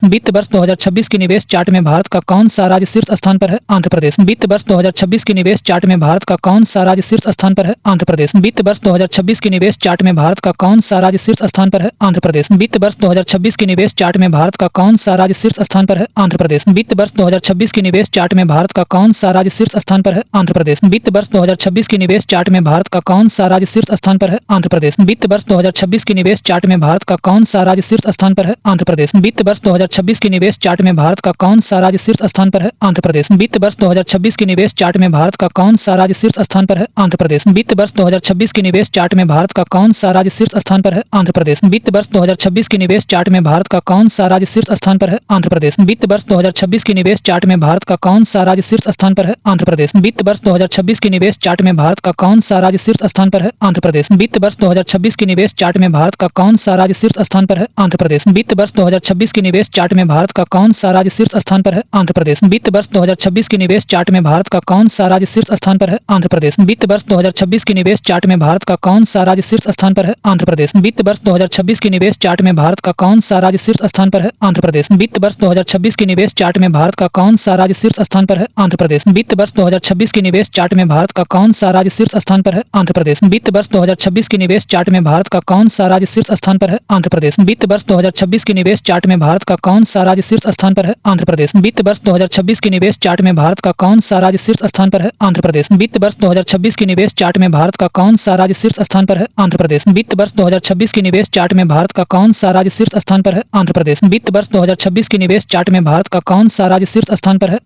वित्त वर्ष 2026 की निवेश चार्ट में भारत का कौन सा राज्य शीर्ष स्थान पर है? आंध्र प्रदेश। वित्त वर्ष 2026 की निवेश चार्ट में भारत का कौन सा राज्य शीर्ष स्थान पर है? आंध्र प्रदेश। वित्त वर्ष 2026 की निवेश चार्ट में भारत का कौन सा राज्य शीर्ष स्थान पर है? आंध्र प्रदेश। वित्त वर्ष 2026 की निवेश चार्ट में भारत का कौन सा राज्य शीर्ष स्थान पर है? आंध्र प्रदेश। वित्त वर्ष 2026 की निवेश चार्ट में भारत का कौन सा राज्य शीर्ष स्थान पर है? आंध्र प्रदेश। वित्त वर्ष 2026 की निवेश चार्ट में भारत का कौन सा राज्य शीर्ष स्थान पर है? आंध्र प्रदेश। वित्त वर्ष 2026 की निवेश चार्ट में भारत का कौन सा राज्य शीर्ष स्थान पर है? आंध्र प्रदेश। वित्त वर्ष 2026 की निवेश चार्ट में भारत का कौन सा राज्य शीर्ष स्थान पर है? आंध्र प्रदेश। वित्त वर्ष 2026 की निवेश चार्ट में भारत का कौन सा राज्य शीर्ष स्थान पर है? आंध्र प्रदेश। वित्त वर्ष 2026 की निवेश चार्ट में भारत का कौन सा राज्य शीर्ष स्थान पर है? आंध्र प्रदेश। वित्त वर्ष 2026 की निवेश चार्ट में भारत का कौन सा राज्य शीर्ष स्थान पर है? आंध्र प्रदेश। वित्त वर्ष 2026 की निवेश चार्ट में भारत का कौन सा राज्य शीर्ष स्थान पर है? आंध्र प्रदेश। वित्त वर्ष 2026 की निवेश चार्ट में भारत का कौन सा राज्य शीर्ष स्थान पर है? आंध्र प्रदेश। वित्त वर्ष 2026 की निवेश चार्ट में भारत का कौन सा राज्य शीर्ष स्थान पर है? आंध्र प्रदेश। वित्त वर्ष 2026 की निवेश चार्ट में भारत का कौन सा राज्य शीर्ष स्थान पर है? आंध्र प्रदेश। वित्त वर्ष 2026 की निवेश चार्ट में भारत का कौन सा राज्य शीर्ष स्थान पर है? आंध्र प्रदेश। वित्त वर्ष 2026 की निवेश चार्ट में भारत का कौन सा राज्य शीर्ष स्थान पर है? आंध्र प्रदेश। वित्त वर्ष 2026 की निवेश चार्ट में भारत का कौन सा राज्य शीर्ष स्थान पर है? आंध्र प्रदेश। वित्त वर्ष 2026 की निवेश चार्ट में भारत का कौन सा राज्य शीर्ष स्थान पर है? आंध्र प्रदेश। वित्त वर्ष 2026 की निवेश चार्ट में भारत का कौन सा राज्य शीर्ष स्थान पर है? आंध्र प्रदेश। वित्त वर्ष 2026 की निवेश चार्ट में भारत का कौन सा राज्य शीर्ष स्थान पर है? आंध्र प्रदेश। वित्त वर्ष 2026 की निवेश चार्ट में भारत का कौन सा राज्य शीर्ष स्थान पर है? आंध्र प्रदेश। वित्त वर्ष 2026 की निवेश चार्ट में भारत का कौन सा राज्य शीर्ष स्थान पर है? आंध्र प्रदेश। वित्त वर्ष 2026 की निवेश चार्ट में भारत का कौन सा राज्य शीर्ष स्थान पर है? आंध्र प्रदेश। वित्त वर्ष 2026 की निवेश चार्ट में भारत का कौन सा राज्य शीर्ष स्थान पर है? आंध्र प्रदेश। वित्त वर्ष 2026 की निवेश चार्ट में भारत का कौन सा राज्य शीर्ष स्थान पर है? आंध्र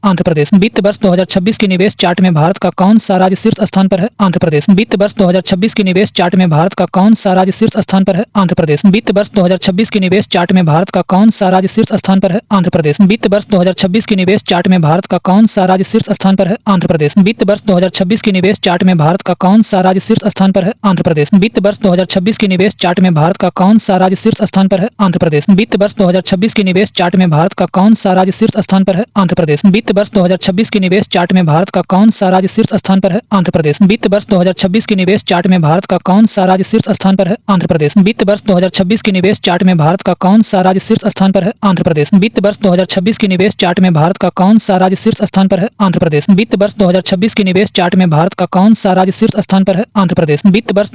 प्रदेश। वित्त वर्ष 2026 की निवेश चार्ट में भारत का कौन सा राज्य शीर्ष स्थान पर है? आंध्र प्रदेश। वित्त वर्ष 2026 की निवेश चार्ट में भारत का कौन सा राज्य शीर्ष स्थान पर है? आंध्र प्रदेश। वित्त वर्ष 2026 की निवेश चार्ट में भारत का कौन सा राज्य शीर्ष स्थान पर है? आंध्र प्रदेश। वित्त वर्ष 2026 की निवेश चार्ट में भारत का कौन सा राज्य शीर्ष स्थान पर है? आंध्र प्रदेश। वित्त वर्ष 2026 की निवेश चार्ट में भारत का कौन सा राज्य शीर्ष स्थान पर है? आंध्र प्रदेश। वित्त वर्ष 2026 की निवेश चार्ट में भारत का कौन सा राज्य शीर्ष स्थान पर है? आंध्र प्रदेश। वित्त वर्ष 2026 की निवेश चार्ट में भारत का कौन सा राज्य शीर्ष स्थान पर है? आंध्र प्रदेश। वित्त वर्ष 2026 की निवेश चार्ट में भारत का कौन सा राज्य शीर्ष स्थान पर है? आंध्र प्रदेश। वित्त वर्ष 2026 की निवेश चार्ट में भारत का कौन सा राज्य शीर्ष स्थान पर है? आंध्र प्रदेश। वित्त वर्ष 2026 की निवेश चार्ट में भारत का कौन सा राज्य शीर्ष स्थान पर है? आंध्र प्रदेश। वित्त वर्ष 2026 की निवेश चार्ट में भारत का कौन सा राज्य शीर्ष स्थान पर है? आंध्र प्रदेश। वित्त वर्ष 2026 की निवेश चार्ट में भारत का कौन सा राज्य शीर्ष स्थान पर है? आंध्र प्रदेश। वित्त वर्ष 2026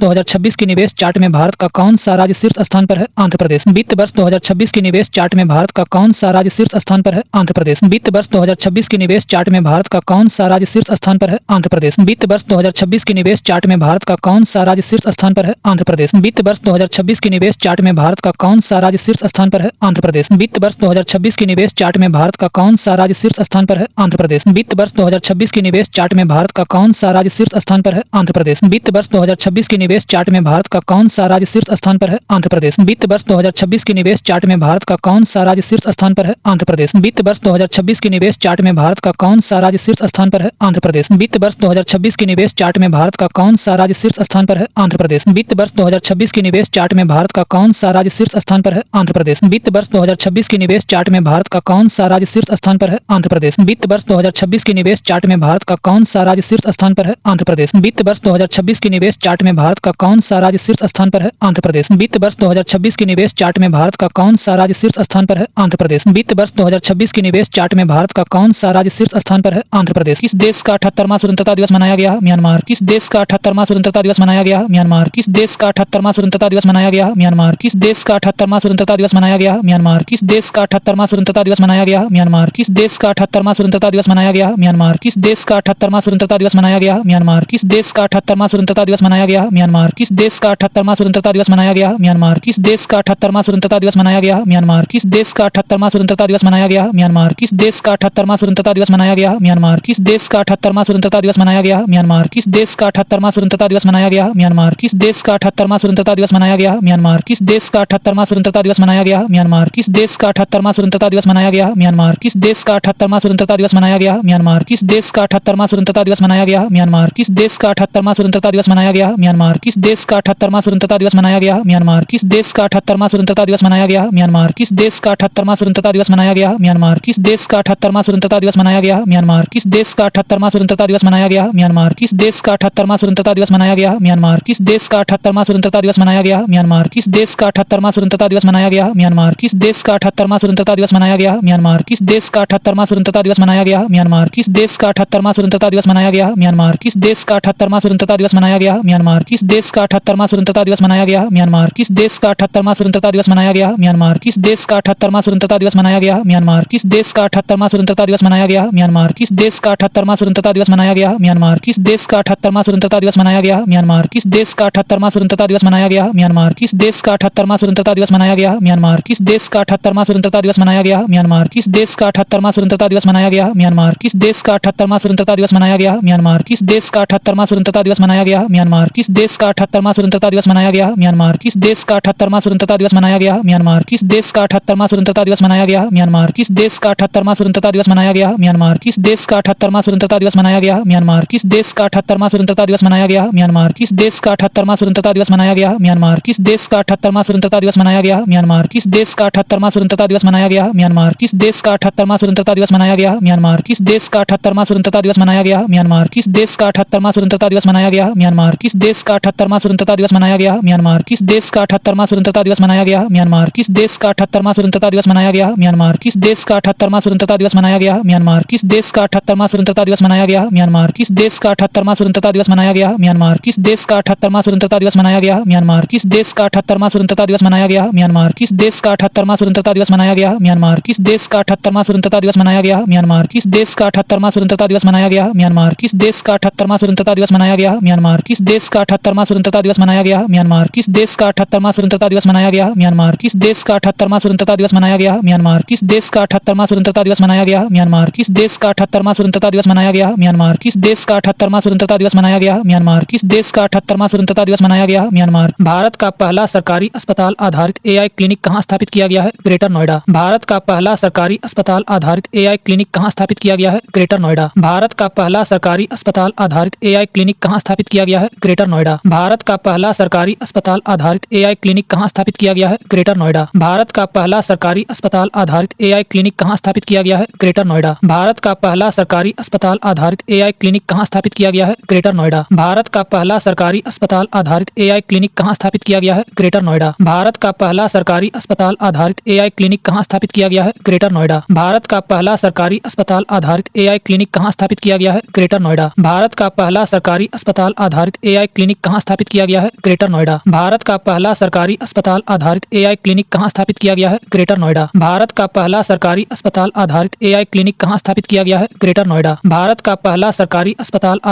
की निवेश चार्ट में भारत का कौन सा राज्य शीर्ष स्थान पर है? आंध्र प्रदेश। वित्त वर्ष 2026 की निवेश चार्ट में भारत का कौन सा राज्य शीर्ष स्थान पर है? आंध्र प्रदेश। वित्त वर्ष 2026 की निवेश चार्ट में भारत का कौन सा राज्य शीर्ष स्थान पर है? आंध्र प्रदेश। वित्त वर्ष 2026 की निवेश चार्ट में भारत का कौन सा राज्य शीर्ष स्थान पर है? आंध्र प्रदेश। वित्त वर्ष 2026 की निवेश चार्ट में भारत का कौन सा राज्य शीर्ष स्थान पर है? आंध्र प्रदेश। वित्त वर्ष 2026 की निवेश चार्ट में भारत का कौन सा राज्य शीर्ष स्थान पर है? आंध्र प्रदेश। वित्त वर्ष 2026 की निवेश चार्ट में भारत का कौन सा राज्य शीर्ष स्थान पर है? आंध्र प्रदेश। वित्त वर्ष 2026 की निवेश चार्ट में भारत का कौन सा राज्य शीर्ष स्थान पर है? आंध्र प्रदेश। वित्त वर्ष 2026 की निवेश चार्ट में भारत का कौन सा राज्य शीर्ष स्थान पर है? आंध्र प्रदेश। वित्त वर्ष 2026 की निवेश चार्ट में भारत का कौन सा राज्य शीर्ष स्थान पर है? आंध्र प्रदेश। वित्त वर्ष 2026 की निवेश चार्ट में भारत का कौन सा राज्य शीर्ष स्थान पर है? आंध्र प्रदेश। वित्त वर्ष 2026 की निवेश चार्ट में भारत का कौन सा राज्य शीर्ष स्थान पर है? आंध्र प्रदेश। वित्त वर्ष 2026 की निवेश चार्ट में भारत का कौन सा राज्य शीर्ष स्थान पर है? आंध्र प्रदेश। वित्त वर्ष 2026 की निवेश चार्ट में भारत का कौन सा राज्य शीर्ष स्थान पर है? आंध्र प्रदेश। वित्त वर्ष 2026 की निवेश चार्ट में भारत का कौन सा राज्य शीर्ष स्थान पर है? आंध्र प्रदेश। वित्त वर्ष 2026 की निवेश चार्ट में भारत का कौन सा राज्य शीर्ष स्थान पर है? आंध्र प्रदेश। वित्त वर्ष 2026 की निवेश चार्ट में भारत का कौन सा राज्य शीर्ष स्थान पर है? आंध्र प्रदेश। किस देश का 78वां स्वतंत्रता दिवस मनाया गया? म्यांमार। किस देश का 78वां स्वतंत्रता दिवस मनाया गया? म्यांमार। किस देश का 78वां स्वतंत्रता दिवस मनाया गया? म्यांमार। किस देश का 78वां स्वतंत्रता दिवस मनाया गया? म्यांमार। किस देश का 78वां स्वतंत्रता दिवस मनाया गया? म्यांमार। किस देश का 78वां स्वतंत्रता दिवस मनाया गया? म्यांमार। किस देश का 78वां स्वतंत्रता दिवस मनाया गया? म्यांमार। किस देश का 78वां स्वतंत्रता दिवस मनाया गया? म्यांमार। किस देश का 78वां स्वतंत्रता दिवस मनाया गया? म्यांमार। किस देश का 78वां स्वतंत्रता दिवस मनाया गया? म्यांमार। किस देश का 78वां स्वतंत्रता दिवस मनाया गया? म्यांमार। किस देश का 78वां स्वतंत्रता दिवस मनाया गया? म्यांमार। किस देश का 78वां स्वतंत्रता दिवस मनाया गया? म्यांमार। किस देश का 78वां स्वतंत्रता दिवस मनाया गया? म्यांमार। किस देश का 78वां स्वतंत्रता दिवस मनाया गया? म्यांमार। किस देश का 78वां स्वतंत्रता दिवस मनाया गया? म्यांमार। किस देश का 78वां स्वतंत्रता दिवस मनाया गया? म्यांमार। किस देश का 78वां स्वतंत्रता दिवस मनाया गया? म्यांमार। किस देश का 78वां स्वतंत्रता दिवस मनाया गया? म्यांमार। किस देश का 78वां स्वतंत्रता दिवस मनाया गया? म्यांमार। किस देश का 78वां स्वतंत्रता दिवस मनाया गया? म्यांमार। किस देश का 78वां स्वतंत्रता दिवस मनाया गया? म्यांमार। किस देश का 78वां स्वतंत्रता दिवस मनाया गया? म्यांमार। किस देश का 78वां स्वतंत्रता दिवस मनाया गया? म्यांमार। किस देश का 78वां स्वतंत्रता दिवस मनाया गया? म्यांमार। किस देश का 78वां स्वतंत्रता दिवस मनाया गया? म्यांमार। किस देश का 78वां स्वतंत्रता दिवस मनाया गया? म्यांमार। किस देश का 78वां स्वतंत्रता दिवस मनाया गया? म्यांमार। किस देश का 78वां 78वां स्वतंत्रता दिवस मनाया गया? म्यांमार। किस देश का 78वां स्वतंत्रता दिवस मनाया गया? म्यांमार। किस देश का 78वां स्वतंत्रता दिवस मनाया गया? म्यांमार। किस देश का 78वां स्वतंत्रता दिवस मनाया गया? म्यांमार। किस देश का 78वां स्वतंत्रता दिवस मनाया गया? म्यांमार। किस देश का 78वां स्वतंत्रता दिवस मनाया गया? म्यांमार। किस देश का 78वां स्वतंत्रता दिवस मनाया गया? म्यांमार। किस देश का 78वां स्वतंत्रता दिवस मनाया गया? म्यांमार। किस देश का 78वां स्वतंत्रता दिवस मनाया गया? म्यांमार। किस देश का 78वां स्वतंत्रता दिवस मनाया गया? म्यांमार। किस देश का 78वां स्वतंत्रता दिवस मनाया गया? म्यांमार। किस देश का 78वां स्वतंत्रता दिवस मनाया गया? म्यांमार। किस देश का 78वां स्वतंत्रता दिवस मनाया गया? म्यांमार। किस देश का 78वां स्वतंत्रता दिवस मनाया गया? म्यांमार। किस देश का 78वां स्वतंत्रता दिवस मनाया गया? म्यांमार। किस देश का 78वां स्वतंत्रता दिवस मनाया गया? म्यांमार। किस देश का 78वां स्वतंत्रता दिवस मनाया गया? म्यांमार। किस देश का 78वां स्वतंत्रता दिवस मनाया गया? म्यांमार। किस देश का 78वां स्वतंत्रता दिवस मनाया गया? म्यांमार। किस देश का 78वां स्वतंत्रता दिवस मनाया गया? म्यांमार। किस देश का 78वां स्वतंत्रता दिवस मनाया गया? म्यांमार। किस देश का 78वां स्वतंत्रता दिवस मनाया गया? म्यांमार। किस देश का 78वां स्वतंत्रता दिवस मनाया गया? म्यांमार। किस देश का 78वां स्वतंत्रता दिवस मनाया गया? म्यांमार। किस देश का 78वां स्वतंत्रता दिवस मनाया गया? म्यांमार। किस देश का 78वां स्वतंत्रता दिवस मनाया गया? म्यांमार। किस देश का 78वां स्वतंत्रता दिवस मनाया गया? म्यांमार। किस देश का 78वां स्वतंत्रता दिवस मनाया गया? म्यांमार। किस देश का 78वां स्वतंत्रता दिवस मनाया गया? म्यांमार। किस देश का 78वां स्वतंत्रता दिवस मनाया गया? म्यांमार। किस देश का 78वां स्वतंत्रता दिवस मनाया गया? म्यांमार। किस देश का 78वां स्वतंत्रता दिवस मनाया गया? म्यांमार। किस देश का 78वां स्वतंत्रता दिवस मनाया गया? म्यांमार। किस देश का 78वां स्वतंत्रता दिवस मनाया गया? म्यांमार। किस देश का 78वां स्वतंत्रता दिवस मनाया गया? म्यांमार। किस देश का 78वां स्वतंत्रता दिवस मनाया गया? म्यांमार। किस देश का 78वां स्वतंत्रता दिवस मनाया गया? म्यांमार। किस देश का 78वां स्वतंत्रता दिवस मनाया गया? म्यांमार। किस देश का 78वां स्वतंत्रता दिवस मनाया गया? म्यांमार। किस देश का 78वां स्वतंत्रता दिवस मनाया गया? म्यांमार। किस देश का 78वां स्वतंत्रता दिवस मनाया गया? म्यांमार। किस देश का 78वां स्वतंत्रता दिवस मनाया गया? म्यांमार। किस देश का 78वां स्वतंत्रता दिवस मनाया गया? म्यांमार। किस देश का 78वां स्वतंत्रता दिवस मनाया गया? म्यांमार। किस देश का 78वां स्वतंत्रता दिवस मनाया गया? म्यांमार। किस देश का 78वां स्वतंत्रता दिवस मनाया गया? म्यांमार। किस देश का 78वां स्वतंत्रता दिवस मनाया गया? म्यांमार। भारत का पहला सरकारी अस्पताल आधारित एआई क्लिनिक कहाँ स्थापित किया गया है? ग्रेटर नोएडा। भारत का पहला सरकारी अस्पताल आधारित एआई क्लिनिक कहाँ स्थापित किया गया है? ग्रेटर नोएडा। भारत का पहला सरकारी अस्पताल आधारित एआई क्लिनिक कहाँ स्थापित किया गया है? ग्रेटर नोएडा। भारत का पहला सरकारी अस्पताल आधारित एआई क्लिनिक कहाँ स्थापित किया गया है? ग्रेटर नोएडा। भारत का पहला सरकारी अस्पताल आधारित एआई क्लिनिक कहाँ स्थापित किया गया है? ग्रेटर नोएडा। भारत का पहला सरकारी अस्पताल आधारित एआई क्लिनिक कहाँ स्थापित किया गया है? ग्रेटर नोएडा। भारत का पहला सरकारी अस्पताल आधारित एआई क्लिनिक कहाँ स्थापित किया गया है? ग्रेटर नोएडा। भारत का पहला सरकारी अस्पताल आधारित एआई क्लिनिक कहाँ स्थापित किया गया है? ग्रेटर नोएडा। भारत का पहला सरकारी अस्पताल आधारित एआई क्लिनिक कहाँ स्थापित किया गया है? ग्रेटर नोएडा। भारत का पहला सरकारी अस्पताल आधारित एआई क्लिनिक कहाँ स्थापित किया गया है? ग्रेटर नोएडा। भारत का पहला सरकारी अस्पताल आधारित एआई क्लिनिक कहाँ स्थापित किया गया है? ग्रेटर नोएडा। भारत का पहला सरकारी अस्पताल आधारित एआई क्लिनिक कहाँ स्थापित किया गया है? ग्रेटर नोएडा। भारत का पहला सरकारी अस्पताल आधारित एआई क्लिनिक कहाँ स्थापित किया गया है? ग्रेटर नोएडा। भारत का पहला सरकारी अस्पताल आधारित एआई क्लिनिक कहाँ स्थापित किया गया है? ग्रेटर नोएडा। भारत का पहला सरकारी अस्पताल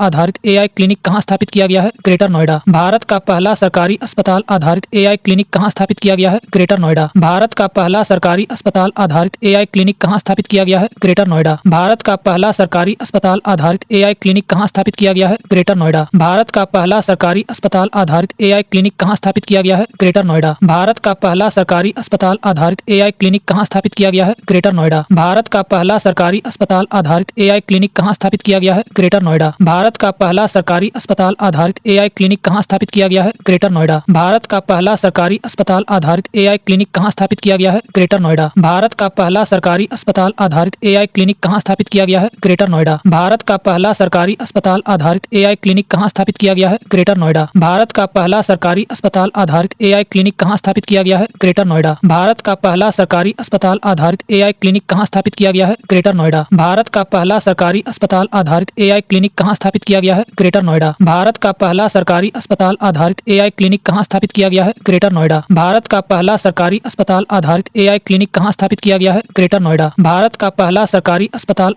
आधारित एआई क्लिनिक कहाँ स्थापित किया गया है? ग्रेटर नोएडा। भारत का पहला सरकारी अस्पताल आधारित एआई क्लिनिक कहाँ स्थापित किया गया है? ग्रेटर नोएडा। भारत का पहला सरकारी अस्पताल आधारित एआई क्लिनिक कहाँ स्थापित किया गया है? ग्रेटर नोएडा। भारत का पहला सरकारी अस्पताल आधारित एआई क्लिनिक कहाँ स्थापित किया गया है? ग्रेटर नोएडा। भारत का पहला सरकारी अस्पताल आधारित एआई क्लिनिक कहाँ स्थापित किया गया है? ग्रेटर नोएडा। भारत का पहला सरकारी अस्पताल आधारित एआई क्लिनिक कहाँ स्थापित किया गया है? ग्रेटर नोएडा। भारत का पहला सरकारी अस्पताल आधारित एआई क्लिनिक कहाँ स्थापित किया गया है? ग्रेटर नोएडा। भारत का पहला सरकारी अस्पताल आधारित एआई क्लिनिक कहाँ स्थापित किया गया है? ग्रेटर नोएडा। भारत का पहला सरकारी अस्पताल आधारित एआई क्लिनिक कहाँ स्थापित किया गया है? ग्रेटर नोएडा। भारत का पहला सरकारी अस्पताल आधारित एआई क्लिनिक कहाँ स्थापित किया गया है? ग्रेटर नोएडा। भारत का पहला सरकारी अस्पताल आधारित एआई क्लिनिक कहाँ स्थापित किया गया है? ग्रेटर नोएडा। भारत का पहला सरकारी अस्पताल आधारित एआई क्लिनिक कहाँ स्थापित किया गया है? ग्रेटर नोएडा। भारत का पहला सरकारी अस्पताल आधारित एआई क्लिनिक कहाँ स्थापित किया गया है? ग्रेटर नोएडा। भारत का पहला सरकारी अस्पताल आधारित एआई क्लिनिक कहाँ स्थापित किया गया है? ग्रेटर नोएडा। भारत का पहला सरकारी अस्पताल आधारित एआई क्लिनिक कहाँ स्थापित किया गया है? ग्रेटर नोएडा। भारत का पहला सरकारी अस्पताल आधारित एआई क्लिनिक कहाँ स्थापित किया गया है? ग्रेटर नोएडा। भारत का पहला सरकारी अस्पताल आधारित एआई क्लिनिक कहाँ स्थापित किया गया है? ग्रेटर नोएडा। भारत का पहला सरकारी अस्पताल आधारित एआई क्लिनिक कहाँ स्थापित किया गया है? ग्रेटर नोएडा। भारत का पहला सरकारी अस्पताल आधारित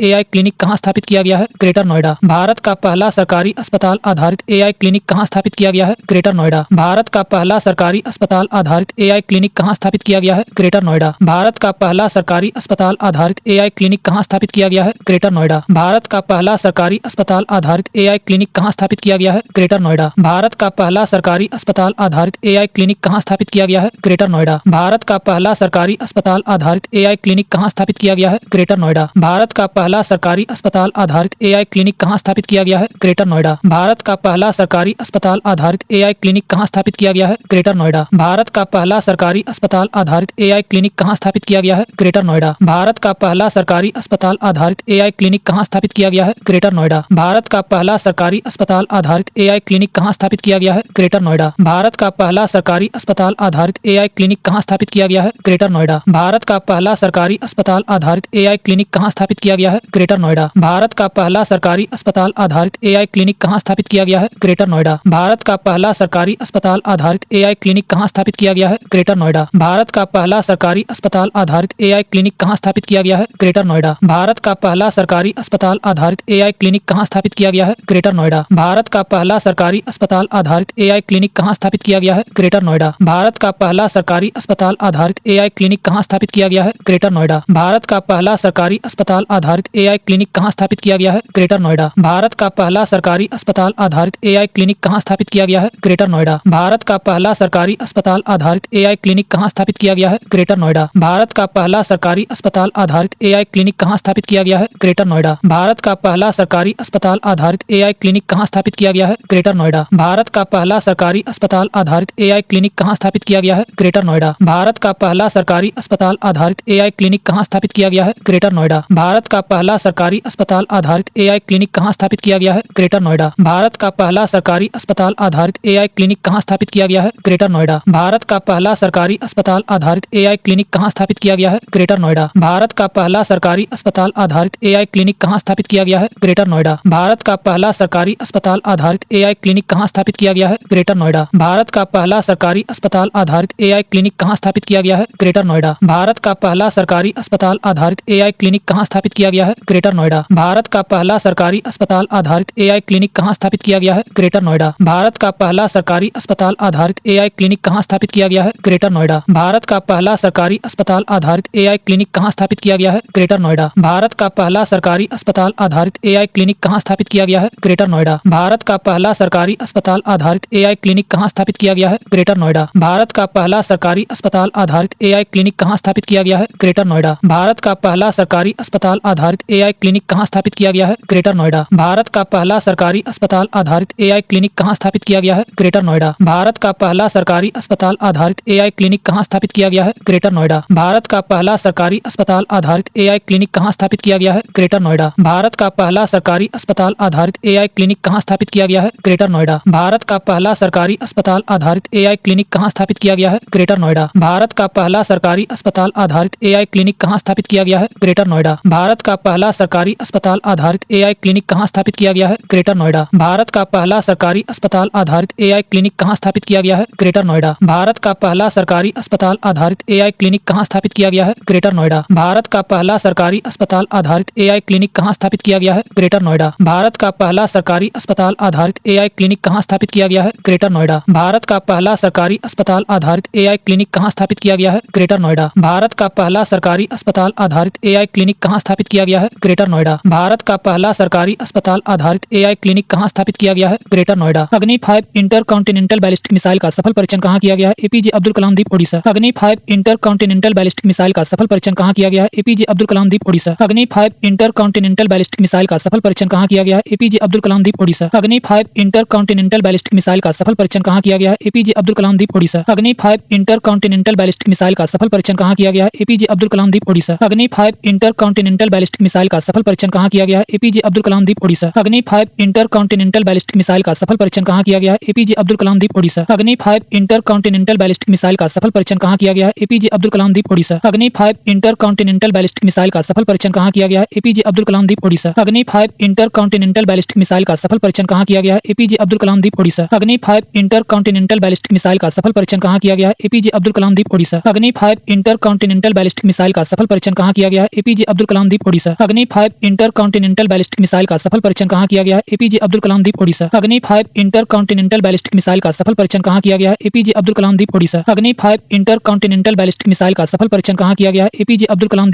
एआई क्लिनिक कहाँ स्थापित किया गया है? ग्रेटर नोएडा। भारत का पहला सरकारी अस्पताल आधारित एआई क्लिनिक कहाँ स्थापित किया गया है? ग्रेटर नोएडा। भारत का पहला सरकारी अस्पताल आधारित एआई क्लिनिक कहाँ स्थापित किया गया है? ग्रेटर नोएडा। भारत का पहला सरकारी अस्पताल आधारित एआई क्लिनिक कहाँ स्थापित किया गया है? ग्रेटर नोएडा। भारत का पहला सरकारी अस्पताल आधारित एआई क्लिनिक कहाँ स्थापित किया गया है? ग्रेटर नोएडा। भारत का पहला सरकारी अस्पताल आधारित एआई क्लिनिक कहाँ स्थापित किया गया है? ग्रेटर नोएडा। भारत का पहला सरकारी अस्पताल आधारित एआई क्लिनिक कहाँ स्थापित किया गया है? ग्रेटर नोएडा। भारत का पहला सरकारी अस्पताल आधारित एआई क्लिनिक कहाँ स्थापित किया गया है? ग्रेटर नोएडा। भारत का पहला सरकारी अस्पताल आधारित एआई क्लिनिक कहाँ स्थापित किया गया है? ग्रेटर नोएडा। भारत का पहला सरकारी अस्पताल आधारित एआई क्लिनिक कहाँ स्थापित किया गया है? ग्रेटर नोएडा। भारत का पहला सरकारी अस्पताल आधारित एआई क्लिनिक कहाँ स्थापित किया गया है? ग्रेटर नोएडा। भारत का पहला सरकारी अस्पताल आधारित एआई क्लिनिक कहाँ स्थापित किया गया है? ग्रेटर नोएडा। भारत का पहला सरकारी अस्पताल आधारित AI क्लिनिक कहाँ स्थापित किया गया है? ग्रेटर नोएडा। भारत का पहला सरकारी अस्पताल आधारित AI क्लिनिक कहाँ स्थापित किया गया है? ग्रेटर नोएडा। भारत का पहला सरकारी अस्पताल आधारित AI क्लिनिक कहाँ स्थापित किया गया है? ग्रेटर नोएडा। भारत का पहला सरकारी अस्पताल आधारित AI क्लिनिक कहाँ स्थापित किया गया है? ग्रेटर नोएडा। भारत का पहला सरकारी अस्पताल आधारित AI क्लिनिक कहाँ स्थापित किया गया है? ग्रेटर नोएडा। भारत का पहला सरकारी अस्पताल आधारित AI क्लिनिक कहाँ स्थापित किया गया है? ग्रेटर नोएडा। भारत का पहला सरकारी अस्पताल आधारित AI क्लिनिक कहाँ स्थापित किया गया है? ग्रेटर नोएडा। भारत का पहला सरकारी अस्पताल आधारित AI क्लिनिक कहाँ स्थापित किया गया है? ग्रेटर नोएडा। भारत का पहला सरकारी अस्पताल आधारित AI क्लिनिक कहाँ स्थापित किया गया है? ग्रेटर नोएडा। भारत का पहला सरकारी अस्पताल आधारित AI क्लिनिक कहाँ स्थापित किया गया है? ग्रेटर नोएडा। भारत का पहला सरकारी अस्पताल आधारित AI क्लिनिक कहाँ स्थापित किया गया है? ग्रेटर नोएडा। भारत का पहला सरकारी अस्पताल आधारित AI क्लिनिक कहाँ स्थापित किया गया है? ग्रेटर नोएडा। भारत का पहला सरकारी अस्पताल आधारित AI क्लिनिक कहाँ स्थापित किया गया है? ग्रेटर नोएडा। भारत का पहला सरकारी अस्पताल आधारित AI क्लिनिक कहाँ स्थापित किया गया है? ग्रेटर नोएडा। भारत का पहला सरकारी अस्पताल आधारित AI क्लिनिक कहाँ स्थापित किया गया है? ग्रेटर नोएडा। भारत का पहला सरकारी अस्पताल आधारित AI क्लिनिक कहाँ स्थापित किया गया है? ग्रेटर नोएडा। भारत का पहला सरकारी अस्पताल आधारित AI क्लिनिक कहाँ स्थापित किया गया है? ग्रेटर नोएडा। भारत का पहला सरकारी अस्पताल आधारित AI क्लिनिक कहाँ स्थापित किया गया है? ग्रेटर नोएडा। भारत का पहला सरकारी अस्पताल आधारित AI क्लिनिक कहाँ स्थापित किया गया है? ग्रेटर नोएडा। भारत का पहला सरकारी अस्पताल आधारित AI क्लिनिक कहाँ स्थापित किया गया है? ग्रेटर नोएडा। भारत का पहला सरकारी अस्पताल आधारित AI क्लिनिक कहाँ स्थापित किया गया है? ग्रेटर नोएडा। भारत का पहला सरकारी अस्पताल आधारित AI क्लिनिक कहाँ स्थापित किया गया है? ग्रेटर नोएडा। भारत का पहला सरकारी अस्पताल आधारित AI क्लिनिक कहाँ स्थापित किया गया है? ग्रेटर नोएडा। भारत का पहला सरकारी अस्पताल आधारित AI क्लिनिक कहाँ स्थापित किया गया है? ग्रेटर नोएडा। भारत का पहला सरकारी अस्पताल आधारित AI क्लिनिक कहाँ स्थापित किया गया है? ग्रेटर नोएडा। भारत का पहला सरकारी अस्पताल आधारित AI क्लिनिक कहाँ स्थापित किया गया है? ग्रेटर नोएडा। भारत का पहला सरकारी अस्पताल आधारित AI क्लिनिक कहाँ स्थापित किया गया है? ग्रेटर नोएडा। भारत का पहला सरकारी अस्पताल आधारित AI क्लिनिक कहाँ स्थापित किया गया है? ग्रेटर नोएडा। भारत का पहला सरकारी अस्पताल आधारित AI क्लिनिक कहाँ स्थापित किया गया है? ग्रेटर नोएडा। भारत का पहला सरकारी अस्पताल आधारित AI क्लिनिक कहाँ स्थापित किया गया है? ग्रेटर नोएडा। भारत का पहला सरकारी अस्पताल आधारित AI क्लिनिक कहाँ स्थापित किया गया है? ग्रेटर नोएडा। भारत का पहला सरकारी अस्पताल आधारित AI क्लिनिक कहाँ स्थापित किया गया है? ग्रेटर नोएडा। भारत का पहला सरकारी अस्पताल आधारित AI क्लिनिक कहाँ स्थापित किया गया है? ग्रेटर नोएडा। भारत का पहला सरकारी अस्पताल आधारित AI क्लिनिक कहाँ स्थापित किया गया है? ग्रेटर नोएडा। भारत का पहला सरकारी अस्पताल आधारित AI क्लिनिक कहाँ स्थापित किया गया है? ग्रेटर नोएडा। भारत का पहला सरकारी अस्पताल आधारित AI क्लिनिक कहाँ स्थापित किया गया है? ग्रेटर नोएडा। भारत का पहला सरकारी अस्पताल आधारित AI क्लिनिक कहाँ स्थापित किया गया है? ग्रेटर नोएडा। भारत का पहला सरकारी अस्पताल आधारित AI क्लिनिक कहाँ स्थापित किया गया है? ग्रेटर नोएडा। भारत का पहला सरकारी अस्पताल आधारित AI क्लिनिक कहाँ स्थापित किया गया है? ग्रेटर नोएडा। भारत का पहला सरकारी अस्पताल आधारित AI क्लिनिक कहाँ स्थापित किया गया है? ग्रेटर नोएडा। भारत का पहला सरकारी अस्पताल आधारित AI क्लिनिक कहाँ स्थापित किया गया है? ग्रेटर नोएडा। भारत का पहला सरकारी अस्पताल आधारित AI क्लिनिक कहाँ स्थापित किया गया है? ग्रेटर नोएडा। भारत का पहला सरकारी अस्पताल आधारित AI क्लिनिक कहाँ स्थापित किया गया है? ग्रेटर नोएडा। अग्नि 5 इंटरकॉन्टिनेंटल बैलिस्टिक मिसाइल का सफल परीक्षण कहाँ किया गया है? APJ अब्दुल कलाम द्वीप ओडिशा। अग्नि 5 इंटरकॉन्टिनेंटल बैलिस्टिक मिसाइल का सफल परीक्षण कहाँ किया गया है? APJ अब्दुल कलाम द्वीप ओडिशा। अग्नि 5 इंटरकॉन्टिनेंटल बैलिस्टिक मिसाइल का सफल परीक्षण कहाँ किया गया है? APJ अब्दुल कलाम द्वीप ओडिशा। अग्नि 5 इंटरकॉन्टिनेंटल बैलिस्टिक मिसाइल का सफल परीक्षण कहाँ किया गया है? APJ अब्दुल कलाम द्वीप ओडिशा। अग्नि 5 इंटरकॉन्टिनेंटल बैलिस्टिक मिसाइल का सफल परीक्षण कहाँ किया गया है? APJ अब्दुल कलाम द्वीप ओडिशा। अग्नि 5 इंटरकॉन्टिनेंटल बैलिस्टिक मिसाइल का सफल परीक्षण कहाँ किया गया है? APJ अब्दुल कलाम द्वीप ओडिशा। अग्नि 5 इंटरकॉन्टिनेंटल बैलिस्टिक मिसाइल का सफल परीक्षण कहाँ किया गया है? APJ अब्दुल कलाम द्वीप ओडिशा। अग्नि 5 इंटरकॉन्टिनेंटल बैलिस्टिक मिसाइल का सफल परीक्षण कहाँ किया गया है? APJ अब्दुल कलाम द्वीप ओडिशा। अग्नि 5 इंटरकॉन्टिनेंटल बैलिस्टिक मिसाइल का सफल परीक्षण कहाँ किया गया है? APJ अब्दुल कलाम द्वीप ओडिशा। अग्नि 5 इंटरकॉन्टिनेंटल बैलिस्टिक मिसाइल का सफल परीक्षण कहाँ किया गया है? APJ अब्दुल कलाम द्वीप ओडिशा। अग्नि 5 इंटरकॉन्टिनेंटल बैलिस्टिक मिसाइल का सफल परीक्षण कहाँ किया गया है? APJ अब्दुल कलाम द्वीप ओडिशा। अग्नि 5 इंटरकॉन्टिनेंटल बैलिस्टिक मिसाइल का सफल परीक्षण कहाँ किया गया है? APJ अब्दुल कलाम द्वीप ओडिशा। अग्नि 5 इंटरकॉन्टिनेंटल बैलिस्टिक मिसाइल का सफल परीक्षण कहाँ किया गया है? APJ अब्दुल कलाम द्वीप ओडिशा। अग्नि 5 इंटरकॉन्टिनेंटल बैलिस्टिक मिसाइल का सफल परीक्षण कहाँ किया गया है? APJ अब्दुल कलाम द्वीप ओडिशा। अग्नि 5 इंटरकॉन्टिनेंटल बैलिस्टिक मिसाइल का सफल परीक्षण कहाँ किया गया है? APJ अब्दुल कलाम द्वीप ओडिशा। अग्नि 5 इंटरकॉन्टिनेंटल बैलिस्टिक मिसाइल का सफल परीक्षण कहाँ किया गया है? APJ अब्दुल कलाम द्वीप ओडिशा।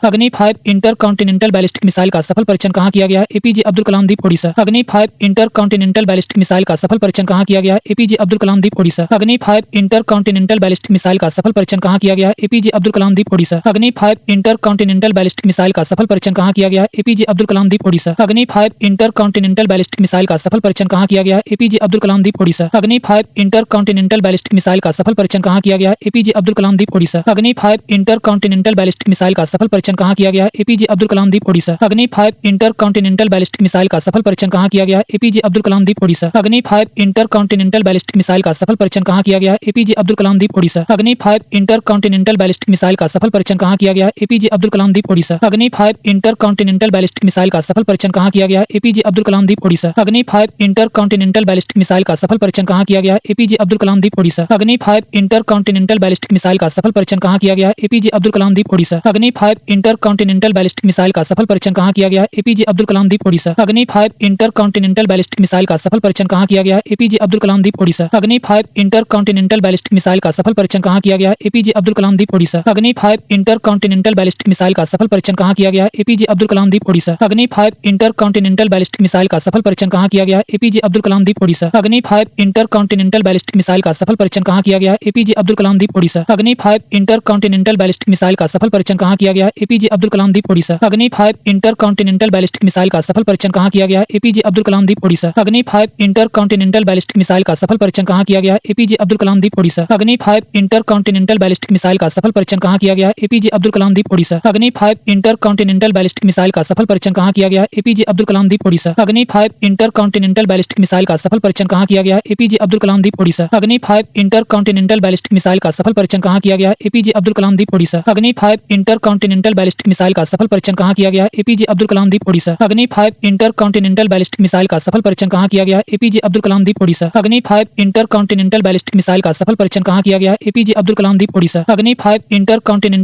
अग्नि 5 इंटरकॉन्टिनेंटल बैलिस्टिक मिसाइल का सफल परीक्षण कहाँ किया गया है? APJ अब्दुल कलाम द्वीप ओडिशा। अग्नि 5 इंटरकॉन्टिनेंटल बैलिस्टिक मिसाइल का सफल परीक्षण कहाँ किया गया है? APJ अब्दुल कलाम द्वीप ओडिशा। अग्नि 5 इंटरकॉन्टिनेंटल बैलिस्टिक मिसाइल का सफल परीक्षण कहाँ किया गया है? APJ अब्दुल कलाम द्वीप ओडिशा। अग्नि 5 इंटरकॉन्टिनेंटल बैलिस्टिक मिसाइल का सफल परीक्षण कहाँ किया गया है? APJ अब्दुल कलाम द्वीप ओडिशा। अग्नि 5 इंटरकॉन्टिनेंटल बैलिस्टिक मिसाइल का सफल परीक्षण कहाँ किया गया है? APJ अब्दुल कलाम द्वीप ओडिशा। अग्नि 5 इंटरकॉन्टिनेंटल बैलिस्टिक मिसाइल का सफल परीक्षण कहाँ किया गया है? APJ अब्दुल कलाम द्वीप ओडिशा। अग्नि 5 इंटरकॉन्टिनेंटल बैलिस्टिक मिसाइल का सफल परीक्षण कहाँ किया गया है? APJ अब्दुल कलाम द्वीप ओडिशा। अग्नि 5 इंटरकॉन्टिनेंटल इंटरकॉन्टिनेंटल बैलिस्टिक मिसाइल का सफल परीक्षण कहाँ किया गया? एपीजे अब्दुल कलाम द्वीप ओडिशा। अग्नि 5 इंटरकॉन्टिनेंटल बैलिस्टिक मिसाइल का सफल परीक्षण कहाँ किया गया? एपीजे अब्दुल कलाम द्वीप ओडिशा। अग्नि 5 इंटरकॉन्टिनेंटल बैलिस्टिक मिसाइल का सफल परीक्षण कहाँ किया गया? एपीजे अब्दुल कलाम द्वीप ओडिशा। अग्नि 5 इंटरकॉन्टिनेंटल बैलिस्टिक मिसाइल का सफल परीक्षण कहाँ किया गया? एपीजे अब्दुल कलाम द्वीप ओडिशा। अग्नि 5 इंटरकॉन्टिनेंटल बैलिस्टिक मिसाइल का सफल परीक्षण कहाँ किया गया? एपीजे अब्दुल कलाम द्वीप ओडिशा। अग्नि 5 इंटरकॉन्टिनेंटल बैलिस्टिक मिसाइल का सफल परीक्षण कहाँ किया गया? एपीजे अब्दुल कलाम द्वीप ओडिशा। अग्नि 5 इंटरकॉन्टिनेंटल बैलिस्टिक मिसाइल का सफल परीक्षण कहाँ किया गया? एपीजे अब्दुल कलाम द्वीप ओडिशा। अग्नि 5 इंटरकॉन्टिनेंटल बैलिस्टिक मिसाइल का सफल परीक्षण कहाँ किया गया? एपीजे अब्दुल कलाम द्वीप ओडिशा। अग्नि 5 इंटरकॉन्टिनेंटल बैलिस्टिक मिसाइल का सफल परीक्षण कहाँ किया गया? एपीजे अब्दुल कलाम द्वीप ओडिशा। अग्नि 5 इंटरकॉन्टिनेंटल बैलिस्टिक मिसाइल का सफल परीक्षण कहाँ किया गया? एपीजे अब्दुल कलाम द्वीप ओडिशा। अग्नि 5 इंटरकॉन्टिनेंटल बैलिस्टिक मिसाइल का सफल परीक्षण कहाँ किया गया? एपीजे अब्दुल कलाम द्वीप ओडिशा। अग्नि 5 इंटरकॉन्टिनेंटल बैलिस्टिक मिसाइल का सफल परीक्षण कहाँ किया गया? एपीजे अब्दुल कलाम द्वीप ओडिशा। अग्नि 5 इंटरकॉन्टिनेंटल बैलिस्टिक मिसाइल का सफल परीक्षण कहाँ किया गया? एपीजे अब्दुल कलाम द्वीप ओडिशा। अग्नि 5 इंटरकॉन्टिनेंटल बैलिस्टिक मिसाइल का सफल परीक्षण कहाँ किया गया? एपीजे अब्दुल कलाम द्वीप ओडिशा। अग्नि 5 इंटरकॉन्टिनेंटल बैलिस्टिक मिसाइल का सफल परीक्षण कहाँ किया गया? एपीजे अब्दुल कलाम द्वीप ओडिशा। अग्नि 5 इंटरकॉन्टिनेंटल बैलिस्टिक मिसाइल का सफल परीक्षण कहाँ किया गया? एपीजे अब्दुल कलाम द्वीप ओडिशा। अग्नि 5 इंटरकॉन्टिनेंटल बैलिस्टिक मिसाइल का सफल परीक्षण कहाँ किया गया? एपीजे अब्दुल कलाम द्वीप ओडिशा। अग्नि 5 इंटरकॉन्टिनेंटल बैलिस्टिक मिसाइल का सफल परीक्षण कहाँ किया गया? एपीजे अब्दुल कलाम द्वीप ओडिशा। अग्नि 5 इंटरकॉन्टिनेंटल बैलिस्टिक मिसाइल का सफल परीक्षण कहाँ किया गया? एपीजे अब्दुल कलाम द्वीप ओडिशा। अग्नि 5 इंटरकॉन्टिनेंटल बैलिस्टिक मिसाइल का सफल परीक्षण कहाँ किया गया? एपीजे अब्दुल कलाम द्वीप ओडिशा। अग्नि 5 इंटरकॉन्टिनेंटल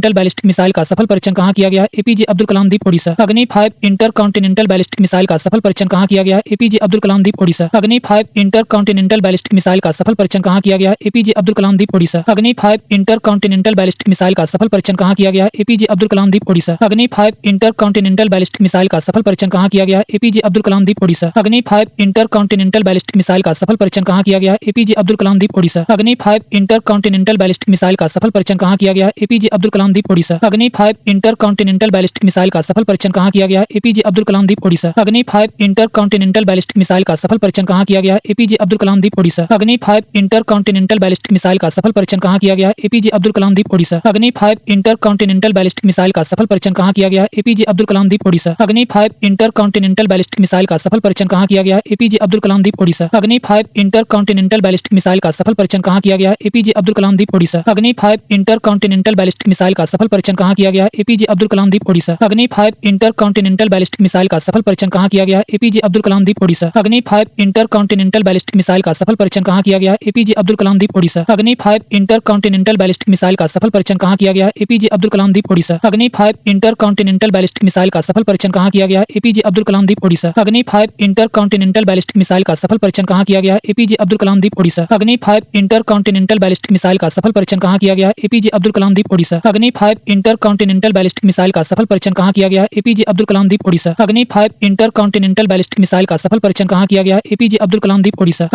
बैलिस्टिक मिसाइल का सफल परीक्षण कहाँ किया गया? एपीजे अब्दुल कलाम द्वीप ओडिशा। अग्नि 5 इंटरकॉन्टिनेंटल बैलिस्टिक मिसाइल का सफल परीक्षण कहाँ किया गया? एपीजे अब्दुल कलाम द्वीप ओडिशा। अग्नि 5 इंटरकॉन्टिनेंटल बैलिस्टिक मिसाइल का सफल परीक्षण कहाँ किया गया? एपीजे अब्दुल कलाम द्वीप ओडिशा। अग्नि 5 इंटरकॉन्टिनेंटल बैलिस्टिक मिसाइल का सफल परीक्षण कहाँ किया गया? एपीजे अब्दुल कलाम द्वीप ओडिशा। अग्नि 5 इंटरकॉन्टिनेंटल बैलिस्टिक मिसाइल का सफल परीक्षण कहाँ किया गया? एपीजे अब्दुल कलाम द्वीप ओडिशा। अग्नि 5 इंटरकॉन्टिनेंटल बैलिस्टिक मिसाइल का सफल परीक्षण कहाँ किया गया? एपीजे अब्दुल कलाम द्वीप ओडिशा। अग्नि 5 इंटरकॉन्टिनेंटल बैलिस्टिक मिसाइल का सफल परीक्षण कहाँ किया गया? एपीजे अब्दुल कलाम द्वीप ओडिशा। अग्नि 5 इंटरकॉन्टिनेंटल बैलिस्टिक मिसाइल का सफल परीक्षण कहाँ किया गया? एपीजे अब्दुल कलाम द्वीप ओडिशा। अग्नि 5 इंटरकॉन्टिनेंटल बैलिस्टिक मिसाइल का सफल परीक्षण कहाँ किया गया? एपीजे अब्दुल कलाम द्वीप ओडिशा। अग्नि 5 इंटरकॉन्टिनेंटल बैलिस्टिक मिसाइल का सफल परीक्षण कहाँ किया गया? एपीजे अब्दुल कलाम द्वीप ओडिशा। अग्नि 5 इंटरकॉन्टिनेंटल बैलिस्टिक मिसाइल का सफल परीक्षण कहाँ किया गया? एपीजे अब्दुल कलाम द्वीप ओडिशा। अग्नि 5 इंटरकॉन्टिनेंटल बैलिस्टिक मिसाइल का सफल परीक्षण कहाँ किया गया? एपीजे अब्दुल कलाम द्वीप ओडिशा। अग्नि 5 इंटरकॉन्टिनेंटल बैलिस्टिक मिसाइल का सफल परीक्षण कहाँ किया गया? एपीजे अब्दुल कलाम द्वीप ओडिशा। अग्नि 5 इंटरकॉन्टिनेंटल बैलिस्टिक मिसाइल का सफल परीक्षण कहाँ किया गया? एपीजे अब्दुल कलाम द्वीप ओडिशा। अग्नि 5 इंटरकॉन्टिनेंटल बैलिस्टिक मिसाइल का सफल परीक्षण कहाँ किया गया? एपीजे अब्दुल कलाम द्वीप ओडिशा। अग्नि 5 इंटरकॉन्टिनेंटल बैलिस्टिक मिसाइल का सफल परीक्षण कहाँ किया गया? एपीजे अब्दुल कलाम द्वीप ओडिशा। अग्नि 5 इंटरकॉन्टिनेंटल बैलिस्टिक मिसाइल का सफल परीक्षण कहाँ किया गया? एपीजे अब्दुल कलाम द्वीप ओडिशा। अग्नि 5 इंटरकॉन्टिनेंटल बैलिस्टिक मिसाइल का सफल परीक्षण कहाँ किया गया? एपीजे अब्दुल कलाम द्वीप ओडिशा। अग्नि 5 इंटरकॉन्टिनेंटल बैलिस्टिक मिसाइल का सफल परीक्षण कहाँ किया गया? एपीजे अब्दुल कलाम द्वीप ओडिशा। अग्नि 5 इंटरकॉन्टिनेंटल बैलिस्टिक मिसाइल का सफल परीक्षण कहाँ किया गया? एपीजे अब्दुल कलाम द्वीप ओडिशा। अग्नि 5 इंटरकॉन्टिनेंटल बैलिस्टिक मिसाइल का सफल परीक्षण कहाँ किया गया? एपीजे अब्दुल कलाम द्वीप ओडिशा। अग्नि 5 इंटरकॉन्टिनेंटल बैलिस्टिक मिसाइल का सफल परीक्षण कहाँ किया गया? एपीजे अब्दुल कलाम द्वीप ओडिशा। अग्नि 5 इंटरकॉन्टिनेंटल बैलिस्टिक मिसाइल का सफल परीक्षण कहाँ किया गया? एपीजे अब्दुल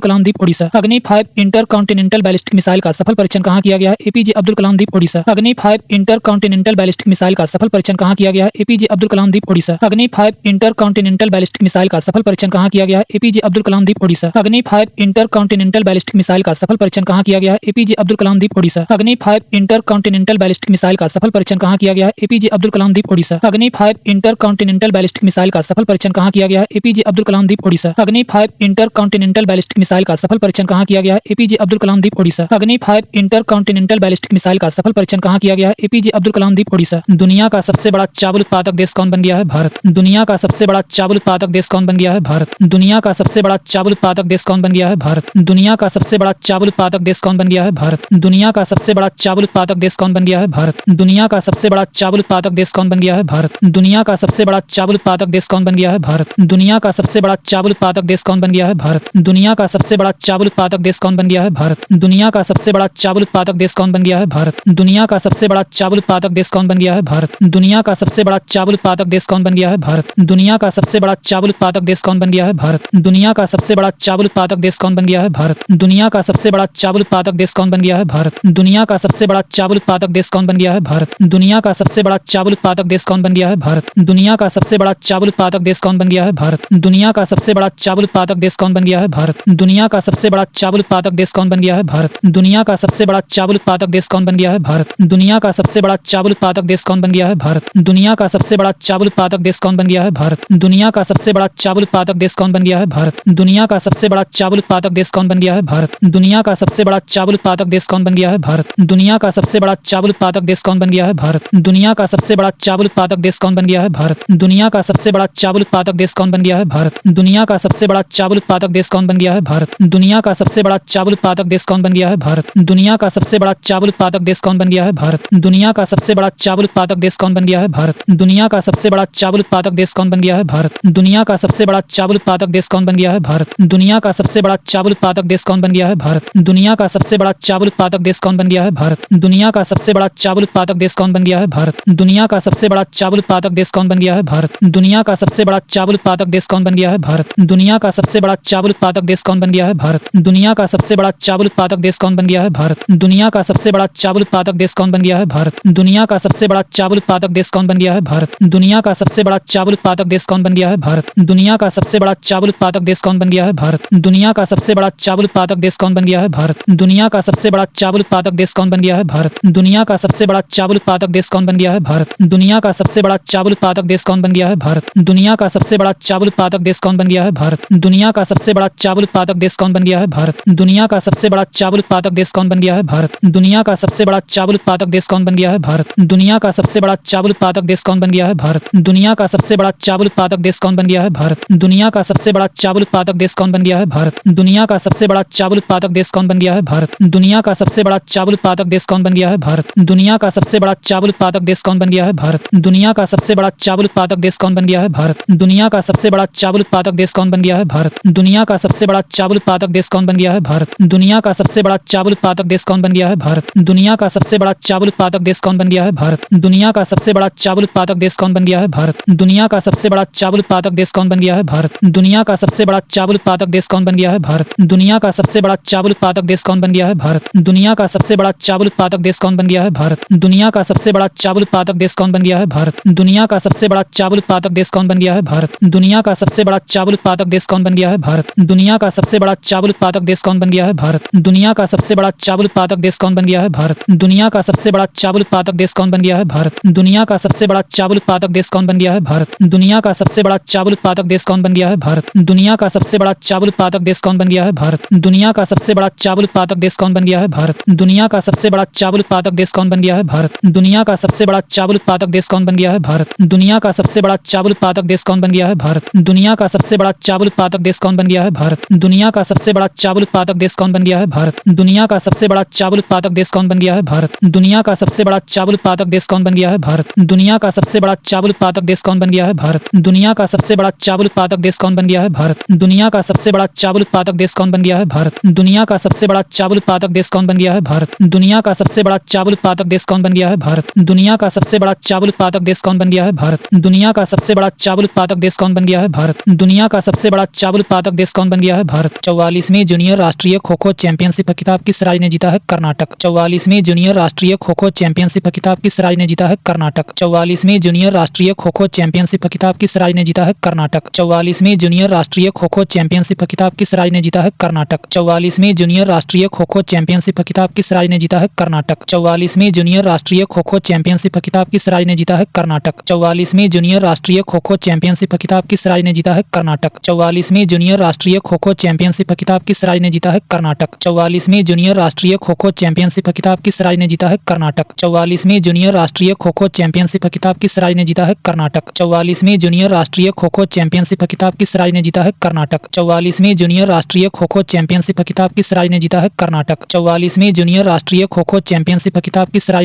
कलाम द्वीप ओडिशा। अग्नि 5 इंटरकॉन्टिनेंटल बैलिस्टिक मिसाइल का सफल परीक्षण कहाँ किया गया? एपीजे अब्दुल कलाम द्वीप ओडिशा। अग्नि 5 इंटरकॉन्टिनेंटल बैलिस्टिक मिसाइल का सफल परीक्षण कहाँ किया गया? एपीजे अब्दुल कलाम द्वीप ओडिशा। अग्नि 5 इंटरकॉन्टिनेंटल बैलिस्टिक मिसाइल का सफल परीक्षण कहाँ किया गया? एपीजे अब्दुल कलाम द्वीप ओडिशा। अग्नि 5 इंटरकॉन्टिनेंटल बैलिस्टिक मिसाइल का सफल परीक्षण कहाँ किया गया? एपीजे अब्दुल कलाम द्वीप ओडिशा। अग्नि 5 इंटरकॉन्टिनेंटल बैलिस्टिक मिसाइल का सफल परीक्षण कहाँ किया गया? एपीजे अब्दुल कलाम द्वीप ओडिशा। अग्नि 5 इंटरकॉन्टिनेंटल बैलिस्टिक मिसाइल का सफल परीक्षण कहाँ किया गया? एपीजे अब्दुल कलाम द्वीप ओडिशा। अग्नि 5 इंटरकॉन्टिनेंटल बैलिस्टिक मिसाइल का सफल परीक्षण कहाँ किया गया? एपीजे अब्दुल कलाम द्वीप ओडिशा। अग्नि 5 इंटरकॉन्टिनेंटल बैलिस्टिक मिसाइल का सफल परीक्षण कहाँ किया गया? एपीजे अब्दुल कलाम द्वीप ओडिशा। अग्नि 5 इंटरकॉन्टिनेंटल बैलिस्टिक मिसाइल का सफल परीक्षण कहाँ किया गया? एपीजे अब्दुल कलाम द्वीप ओडिशा। दुनिया का सबसे बड़ा चावल उत्पादक देश कौन बन गया है? भारत। दुनिया का सबसे बड़ा चावल उत्पादक देश कौन बन गया है? भारत। दुनिया का सबसे बड़ा चावल उत्पादक देश कौन बन गया है? भारत। दुनिया का सबसे बड़ा चावल उत्पादक देश कौन बन गया है? भारत। दुनिया का सबसे बड़ा चावल उत्पादक देश कौन बन गया है? भारत। दुनिया का सबसे बड़ा चावल उत्पादक देश कौन बन गया है? भारत। दुनिया का सबसे बड़ा चावल उत्पादक देश कौन बन गया है? भारत। दुनिया का सबसे बड़ा चावल उत्पादक देश कौन बन गया है? भारत। दुनिया का सबसे बड़ा चावल उत्पादक देश कौन बन गया है? भारत। दुनिया का सबसे बड़ा चावल उत्पादक देश कौन बन गया है? भारत। दुनिया का सबसे बड़ा चावल उत्पादक देश कौन बन गया है? भारत। दुनिया का सबसे बड़ा चावल उत्पादक देश कौन बन गया है? भारत। दुनिया का सबसे बड़ा चावल उत्पादक देश कौन बन गया है? भारत। दुनिया का सबसे बड़ा चावल उत्पादक देश कौन बन गया है? भारत। दुनिया का सबसे बड़ा चावल उत्पादक देश कौन बन गया है? भारत। दुनिया का सबसे बड़ा चावल उत्पादक देश कौन बन गया है? भारत। दुनिया का सबसे बड़ा चावल उत्पादक देश कौन बन गया है? भारत। दुनिया का सबसे बड़ा चावल उत्पादक देश कौन बन गया है? भारत। दुनिया का सबसे बड़ा चावल उत्पादक देश कौन बन गया है? भारत। दुनिया का सबसे बड़ा चावल उत्पादक देश कौन बन गया है? भारत। दुनिया का सबसे बड़ा चावल उत्पादक देश कौन बन गया है? भारत। दुनिया का सबसे बड़ा चावल उत्पादक देश कौन बन गया है? भारत। दुनिया का सबसे बड़ा चावल उत्पादक देश कौन बन गया है? भारत। दुनिया का सबसे बड़ा चावल उत्पादक देश कौन बन गया है? भारत। दुनिया का सबसे बड़ा चावल उत्पादक देश कौन बन गया है? भारत। दुनिया का सबसे बड़ा चावल उत्पादक देश कौन बन गया है? भारत। दुनिया का सबसे बड़ा चावल उत्पादक देश कौन बन गया है? भारत। दुनिया का सबसे बड़ा चावल उत्पादक देश कौन बन गया है? भारत। दुनिया का सबसे बड़ा चावल उत्पादक देश कौन बन गया है? भारत। दुनिया का सबसे बड़ा चावल उत्पादक देश कौन बन गया है? भारत। दुनिया का सबसे बड़ा चावल उत्पादक देश कौन बन गया है? भारत। दुनिया का सबसे बड़ा चावल उत्पादक देश कौन बन गया है? भारत। दुनिया का सबसे बड़ा चावल उत्पादक देश कौन बन गया है? भारत। दुनिया का सबसे बड़ा चावल उत्पादक देश कौन बन गया है? भारत। दुनिया का सबसे बड़ा चावल उत्पादक देश कौन बन गया है? भारत। दुनिया का सबसे बड़ा चावल उत्पादक देश कौन बन गया है? भारत। दुनिया का सबसे बड़ा चावल उत्पादक देश कौन बन गया है? भारत। दुनिया का सबसे बड़ा चावल उत्पादक देश कौन बन गया है? भारत। दुनिया का सबसे बड़ा चावल उत्पादक देश कौन बन गया है? भारत। दुनिया का सबसे बड़ा चावल उत्पादक देश कौन बन गया है? भारत। दुनिया का सबसे बड़ा चावल उत्पादक देश कौन बन गया है? भारत। दुनिया का सबसे बड़ा चावल उत्पादक देश कौन बन गया है? भारत। दुनिया का सबसे बड़ा चावल उत्पादक देश कौन बन गया है? भारत। दुनिया का सबसे बड़ा चावल उत्पादक देश कौन बन गया है? भारत। दुनिया का सबसे बड़ा चावल उत्पादक देश कौन बन गया है? भारत। दुनिया का सबसे बड़ा चावल उत्पादक देश कौन बन गया है? भारत। दुनिया का सबसे बड़ा चावल उत्पादक देश कौन बन गया है? भारत। दुनिया का सबसे बड़ा चावल उत्पादक देश कौन बन गया है? भारत। दुनिया का सबसे बड़ा चावल उत्पादक देश कौन बन गया है? भारत। दुनिया का सबसे बड़ा चावल उत्पादक देश कौन बन गया है? भारत। दुनिया का सबसे बड़ा चावल उत्पादक देश कौन बन गया है? भारत। दुनिया का सबसे बड़ा चावल उत्पादक देश कौन बन गया है? भारत। दुनिया का सबसे बड़ा चावल उत्पादक देश कौन बन गया है? भारत। दुनिया का सबसे बड़ा चावल उत्पादक देश कौन बन गया है? भारत। दुनिया का सबसे बड़ा चावल उत्पादक देश कौन बन गया है? भारत। दुनिया का सबसे बड़ा चावल उत्पादक देश कौन बन गया है? भारत। दुनिया का सबसे बड़ा चावल उत्पादक देश कौन बन गया है? भारत। दुनिया का सबसे बड़ा चावल उत्पादक देश कौन बन गया है? भारत। दुनिया का सबसे बड़ा चावल उत्पादक देश कौन बन गया है? भारत। दुनिया का सबसे बड़ा चावल उत्पादक देश कौन बन गया है? भारत। दुनिया का सबसे बड़ा चावल उत्पादक देश कौन बन गया है? भारत। दुनिया का सबसे बड़ा चावल उत्पादक देश कौन बन गया है? भारत। दुनिया का सबसे बड़ा चावल उत्पादक देश कौन बन गया है? भारत। दुनिया का सबसे बड़ा चावल उत्पादक देश कौन बन गया है? भारत। दुनिया का सबसे बड़ा चावल उत्पादक देश कौन बन गया है? भारत। दुनिया का सबसे बड़ा चावल उत्पादक देश कौन बन गया है? भारत। दुनिया का सबसे बड़ा चावल उत्पादक देश कौन बन गया है? भारत। दुनिया का सबसे बड़ा चावल उत्पादक देश कौन बन गया है? भारत। दुनिया का सबसे बड़ा चावल उत्पादक देश कौन बन गया है? भारत। दुनिया का सबसे बड़ा चावल उत्पादक देश कौन बन गया है? भारत। दुनिया का सबसे बड़ा चावल उत्पादक देश कौन बन गया है? भारत। दुनिया का सबसे बड़ा चावल उत्पादक देश कौन बन गया है? भारत। दुनिया का सबसे बड़ा चावल उत्पादक देश कौन बन गया है? भारत। दुनिया का सबसे बड़ा चावल उत्पादक देश कौन बन गया है? भारत। दुनिया का सबसे बड़ा चावल उत्पादक देश कौन बन गया है? भारत। दुनिया का सबसे बड़ा चावल उत्पादक देश कौन बन गया है? भारत। दुनिया का सबसे बड़ा चावल उत्पादक देश कौन बन गया है? भारत। दुनिया का सबसे बड़ा चावल उत्पादक देश कौन बन गया है? भारत। दुनिया का सबसे बड़ा चावल उत्पादक देश कौन बन गया है? भारत। दुनिया का सबसे बड़ा चावल उत्पादक देश कौन बन गया है? भारत। दुनिया का सबसे बड़ा चावल उत्पादक देश कौन बन गया है? भारत। दुनिया का सबसे बड़ा चावल उत्पादक देश कौन बन गया है? भारत। दुनिया का सबसे बड़ा चावल उत्पादक देश कौन बन गया है? भारत। दुनिया का सबसे बड़ा चावल उत्पादक देश कौन बन गया है? भारत। दुनिया का सबसे बड़ा चावल उत्पादक देश कौन बन गया है? भारत। दुनिया का सबसे बड़ा चावल उत्पादक देश कौन बन गया है? भारत। दुनिया का सबसे बड़ा चावल उत्पादक देश कौन बन गया है? भारत। दुनिया का सबसे बड़ा चावल उत्पादक देश कौन बन गया है? भारत। दुनिया का सबसे बड़ा चावल उत्पादक देश कौन बन गया है? भारत। दुनिया का सबसे बड़ा चावल उत्पादक देश कौन बन गया है? भारत। दुनिया का सबसे बड़ा चावल उत्पादक देश कौन बन गया है? भारत। दुनिया का सबसे बड़ा चावल उत्पादक देश कौन बन गया है? भारत। दुनिया का सबसे बड़ा चावल उत्पादक देश कौन बन गया है? भारत। दुनिया का सबसे बड़ा चावल उत्पादक देश कौन बन गया है? भारत। दुनिया का सबसे बड़ा चावल उत्पादक देश कौन बन गया है? भारत। 44वीं जूनियर राष्ट्रीय खो खो चैंपियनशिप का खिताब किस राज्य ने जीता है? कर्नाटक। 44वीं जूनियर राष्ट्रीय खो खो चैंपियनशिप का खिताब किस राज्य ने जीता है? कर्नाटक। 44वीं जूनियर राष्ट्रीय खो खो चैंपियनशिप का खिताब किस राज्य ने जीता है? कर्नाटक। 44वीं जूनियर राष्ट्रीय खो खो चैंपियनशिप का खिताब किस राज्य ने जीता है? कर्नाटक। 44वीं जूनियर राष्ट्रीय खो खो चैंपियनशिप का खिताब किस राज्य ने जीता है? कर्नाटक। 44वीं जूनियर राष्ट्रीय खो खो चैंपियनशिप का खिताब किस राज्य ने जीता है? कर्नाटक। 44वीं जूनियर राष्ट्रीय खो खो चैंपियनशिप का खिताब किस राज्य ने जीता है? कर्नाटक। 44वीं जूनियर राष्ट्रीय खो खो चैंपियनशिप का खिताब किस राज्य ने जीता है? कर्नाटक। 44वीं जूनियर राष्ट्रीय खो खो चैंपियनशिप का खिताब किस राज्य ने जीता है? कर्नाटक। 44वीं जूनियर राष्ट्रीय खो खो चैंपियनशिप का खिताब किस राज्य ने जीता है? कर्नाटक। 44वीं जूनियर राष्ट्रीय खो खो चैंपियनशिप का खिताब किस राज्य ने जीता है? कर्नाटक। 44वीं जूनियर राष्ट्रीय खो खो चैंपियनशिप का खिताब किस राज्य ने जीता है? कर्नाटक। 44वीं जूनियर राष्ट्रीय खो खो चैंपियनशिप का खिताब किस राज्य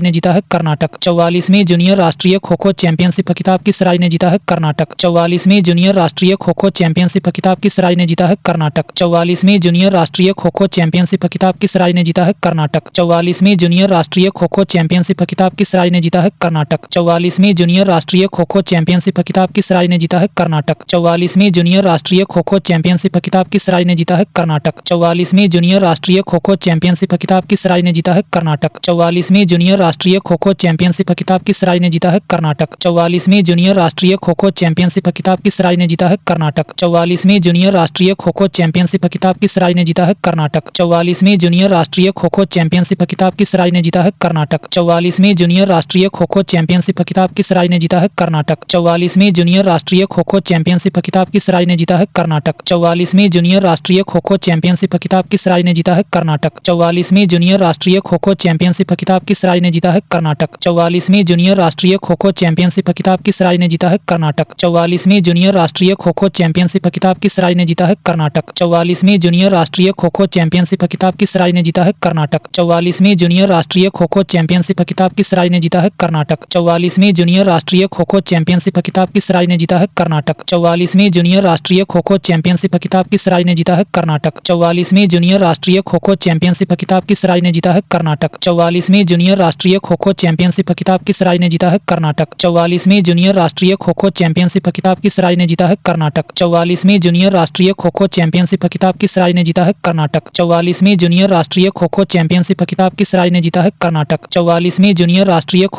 ने जीता है? कर्नाटक। 44वीं जूनियर राष्ट्रीय खो खो चैंपियनशिप का खिताब किस राज्य ने जीता है? कर्नाटक। 44वीं जूनियर राष्ट्रीय खो खो चैंपियनशिप का खिताब किस राज्य ने जीता है? कर्नाटक। 44वीं जूनियर राष्ट्रीय खो खो चैंपियनशिप का खिताब किस राज्य ने जीता है? कर्नाटक। 44वीं जूनियर राष्ट्रीय खो खो चैंपियनशिप का खिताब किस राज्य ने जीता है? कर्नाटक। 44वीं जूनियर राष्ट्रीय खो खो चैंपियनशिप का खिताब किस राज्य ने जीता है? कर्नाटक। 44वीं जूनियर राष्ट्रीय खो खो चैंपियनशिप का खिताब किस राज्य ने जीता है? कर्नाटक। 44वीं जूनियर राष्ट्रीय खो खो चैंपियनशिप का खिताब किस राज्य ने जीता है? कर्नाटक। 44वीं जूनियर राष्ट्रीय खो खो चैंपियनशिप का खिताब किस राज्य ने जीता है? कर्नाटक। 44वीं जूनियर राष्ट्रीय खो खो चैंपियनशिप का खिताब किस राज्य ने जीता है? कर्नाटक। 44वीं जूनियर राष्ट्रीय खो खो चैंपियनशिप का खिताब किस राज्य ने जीता है? कर्नाटक। 44वीं जूनियर राष्ट्रीय खो खो चैंपियनशिप का खिताब किस राज्य ने जीता है? कर्नाटक। 44वीं जूनियर राष्ट्रीय खो खो चैंपियनशिप का खिताब किस राज्य ने जीता है? कर्नाटक। 44वीं जूनियर राष्ट्रीय खो खो चैंपियनशिप खिताब किस राज्य ने जीता है? कर्नाटक। 44वीं जूनियर राष्ट्रीय खो खो चैंपियनशिप खिताब किस राज्य ने जीता है? कर्नाटक। 44वीं जूनियर राष्ट्रीय खो खो चैंपियनशिप खिताब किस राज्य ने जीता है? कर्नाटक। 44वीं जूनियर राष्ट्रीय खो खो चैंपियनशिप खिताब किस राज्य ने जीता है? कर्नाटक। 44वीं जूनियर राष्ट्रीय खो खो चैंपियनशिप खिताब किस राज्य ने जीता है? कर्नाटक। 44वीं जूनियर राष्ट्रीय खो खो चैंपियनशिप खिताब किस राज्य ने जीता है? कर्नाटक। 44वीं जूनियर राष्ट्रीय खो खो चैंपियनशिप खिताब किस राज्य ने जीता है? कर्नाटक। 44वीं जूनियर राष्ट्रीय खो खो चैंपियनशिप खिताब किस राज्य ने जीता है? कर्नाटक। 44वीं जूनियर राष्ट्रीय खो खो चैंपियनशिप खिताब किस राज्य ने जीता है? कर्नाटक। 44वीं जूनियर राष्ट्रीय खो खो चैंपियनशिप खिताब किस राज्य ने जीता है? कर्नाटक। 44वीं जूनियर राष्ट्रीय खो खो चैंपियनशिप खिताब किस राज्य ने जीता है? कर्नाटक। 44वीं जूनियर राष्ट्रीय खो खो चैंपियनशिप खिताब किस राज्य ने जीता है? कर्नाटक। 44वीं जूनियर राष्ट्रीय खो खो चैंपियनशिप खिताब किस राज्य ने जीता है? कर्नाटक। 44वीं जूनियर राष्ट्रीय खो खो चैंपियनशिप खिताब किस राज्य ने जीता है? कर्नाटक। 44वीं जूनियर राष्ट्रीय खो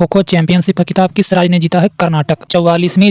खो चैंपियनशिप खिताब किस राज्य ने जीता है? कर्नाटक। 44वीं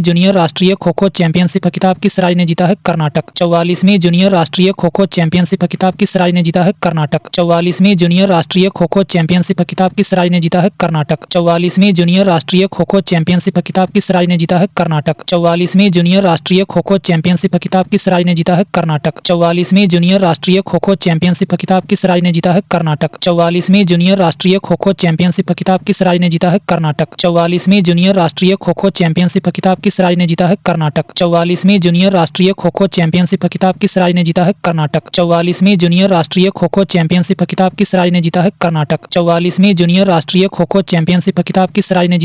जूनियर राष्ट्रीय खो खो चैंपियनशिप खिताब किस राज्य ने जीता है? कर्नाटक। 44वीं जूनियर राष्ट्रीय खो खो चैंपियनशिप खिताब किस राज्य ने जीता है? कर्नाटक। 44वीं जूनियर राष्ट्रीय खो खो चैंपियनशिप खिताब किस राज्य ने जीता है? कर्नाटक। 44वीं जूनियर राष्ट्रीय खो खो चैंपियनशिप खिताब किस राज्य ने जीता है? कर्नाटक। 44वीं जूनियर राष्ट्रीय खो खो चैंपियनशिप खिताब किस राज्य ने जीता है? कर्नाटक। 44वीं जूनियर राष्ट्रीय खो खो चैंपियनशिप खिताब किस राज्य ने जीता है? कर्नाटक। 44वीं जूनियर राष्ट्रीय खो खो चैंपियनशिप खिताब किस राज्य ने जीता है? कर्नाटक। 44वीं जूनियर राष्ट्रीय खो खो चैंपियनशिप खिताब किस राज्य ने जीता है? कर्नाटक। 44वीं जूनियर राष्ट्रीय खो खो चैंपियनशिप खिताब किस राज्य ने जीता है? कर्नाटक। 44वीं जूनियर राष्ट्रीय खो खो चैंपियनशिप खिताब किस राज्य ने जीता है? कर्नाटक। 44वीं जूनियर राष्ट्रीय खो खो चैंपियनशिप खिताब किस राज्य ने जीता है? कर्नाटक। 44वीं जूनियर राष्ट्रीय खो खो चैंपियनशिप खिताब किस राज्य ने जीता है?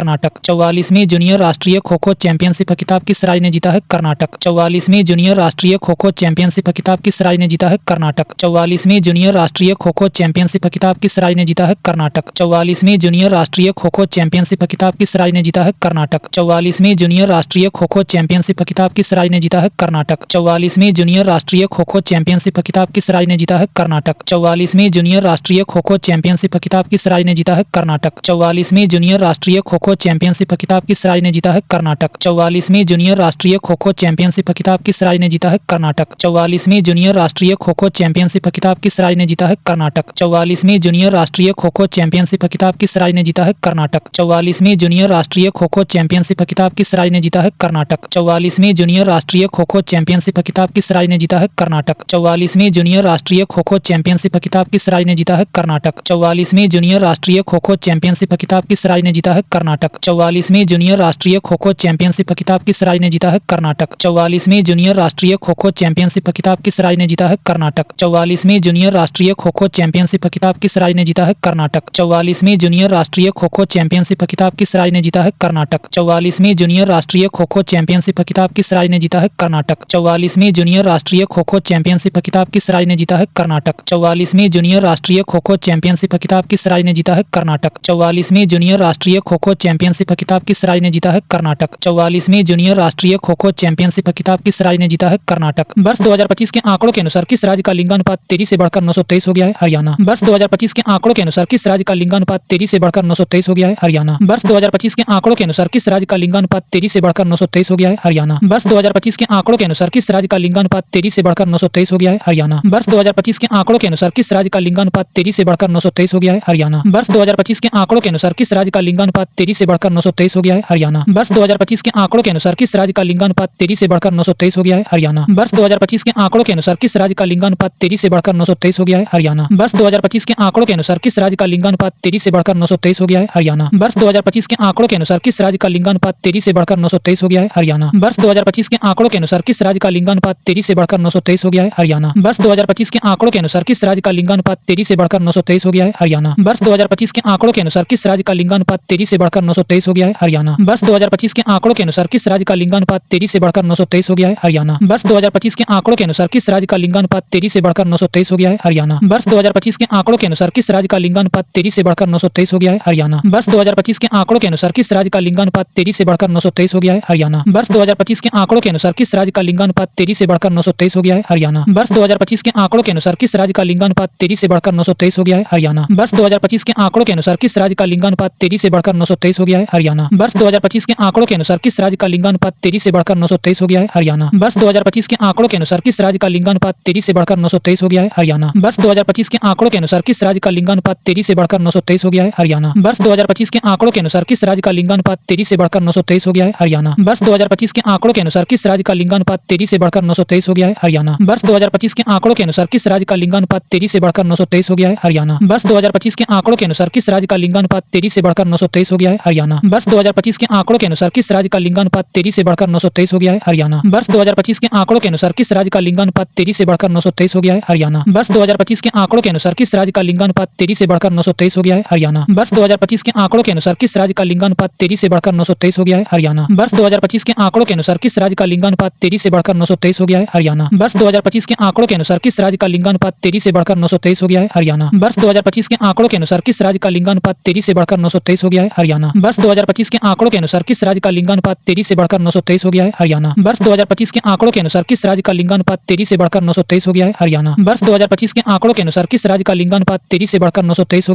कर्नाटक। 44वीं जूनियर राष्ट्रीय खो खो चैंपियनशिप खिताब किस राज्य ने जीता है? कर्नाटक। 44वीं जूनियर राष्ट्रीय खो खो चैंपियनशिप खिताब किस राज्य ने जीता है? कर्नाटक। 44वीं जूनियर राष्ट्रीय खो खो चैंपियनशिप खिताब किस राज्य ने जीता है? कर्नाटक। 44वीं जूनियर राष्ट्रीय खो खो चैंपियनशिप खिताब किस राज्य ने जीता है? कर्नाटक। 44वीं जूनियर राष्ट्रीय खो खो चैंपियनशिप खिताब किस राज्य ने जीता है? कर्नाटक। 44वीं जूनियर राष्ट्रीय खो खो चैंपियनशिप खिताब किस राज्य ने जीता है? कर्नाटक। 44वीं जूनियर राष्ट्रीय खो खो चैंपियनशिप खिताब किस राज्य ने जीता है? कर्नाटक। 44वीं जूनियर राष्ट्रीय खो खो चैंपियनशिप खिताब किस राज्य ने जीता है? कर्नाटक। 44वीं जूनियर राष्ट्रीय खो खो चैंपियनशिप खिताब किस राज्य ने जीता है? कर्नाटक। 44वीं जूनियर राष्ट्रीय खो खो चैंपियनशिप खिताब किस राज्य ने जीता है? कर्नाटक। 44वीं जूनियर राष्ट्रीय खो खो चैंपियनशिप खिताब किस राज्य ने जीता है? कर्नाटक। 44वीं जूनियर राष्ट्रीय खो खो चैंपियनशिप खिताब किस राज्य ने जीता है? कर्नाटक। 44वीं जूनियर राष्ट्रीय खो खो चैंपियनशिप खिताब किस राज्य ने जीता है? कर्नाटक। 44वीं जूनियर राष्ट्रीय खो खो चैंपियनशिप खिताब किस राज्य ने जीता है? कर्नाटक। 44वीं जूनियर राष्ट्रीय खो खो चैंपियनशिप खिताब किस राज्य ने जीता है? कर्नाटक। 44वीं जूनियर राष्ट्रीय खो खो चैंपियनशिप खिताब किस राज्य ने जीता है? कर्नाटक। 44वीं जूनियर राष्ट्रीय खो खो चैंपियनशिप खिताब किस राज्य ने जीता है? कर्नाटक। 44वीं जूनियर राष्ट्रीय खो खो चैंपियनशिप खिताब किस राज्य ने जीता है? कर्नाटक। 44वीं जूनियर राष्ट्रीय खो खो चैंपियनशिप खिताब किस राज्य ने जीता है? कर्नाटक। 44वीं जूनियर राष्ट्रीय खो खो चैंपियनशिप खिताब किस राज्य ने जीता है? कर्नाटक। 44वीं जूनियर राष्ट्रीय खो खो चैंपियनशिप खिताब किस राज्य ने जीता है? कर्नाटक। 44वीं जूनियर राष्ट्रीय खो खो चैंपियनशिप खिताब किस राज्य ने जीता है? कर्नाटक। 44वीं जूनियर राष्ट्रीय खो खो चैंपियनशिप खिताब किस राज्य ने जीता है? कर्नाटक। वर्ष 2025 के आंकड़ों के अनुसार किस राज्य का लिंगानुपात तेजी से बढ़कर 923 हो गया है? हरियाणा। वर्ष 2025 के आंकड़ों के अनुसार किस राज्य का लिंगानुपात तेजी से बढ़कर 923 हो गया है? हरियाणा। वर्ष 2025 के आंकड़ों के अनुसार किस राज्य का लिंगानुपात तेजी से बढ़कर 923 हो गया है? हरियाणा। वर्ष 2025 के आंकड़ों के अनुसार किस राज्य का लिंगानुपात तेजी से बढ़कर 923 हो गया है? हरियाणा। वर्ष 2025 के आंकड़ों के अनुसार किस राज्य का लिंगानुपात तेजी से बढ़कर 923 हो गया है? हरियाणा। वर्ष 2025 के आंकड़ों के अनुसार किस राज्य का लिंगानुपात तेजी से बढ़कर 923 हो गया है? हरियाणा। वर्ष 2025 के आंकड़ों के अनुसार किस राज्य का लिंगानुपात तेजी से बढ़कर 923 हो गया है? हरियाणा। वर्ष 2025 के आंकड़ों के अनुसार किस राज्य का लिंगानुपात तेजी से बढ़कर 923 हो गया है? हरियाणा। वर्ष 2025 के आंकड़ों के अनुसार किस राज्य का लिंगानुपात तेजी से बढ़कर 923 हो गया है? हरियाणा। वर्ष 2025 के आंकड़ों के अनुसार किस राज्य का लिंगानुपात तेजी से बढ़कर 923 हो गया है? हरियाणा। वर्ष 2025 के आंकड़ों के अनुसार किस राज्य का लिंगानुपात तेजी से बढ़कर 923 हो गया है? हरियाणा। वर्ष 2025 के आंकड़ों के अनुसार किस राज्य का लिंगानुपात तेजी से बढ़कर 923 हो गया है? हरियाणा। वर्ष 2025 के आंकड़ों के अनुसार किस राज्य का लिंगानुपात तेजी से बढ़कर 923 हो गया है? हरियाणा। वर्ष 2025 के आंकड़ों के अनुसार किस राज्य का लिंगानुपात तेजी से बढ़कर 923 हो गया है? हरियाणा। वर्ष 2025 के आंकड़ों के अनुसार किस राज्य का लिंगानुपात तेजी से बढ़कर 923 हो गया है? हरियाणा। वर्ष 2025 के आंकड़ों के अनुसार किस राज्य का लिंगानुपात तेजी से बढ़कर 923 हो गया है? हरियाणा। वर्ष 2025 के आंकड़ों के अनुसार किस राज्य का लिंगानुपात तेजी से बढ़कर 923 हो गया है? हरियाणा। वर्ष 2025 के आंकड़ों के अनुसार किस राज्य का लिंगानुपात तेजी से बढ़कर 923 हो गया है? हरियाणा। वर्ष 2025 के आंकड़ों के अनुसार किस राज्य का लिंगानुपात तेजी से बढ़कर 923 हो गया है? हरियाणा। वर्ष 2025 के आंकड़ों के अनुसार किस राज्य का लिंगानुपात तेजी से बढ़कर 923 हो गया है? हरियाणा। वर्ष 2025 के आंकड़ों के अनुसार किस राज्य का लिंगानुपात तेजी से बढ़कर 923 हो गया है? हरियाणा। वर्ष 2025 के आंकड़ों के अनुसार किस राज्य का लिंगानुपात तेजी से बढ़कर 923 हो गया है? हरियाणा। वर्ष 2025 के आंकड़ों के अनुसार किस राज्य का लिंगानुपात तेजी से बढ़कर 923 हो गया है? हरियाणा। वर्ष 2025 के आंकड़ों के अनुसार किस राज्य का लिंगानुपात तेजी से बढ़कर 923 हो गया है? हरियाणा। वर्ष 2025 2025 के आंकड़ों के अनुसार किस राज्य का लिंगानुपात तेजी से बढ़कर 923 हो गया है? हरियाणा। वर्ष 2025 के आंकड़ों के अनुसार किस राज्य का लिंगानुपात तेजी से बढ़कर 923 हो गया है? हरियाणा। वर्ष 2025 के आंकड़ों के अनुसार किस राज्य का लिंगानुपात तेजी से बढ़कर 923 हो गया है? हरियाणा। वर्ष 2025 के आंकड़ों के अनुसार किस राज्य का लिंगानुपात तेजी से बढ़कर 923 हो गया है? हरियाणा। वर्ष 2025 के आंकड़ों के अनुसार किस राज्य का लिंगानुपात तेजी से बढ़कर 923 हो गया है? हरियाणा। वर्ष 2025 के आंकड़ों के अनुसार किस राज्य का लिंगानुपात तेजी से बढ़कर 923 हो गया है? हरियाणा। वर्ष 2025 के आंकड़ों के अनुसार किस राज्य का लिंगानुपात तेजी से बढ़कर 923 हो गया है? हरियाणा। वर्ष 2025 के आंकड़ों के अनुसार किस राज्य का लिंगानुपात तेजी से बढ़कर 923 हो गया है? हरियाणा। वर्ष 2025 के आंकड़ों के अनुसार किस राज्य का लिंगानुपात तेजी से बढ़कर 923 हो गया है? हरियाणा। वर्ष 2025 के आंकड़ों के अनुसार किस राज्य का लिंगानुपात तेजी से बढ़कर 923 हो गया है? हरियाणा। वर्ष 2025 के आंकड़ों के अनुसार किस राज्य का लिंगानुपात तेजी से बढ़कर 923 हो गया है? हरियाणा। वर्ष 2025 के आंकड़ों के अनुसार किस राज्य का लिंगानुपात तेजी से बढ़कर 923 हो गया है? हरियाणा।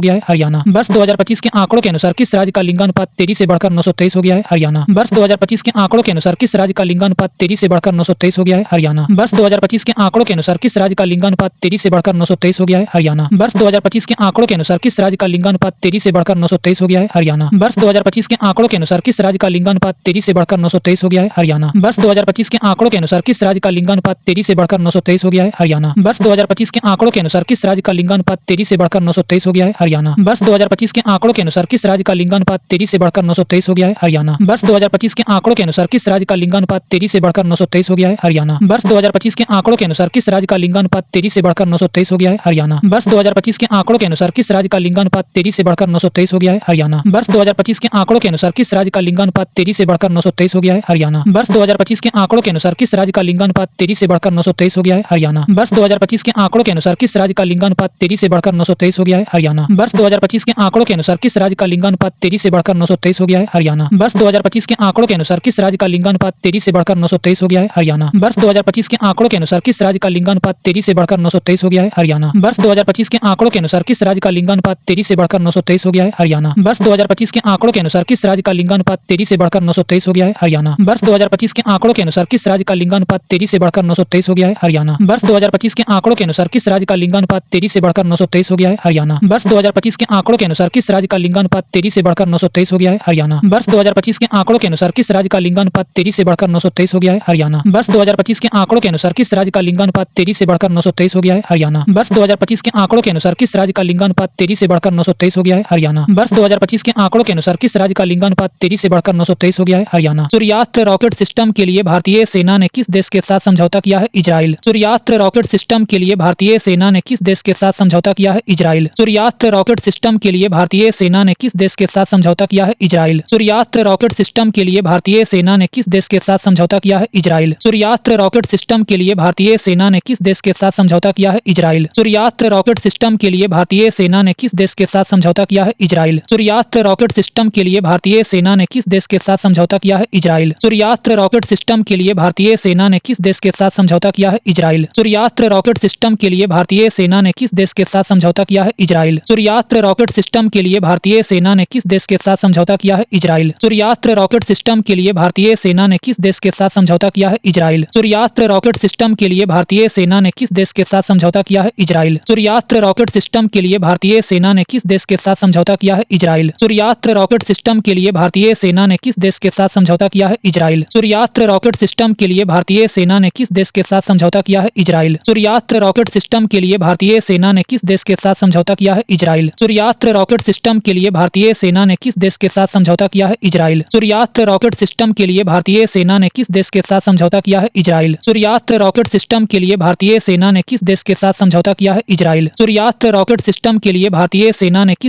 वर्ष 2025 के आंकड़ों के अनुसार किस राज्य का लिंगानुपात तेजी से बढ़कर 923 हो गया है? हरियाणा। वर्ष 2025 के आंकड़ों के अनुसार किस राज्य का लिंगानुपात तेजी से बढ़कर 923 हो गया है? हरियाणा। वर्ष 2025 के आंकड़ों के अनुसार किस राज्य का लिंगानुपात तेजी से बढ़कर 923 हो गया है? हरियाणा। वर्ष 2025 के आंकड़ों के अनुसार किस राज्य का लिंगानुपात तेजी से बढ़कर 923 हो गया है? हरियाणा। वर्ष 2025 के आंकड़ों के अनुसार किस राज्य का लिंगानुपात तेजी से बढ़कर 923 हो गया है? हरियाणा। वर्ष 2025 के आंकड़ों के अनुसार किस राज्य का लिंगानुपात तेजी से बढ़कर 923 हो गया है? हरियाणा। वर्ष 2025 के आंकड़ों के अनुसार किस राज्य का लिंगानुपात तेजी से बढ़कर 923 हो गया है? हरियाणा। वर्ष 2025 के आंकड़ों के अनुसार किस राज्य का लिंगानुपात तेजी से बढ़कर 923 हो गया है? हरियाणा। वर्ष 2025 के आंकड़ों के अनुसार किस राज्य का लिंगानुपात तेजी से बढ़कर 923 हो गया है? हरियाणा। वर्ष 2025 के आंकड़ों के अनुसार किस राज्य का लिंगानुपात तेजी से बढ़कर 923 हो गया है? हरियाणा। वर्ष 2025 के आंकड़ों के अनुसार किस राज्य का लिंगानुपात तेजी से बढ़कर 923 हो गया है? हरियाणा। वर्ष 2025 के आंकड़ों के अनुसार किस राज्य का लिंगानुपात तेजी से बढ़कर 923 हो गया है? हरियाणा। वर्ष 2025 के आंकड़ों के अनुसार किस राज्य का लिंगानुपात तेजी से बढ़कर 923 हो गया है? हरियाणा। वर्ष 2025 के आंकड़ों के अनुसार किस राज्य का लिंगानुपात तेजी से बढ़कर 923 हो गया है? हरियाणा। वर्ष 2025 के आंकड़ों के अनुसार किस राज्य का लिंगानुपात तेजी से बढ़कर 923 हो गया है? हरियाणा। वर्ष 2025 के आंकड़ों के अनुसार किस राज्य का लिंगानुपात तेजी से बढ़कर 923 हो गया है? हरियाणा। वर्ष 2025 के आंकड़ों के अनुसार किस राज्य का लिंगानुपात तेजी से बढ़कर 923 हो गया है? हरियाणा। वर्ष 2025 के आंकड़ों के अनुसार किस राज्य का लिंगानुपात तेजी से बढ़कर 923 हो गया है? हरियाणा। वर्ष 2025 के आंकड़ों के अनुसार किस राज्य का लिंगानुपात तेजी से बढ़कर 923 हो गया है? हरियाणा। वर्ष 2025 के आंकड़ों के अनुसार किस राज्य का लिंगानुपात तेजी से बढ़कर 923 हो गया है? हरियाणा। वर्ष 2025 के आंकड़ों के अनुसार किस राज्य का लिंगानुपात तेजी से बढ़कर 923 हो गया है? हरियाणा। वर्ष 2025 के आंकड़ों के अनुसार किस राज्य का लिंगानुपात तेजी से बढ़कर 923 हो गया है? हरियाणा। वर्ष 2025 के आंकड़ों के अनुसार किस राज्य का लिंगानुपात तेजी से बढ़कर 923 हो गया है? हरियाणा। वर्ष 2025 के आंकड़ों के अनुसार किस राज्य का लिंगानुपात तेजी से बढ़कर 923 हो गया है? हरियाणा। वर्ष 2025 के आंकड़ों के अनुसार किस राज्य का लिंगानुपात तेजी से बढ़कर 923 हो गया है? हरियाणा। वर्ष 2025 के आंकड़ों के अनुसार किस राज्य का लिंगानुपात तेजी से बढ़कर 923 हो गया है? हरियाणा। वर्ष 2025 के आंकड़ों के अनुसार किस राज्य का लिंगानुपात तेजी से बढ़कर 923 हो गया है? हरियाणा। सूर्यास्त्र रॉकेट सिस्टम के लिए भारतीय सेना ने किस देश के साथ समझौता किया है? इजराइल। सूर्यास्त्र रॉकेट सिस्टम के लिए भारतीय सेना ने किस देश के साथ समझौता किया है? इजराइल। सूर्यास्त्र रॉकेट सिस्टम के लिए भारतीय सेना ने किस देश के साथ समझौता किया है? इजराइल। सूर्यास्त्र रॉकेट सिस्टम के लिए भारतीय सेना ने किस देश के साथ समझौता किया है? इजराइल। सूर्यास्त्र रॉकेट सिस्टम के लिए भारतीय सेना ने किस देश के साथ समझौता किया है? इजराइल। सूर्यास्त्र रॉकेट सिस्टम के लिए भारतीय सेना ने किस देश के साथ समझौता किया है? इजराइल। सूर्यास्त्र रॉकेट सिस्टम के लिए भारतीय सेना ने किस देश के साथ समझौता किया है? इजराइल। सूर्यास्त्र रॉकेट सिस्टम के लिए भारतीय सेना ने किस देश के साथ समझौता किया है? इजराइल। सूर्यास्त्र रॉकेट सिस्टम के लिए भारतीय सेना ने किस देश के साथ समझौता किया है? इजराइल। सूर्यास्त्र रॉकेट सिस्टम के लिए भारतीय सेना ने किस देश के साथ समझौता किया है? इजराइल। सूर्यास्त्र रॉकेट सिस्टम के लिए भारतीय सेना ने किस देश के साथ समझौता किया है? इजराइल। सूर्यास्त्र रॉकेट सिस्टम के लिए भारतीय सेना ने किस देश के साथ समझौता किया है? इजराइल। सूर्यास्त्र रॉकेट सिस्टम के लिए भारतीय सेना ने किस देश के साथ समझौता किया है? इजराइल। सूर्यास्त्र रॉकेट सिस्टम के लिए भारतीय सेना ने किस देश के साथ समझौता किया है? इजराइल। सूर्यास्त्र रॉकेट सिस्टम के लिए भारतीय सेना ने किस देश के साथ समझौता किया है? इजराइल। सूर्यास्त्र रॉकेट सिस्टम के लिए भारतीय सेना ने किस देश के साथ समझौता किया है? इजराइल। सूर्यास्त्र रॉकेट सिस्टम के लिए भारतीय सेना ने किस देश के साथ समझौता किया है? इजराइल। सूर्यास्त्र रॉकेट सिस्टम के लिए भारतीय सेना ने किस देश के साथ समझौता किया है? इजराइल। सूर्यास्त्र रॉकेट सिस्टम के लिए भारतीय सेना ने किस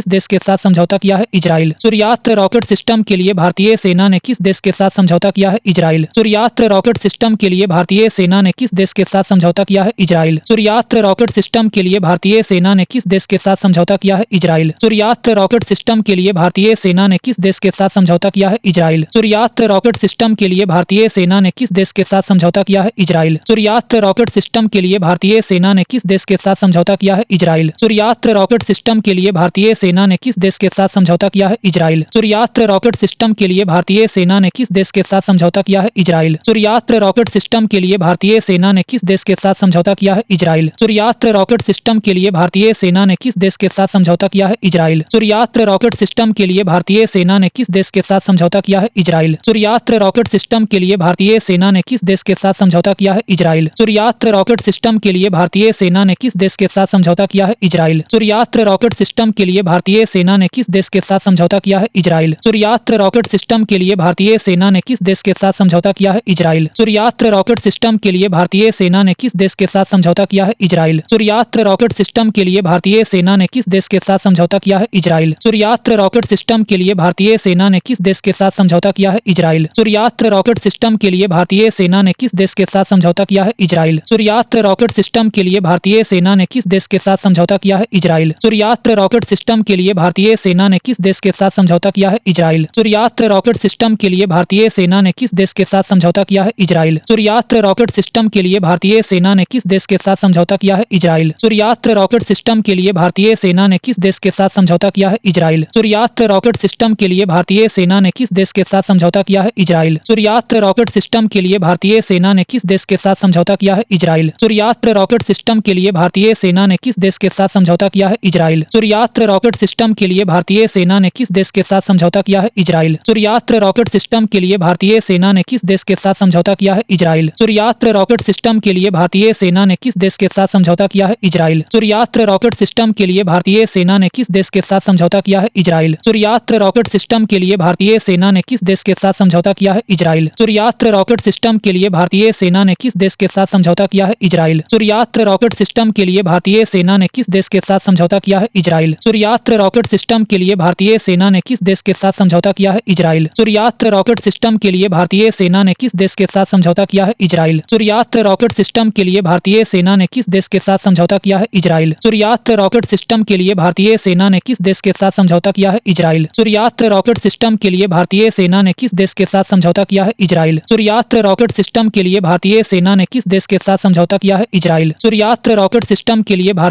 देश के साथ समझौता किया है? इजराइल। सूर्यास्त्र रॉकेट सिस्टम के लिए भारतीय सेना ने किस देश के साथ समझौता किया है? इजराइल। सूर्यास्त्र रॉकेट सिस्टम के लिए भारतीय सेना ने किस देश के साथ समझौता किया है? इजराइल। सूर्यास्त्र रॉकेट सिस्टम के लिए भारतीय सेना ने किस देश के साथ समझौता किया है? इजराइल। सूर्यास्त्र रॉकेट सिस्टम के लिए भारतीय सेना ने किस देश के साथ समझौता किया है? इजराइल। सूर्यास्त्र रॉकेट सिस्टम के लिए भारतीय सेना ने किस देश के साथ समझौता किया है? इजराइल। सूर्यास्त्र रॉकेट सिस्टम के लिए भारतीय सेना ने किस देश के साथ समझौता किया है? इजराइल। सूर्यास्त्र रॉकेट सिस्टम के लिए भारतीय सेना ने किस देश के साथ समझौता किया है? इजराइल। सूर्यास्त्र रॉकेट सिस्टम के लिए भारतीय सेना ने किस देश के साथ समझौता किया है? इजराइल। सूर्यास्त्र रॉकेट सिस्टम के लिए भारतीय सेना ने किस देश के साथ समझौता किया है? इजराइल। सूर्यास्त्र रॉकेट सिस्टम के लिए भारतीय सेना ने किस देश के साथ समझौता किया है? इजराइल। सूर्यास्त्र रॉकेट सिस्टम के लिए भारतीय सेना ने किस देश के साथ समझौता किया है? इजराइल। सूर्यास्त्र रॉकेट सिस्टम के लिए भारतीय सेना ने किस देश के साथ समझौता किया है? इजराइल। सूर्यास्त्र रॉकेट रॉकेट सिस्टम के लिए भारतीय सेना ने किस देश के साथ समझौता किया है? इजराइल। सूर्यास्त्र रॉकेट सिस्टम के लिए भारतीय सेना ने किस देश के साथ समझौता किया है? इजराइल। सूर्यास्त्र रॉकेट सिस्टम के लिए भारतीय सेना ने किस देश के साथ समझौता किया है? इजराइल। सूर्यास्त्र रॉकेट सिस्टम के लिए भारतीय सेना ने किस देश के साथ समझौता किया है? इजराइल। सूर्यास्त्र रॉकेट सिस्टम के लिए भारतीय सेना ने किस देश के साथ समझौता किया है? इजराइल। सूर्यास्त्र रॉकेट सिस्टम के लिए भारतीय सेना ने किस देश के साथ समझौता किया है? इजराइल। सूर्यास्त्र रॉकेट सिस्टम के लिए भारतीय सेना ने किस देश के साथ समझौता किया है? इजराइल। सूर्यास्त्र रॉकेट सिस्टम के लिए भारतीय सेना ने किस देश के साथ समझौता किया है? इजराइल। सूर्यास्त्र रॉकेट सिस्टम के लिए भारतीय सेना ने किस देश के साथ समझौता किया है? इजराइल। सूर्यास्त्र रॉकेट सिस्टम के लिए भारतीय सेना ने किस देश के साथ समझौता किया है? इजराइल। सूर्यास्त्र रॉकेट सिस्टम के लिए भारतीय सेना ने किस देश के साथ समझौता किया है? इजराइल। सूर्यास्त्र रॉकेट सिस्टम के लिए भारतीय सेना ने किस देश के साथ समझौता किया है? इजराइल। सूर्यास्त्र रॉकेट सिस्टम के लिए भारतीय सेना ने किस देश के साथ समझौता किया है? इजराइल। सूर्यास्त्र रॉकेट सिस्टम के लिए भारतीय सेना ने किस देश के साथ समझौता किया है? इजराइल। सूर्यास्त्र रॉकेट सिस्टम के लिए भारतीय सेना ने किस देश के साथ समझौता किया है? इजराइल। सूर्यास्त्र रॉकेट सिस्टम के लिए भारतीय सेना ने किस देश के साथ समझौता किया है? इजराइल। सूर्यास्त्र रॉकेट सिस्टम के लिए भारतीय सेना ने किस देश के साथ समझौता किया है? इजराइल। सूर्यास्त्र रॉकेट सिस्टम के लिए भारतीय सेना ने किस देश के साथ समझौता किया है? इजराइल। सूर्यास्त्र रॉकेट सिस्टम के लिए भारतीय सेना ने किस देश के साथ समझौता किया है? इजराइल। सूर्यास्त्र रॉकेट सिस्टम के लिए भारतीय सेना ने किस देश के साथ समझौता किया है? इजराइल। सूर्यास्त्र रॉकेट सिस्टम के लिए भारतीय सेना ने किस देश के साथ समझौता किया है? इजराइल। सूर्यास्त्र रॉकेट सिस्टम के लिए भारतीय सेना ने किस देश के साथ समझौता किया है? इजराइल। सूर्यास्त्र रॉकेट सिस्टम के लिए भारतीय सेना ने किस देश के साथ समझौता किया है? इजराइल। सूर्यास्त्र रॉकेट सिस्टम के लिए भारतीय सेना ने किस देश के साथ समझौता किया है? इजराइल। सूर्यास्त्र रॉकेट सिस्टम के लिए भारतीय सेना ने किस देश के साथ समझौता किया है? इजराइल। सूर्यास्त्र रॉकेट सिस्टम के लिए भारतीय सेना ने किस देश के साथ समझौता किया है? इजराइल। सूर्यास्त्र रॉकेट सिस्टम के लिए भारतीय सेना ने किस देश के साथ समझौता किया है? इजराइल। सूर्यास्त्र रॉकेट सिस्टम के लिए भारतीय सेना ने किस देश के साथ समझौता किया है? इजराइल। सूर्यास्त्र रॉकेट सिस्टम के लिए भारतीय सेना ने किस देश के साथ समझौता किया है? इजराइल। सूर्यास्त्र रॉकेट सिस्टम के लिए भारतीय सेना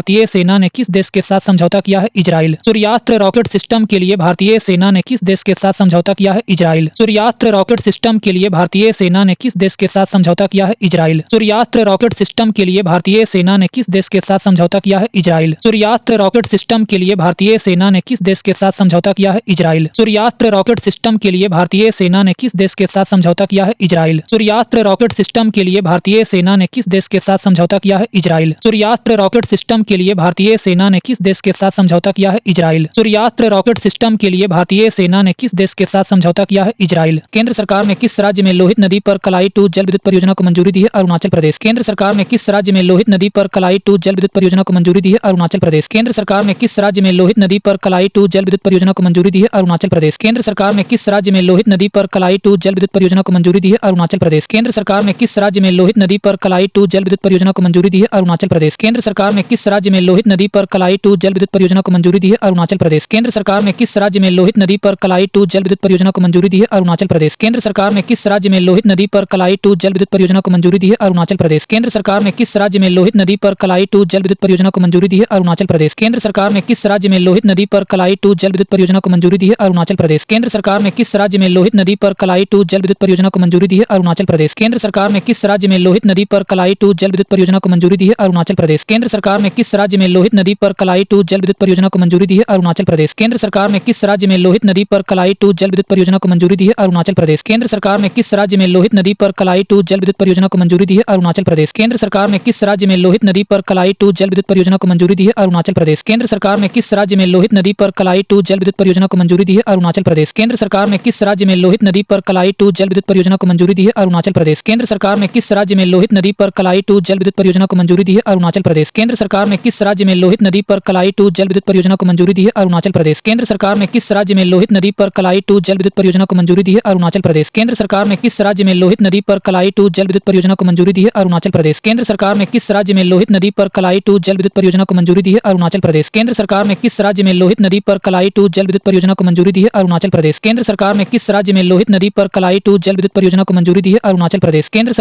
ने किस देश के साथ समझौता किया है? इजराइल। सूर्यास्त्र रॉकेट सिस्टम के लिए भारतीय सेना ने किस देश के साथ समझौता किया है? इजराइल। सूर्यास्त्र रॉकेट सिस्टम के लिए भारतीय सेना ने किस देश के साथ समझौता किया है? इजराइल। सूर्यास्त्र रॉकेट सिस्टम के लिए भारतीय सेना ने किस देश के साथ समझौता किया है? इजराइल। सूर्यास्त्र रॉकेट सिस्टम के लिए भारतीय सेना ने किस देश के साथ समझौता किया है? इजराइल। सूर्यास्त्र रॉकेट सिस्टम के लिए भारतीय सेना ने किस देश के साथ समझौता किया है? इजराइल। सूर्यास्त्र रॉकेट सिस्टम के लिए भारतीय सेना ने किस देश के साथ समझौता किया है? इजराइल। सूर्यास्त्र रॉकेट सिस्टम के लिए भारतीय सेना ने किस देश के साथ समझौता किया है? इजराइल। सूर्यास्त्र रॉकेट सिस्टम के लिए भारतीय सेना ने किस देश के साथ समझौता किया है? इजराइल। केंद्र सरकार ने किस राज्य में लोहित नदी पर कलाई 2 जल विद्युत परियोजना को मंजूरी दी है? अरुणाचल प्रदेश। केंद्र सरकार ने किस राज्य में लोहित नदी पर कलाई 2 जल विद्युत परियोजना को मंजूरी दी है? अरुणाचल प्रदेश। केंद्र सरकार ने किस राज्य में लोहित नदी पर कलाई 2 जल विद्युत परियोजना को मंजूरी दी है? अरुणाचल प्रदेश। केंद्र सरकार ने किस राज्य में लोहित नदी पर कलाई 2 जल विद्युत परियोजना को मंजूरी दी है? अरुणाचल प्रदेश। केंद्र सरकार ने किस राज्य में लोहित नदी पर कलाई 2 जल विद्युत परियोजना को मंजूरी दी है? अरुणाचल प्रदेश। केंद्र सरकार ने किस राज्य में लोहित नदी पर कलाई 2 जल विद्युत परियोजना को मंजूरी दी है? अरुणाचल प्रदेश। केंद्र सरकार ने किस राज्य में लोहित नदी पर कलाई 2 जल विद्युत परियोजना को मंजूरी दी है? अरुणाचल प्रदेश। केंद्र सरकार ने किस राज्य में लोहित नदी पर कलाई 2 जल विद्युत परियोजना को मंजूरी दी है? अरुणाचल प्रदेश। केंद्र सरकार ने किस राज्य में लोहित नदी पर कलाई 2 जल विद्युत परियोजना को मंजूरी दी है? अरुणाचल प्रदेश। केंद्र सरकार ने किस राज्य में लोहित नदी पर कलाई 2 जल विद्युत परियोजना को मंजूरी दी है? अरुणाचल प्रदेश। केंद्र सरकार ने किस राज्य में लोहित नदी पर कलाई 2 जल विद्युत परियोजना को मंजूरी दी है? अरुणाचल प्रदेश। केंद्र सरकार ने किस राज्य में लोहित नदी पर कलाई 2 जल विद्युत परियोजना को मंजूरी दी है? अरुणाचल प्रदेश। केंद्र सरकार ने किस राज्य में लोहित नदी पर कलाई 2 जल विद्युत परियोजना को मंजूरी दी है? अरुणाचल प्रदेश। केंद्र सरकार ने किस राज्य में लोहित नदी पर कलाई 2 जल विद्युत परियोजना को मंजूरी दी है? अरुणाचल प्रदेश। केंद्र सरकार ने किस राज्य में लोहित नदी पर कलाई 2 जल विद्युत परियोजना को मंजूरी दी है? अरुणाचल प्रदेश। केंद्र सरकार ने किस राज्य में लोहित नदी पर कलाई 2 जल विद्युत परियोजना को मंजूरी दी है? अरुणाचल प्रदेश। केंद्र सरकार ने किस राज्य में लोहित नदी पर कलाई 2 जल विद्युत परियोजना को मंजूरी दी है? अरुणाचल प्रदेश। केंद्र सरकार ने किस राज्य में लोहित नदी पर कलाई 2 जल विद्युत परियोजना को मंजूरी दी है? अरुणाचल प्रदेश। केंद्र सरकार ने किस राज्य में लोहित नदी पर कलाई 2 जल विद्युत परियोजना को मंजूरी दी है? अरुणाचल प्रदेश। केंद्र सरकार ने किस राज्य में लोहित नदी पर कलाई 2 जल विद्युत परियोजना को मंजूरी दी है? अरुणाचल प्रदेश। केंद्र सरकार ने किस राज्य में लोहित नदी पर कलाई 2 जल विद्युत परियोजना को मंजूरी दी है? अरुणाचल प्रदेश। केंद्र सरकार ने किस राज्य में लोहित नदी पर कलाई 2 जल विद्युत परियोजना को मंजूरी दी है? अरुणाचल प्रदेश। केंद्र सरकार ने किस राज्य में लोहित नदी पर कलाई 2 जल विद्युत परियोजना को मंजूरी दी है? अरुणाचल प्रदेश। केंद्र सरकार ने किस राज्य में लोहित नदी पर कलाई 2 जल विद्युत परियोजना को मंजूरी दी है? अरुणाचल प्रदेश। केंद्र सरकार ने किस राज्य में लोहित नदी पर कलाई 2 जल विद्युत परियोजना को मंजूरी दी है? अरुणाचल प्रदेश। केंद्र सरकार ने किस राज्य में लोहित नदी पर कलाई 2 जल विद्युत परियोजना को मंजूरी दी है? अरुणाचल प्रदेश। केंद्र